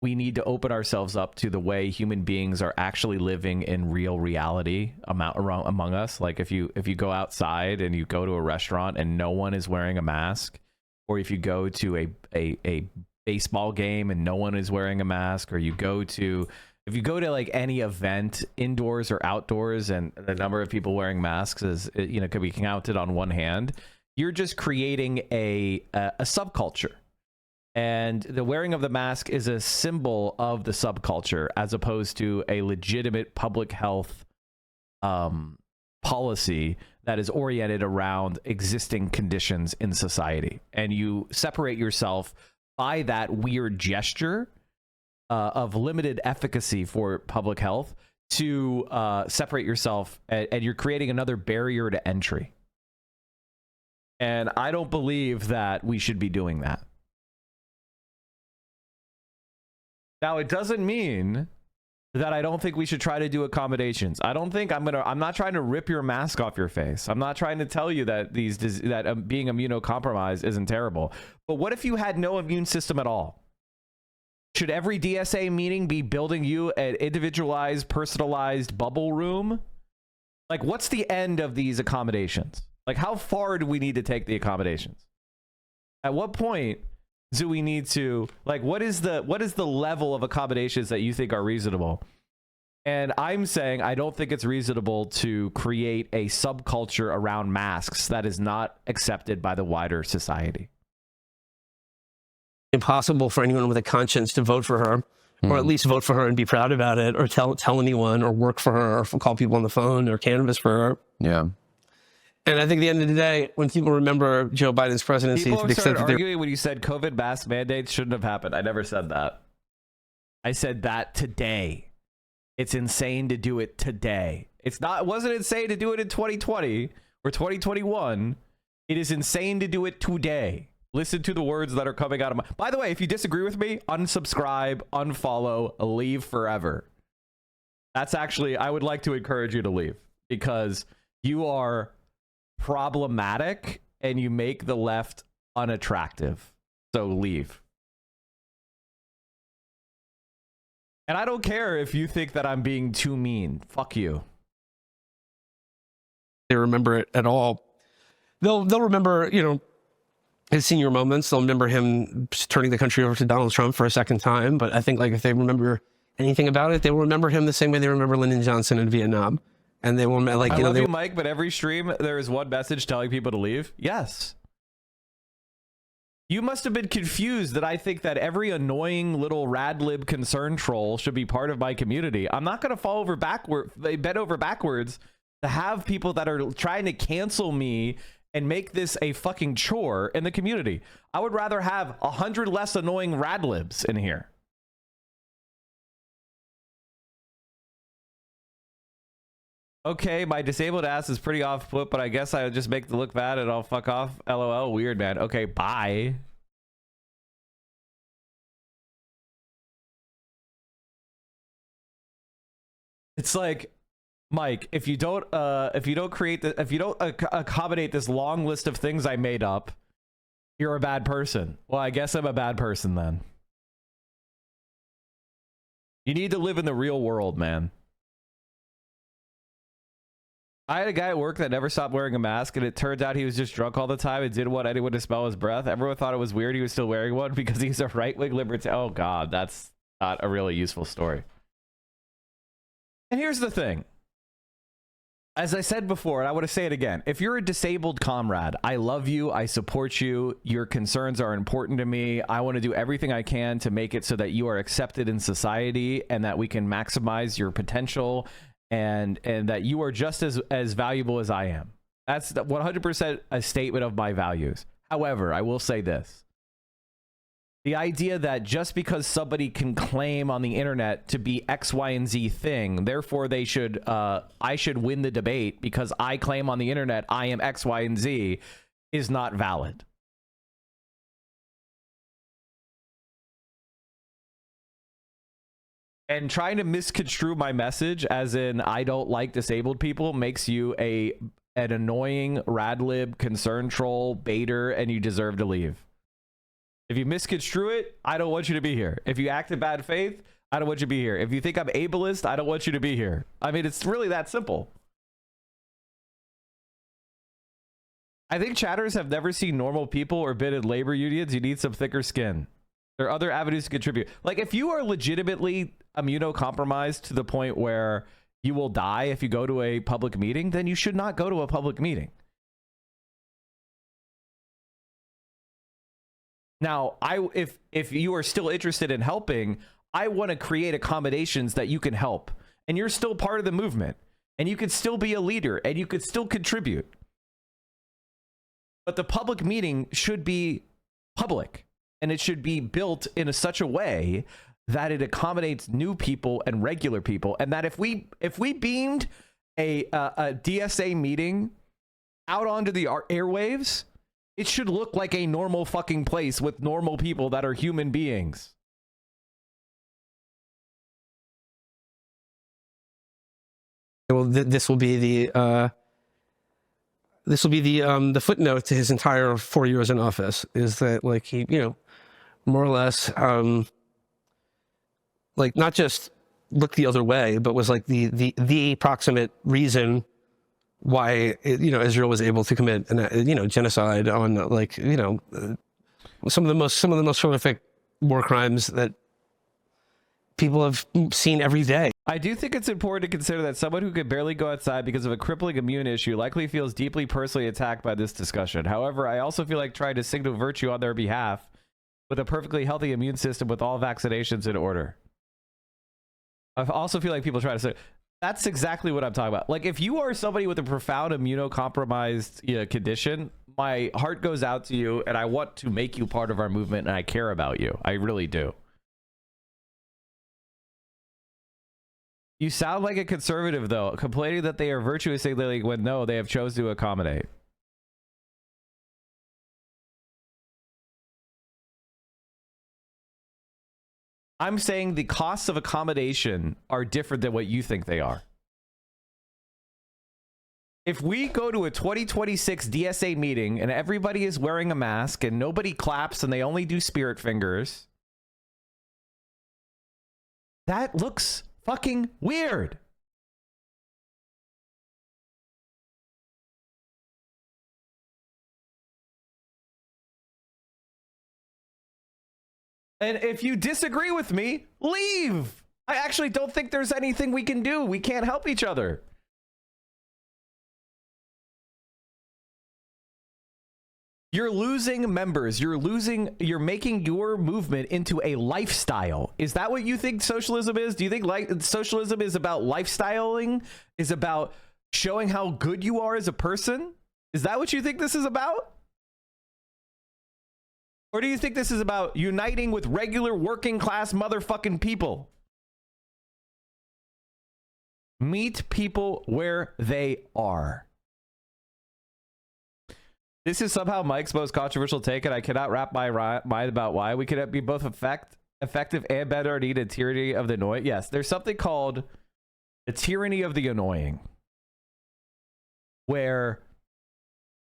Speaker 1: we need to open ourselves up to the way human beings are actually living in real reality among us. Like if you go outside and you go to a restaurant and no one is wearing a mask, or if you go to a baseball game and no one is wearing a mask, or if you go to like any event indoors or outdoors and the number of people wearing masks is, you know, could be counted on one hand, you're just creating a subculture. And the wearing of the mask is a symbol of the subculture as opposed to a legitimate public health policy that is oriented around existing conditions in society. And you separate yourself by that weird gesture of limited efficacy for public health to separate yourself, and you're creating another barrier to entry. And I don't believe that we should be doing that. Now, it doesn't mean that I don't think we should try to do accommodations. I don't think I'm not trying to rip your mask off your face. I'm not trying to tell you that being immunocompromised isn't terrible. But what if you had no immune system at all? Should every DSA meeting be building you an individualized, personalized bubble room? Like, what's the end of these accommodations? Like, how far do we need to take the accommodations? At what point do we need to, like, what is the level of accommodations that you think are reasonable? And I'm saying I don't think it's reasonable to create a subculture around masks that is not accepted by the wider society.
Speaker 2: Impossible for anyone with a conscience to vote for her, or at least vote for her and be proud about it, or tell anyone, or work for her, or call people on the phone, or canvass for her.
Speaker 3: Yeah.
Speaker 2: And I think at the end of the day, when people remember Joe Biden's presidency,
Speaker 1: People
Speaker 2: to the extent
Speaker 1: started
Speaker 2: that
Speaker 1: arguing when you said COVID mask mandates shouldn't have happened. I never said that. I said that today. It's insane to do it today. It wasn't insane to do it in 2020 or 2021. It is insane to do it today. Listen to the words that are coming out of my... By the way, if you disagree with me, unsubscribe, unfollow, leave forever. That's actually... I would like to encourage you to leave, because you are problematic and you make the left unattractive. So leave. And I don't care if you think that I'm being too mean. Fuck you.
Speaker 2: they remember it at all. They'll remember, you know, his senior moments. They'll remember him turning the country over to Donald Trump for a second time. But I think, like, if they remember anything about it, they will remember him the same way they remember Lyndon Johnson in Vietnam. And they will, like,
Speaker 1: I love you, Mike, but every stream there is one message telling people to leave. Yes. You must have been confused that I think that every annoying little radlib concern troll should be part of my community. I'm not going to fall over backward. They bend over backwards to have people that are trying to cancel me and make this a fucking chore in the community. I would rather have 100 less annoying radlibs in here. Okay, my disabled ass is pretty off put, but I guess I'll just make it look bad and I'll fuck off. LOL, weird, man. Okay, bye. It's like, Mike, if you don't accommodate this long list of things I made up, you're a bad person. Well, I guess I'm a bad person then. You need to live in the real world, man. I had a guy at work that never stopped wearing a mask, and it turns out he was just drunk all the time and didn't want anyone to smell his breath. Everyone thought it was weird he was still wearing one because he's a right-wing libertarian. Oh, God, that's not a really useful story. And here's the thing. As I said before, and I want to say it again, if you're a disabled comrade, I love you, I support you, your concerns are important to me. I want to do everything I can to make it so that you are accepted in society and that we can maximize your potential and that you are just as valuable as I am. That's 100% a statement of my values. However, I will say this. The idea that just because somebody can claim on the internet to be X, Y, and Z thing, therefore they should, I should win the debate because I claim on the internet I am X, Y, and Z is not valid. And trying to misconstrue my message as in I don't like disabled people makes you an annoying radlib concern troll baiter and you deserve to leave. If you misconstrue it, I don't want you to be here. If you act in bad faith, I don't want you to be here. If you think I'm ableist, I don't want you to be here. I mean, it's really that simple. I think chatters have never seen normal people or been in labor unions. You need some thicker skin. There are other avenues to contribute. Like, if you are legitimately immunocompromised to the point where you will die if you go to a public meeting, then you should not go to a public meeting. Now, if you are still interested in helping, I want to create accommodations that you can help. And you're still part of the movement. And you could still be a leader. And you could still contribute. But the public meeting should be public. And it should be built in such a way that it accommodates new people and regular people. And that if we beamed a DSA meeting out onto the airwaves, it should look like a normal fucking place with normal people that are human beings.
Speaker 2: Well, this will be the footnote to his entire 4 years in office, is that, like, he, you know, more or less, like, not just looked the other way, but was like the proximate reason why, you know, Israel was able to commit genocide on, like, you know, some of the most horrific war crimes that people have seen every day.
Speaker 1: I do think it's important to consider that someone who could barely go outside because of a crippling immune issue likely feels deeply personally attacked by this discussion. However, I also feel like trying to signal virtue on their behalf with a perfectly healthy immune system with all vaccinations in order. I also feel like people try to say, that's exactly what I'm talking about. Like, if you are somebody with a profound immunocompromised condition, my heart goes out to you, and I want to make you part of our movement, and I care about you. I really do. You sound like a conservative, though, complaining that they are virtuous signaling when no, they have chosen to accommodate. I'm saying the costs of accommodation are different than what you think they are. If we go to a 2026 DSA meeting and everybody is wearing a mask and nobody claps and they only do spirit fingers, that looks fucking weird. And if you disagree with me, leave. I actually don't think there's anything we can do. We can't help each other. You're losing members. You're making your movement into a lifestyle. Is that what you think socialism is? Do you think socialism is about lifestyling? Is about showing how good you are as a person? Is that what you think this is about? Or do you think this is about uniting with regular working class motherfucking people? Meet people where they are. This is somehow Mike's most controversial take, and I cannot wrap my mind about why. We could be both effective and better and need a tyranny of the annoying. Yes, there's something called the tyranny of the annoying, where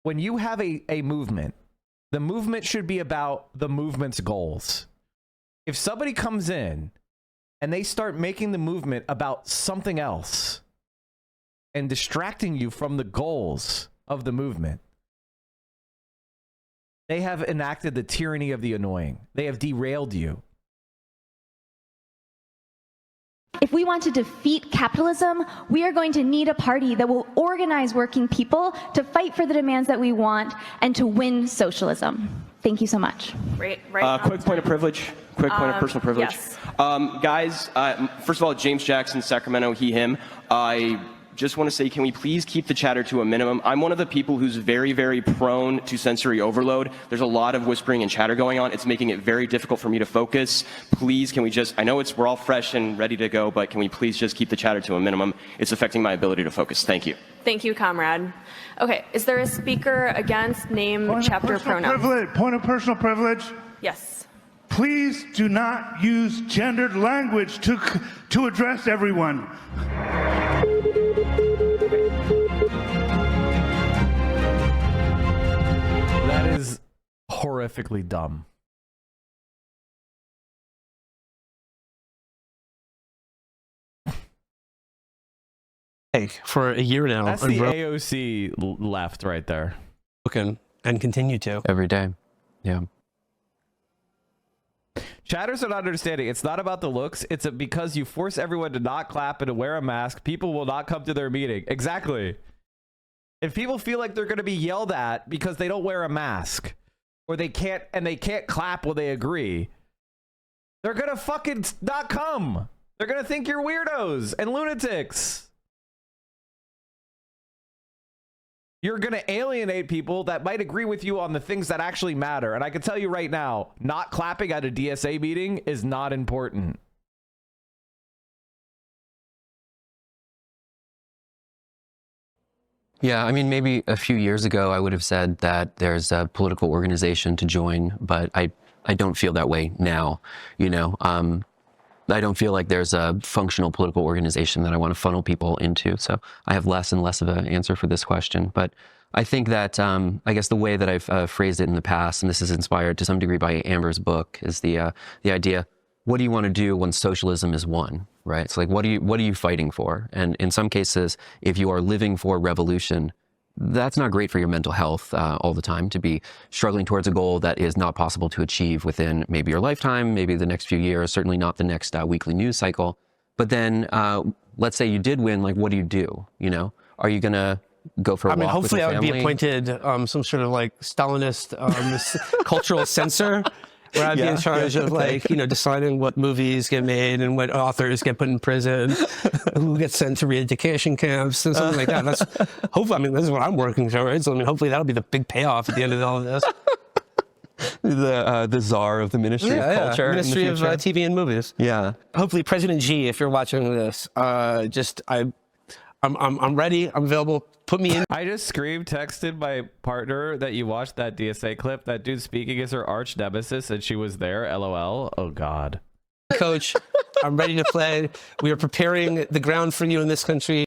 Speaker 1: when you have a movement, the movement should be about the movement's goals. If somebody comes in and they start making the movement about something else and distracting you from the goals of the movement, they have enacted the tyranny of the annoying. They have derailed you.
Speaker 9: If we want to defeat capitalism, we are going to need a party that will organize working people to fight for the demands that we want and to win socialism. Thank you so much.
Speaker 10: Quick point of privilege. Quick point of personal privilege.
Speaker 9: Yes.
Speaker 10: Guys, first of all, James Jackson, Sacramento, he, him. I just want to say, can we please keep the chatter to a minimum? I'm one of the people who's very, very prone to sensory overload. There's a lot of whispering and chatter going on. It's making it very difficult for me to focus. Please, can we just, I know we're all fresh and ready to go, but can we please just keep the chatter to a minimum? It's affecting my ability to focus. Thank you.
Speaker 11: Thank you, comrade. Okay, is there a speaker against name, chapter, pronoun?
Speaker 12: Point of personal privilege.
Speaker 11: Yes.
Speaker 12: Please do not use gendered language to address everyone.
Speaker 1: That is horrifically dumb.
Speaker 2: Hey, for a year now.
Speaker 1: That's the AOC left right there.
Speaker 2: broken and continue to.
Speaker 3: Every day. Yeah.
Speaker 1: Chatters are not understanding. It's not about the looks. It's because you force everyone to not clap and to wear a mask, people will not come to their meeting. Exactly. If people feel like they're going to be yelled at because they don't wear a mask, or they can't clap when they agree, they're going to fucking not come. They're going to think you're weirdos and lunatics. You're going to alienate people that might agree with you on the things that actually matter. And I can tell you right now, not clapping at a DSA meeting is not important.
Speaker 3: Yeah, I mean, maybe a few years ago, I would have said that there's a political organization to join, but I don't feel that way now. You know, I don't feel like there's a functional political organization that I want to funnel people into. So I have less and less of an answer for this question. But I think that, I guess the way that I've phrased it in the past, and this is inspired to some degree by Amber's book, is the idea, what do you want to do when socialism is won, right? It's like, what are you fighting for? And in some cases, if you are living for revolution, that's not great for your mental health all the time, to be struggling towards a goal that is not possible to achieve within maybe your lifetime, maybe the next few years, certainly not the next weekly news cycle. But then let's say you did win, like, what do you do? You know, are you going to go for a walk with your
Speaker 2: hopefully I would be
Speaker 3: family?
Speaker 2: appointed some sort of like Stalinist cultural censor, where I'd be in charge of, like, you know, deciding what movies get made and what authors get put in prison, who gets sent to re-education camps and something like that. That's hopefully, I mean, this is what I'm working towards. I mean, hopefully that'll be the big payoff at the end of all of this.
Speaker 3: The czar of the Ministry of Culture.
Speaker 2: Ministry of TV and Movies.
Speaker 3: Yeah.
Speaker 2: Hopefully President G, if you're watching this, I'm ready. I'm available. Put me in.
Speaker 1: I just texted my partner that you watched that DSA clip. That dude speaking is her arch nemesis, and she was there. LOL. Oh God.
Speaker 2: Coach, I'm ready to play. We are preparing the ground for you in this country.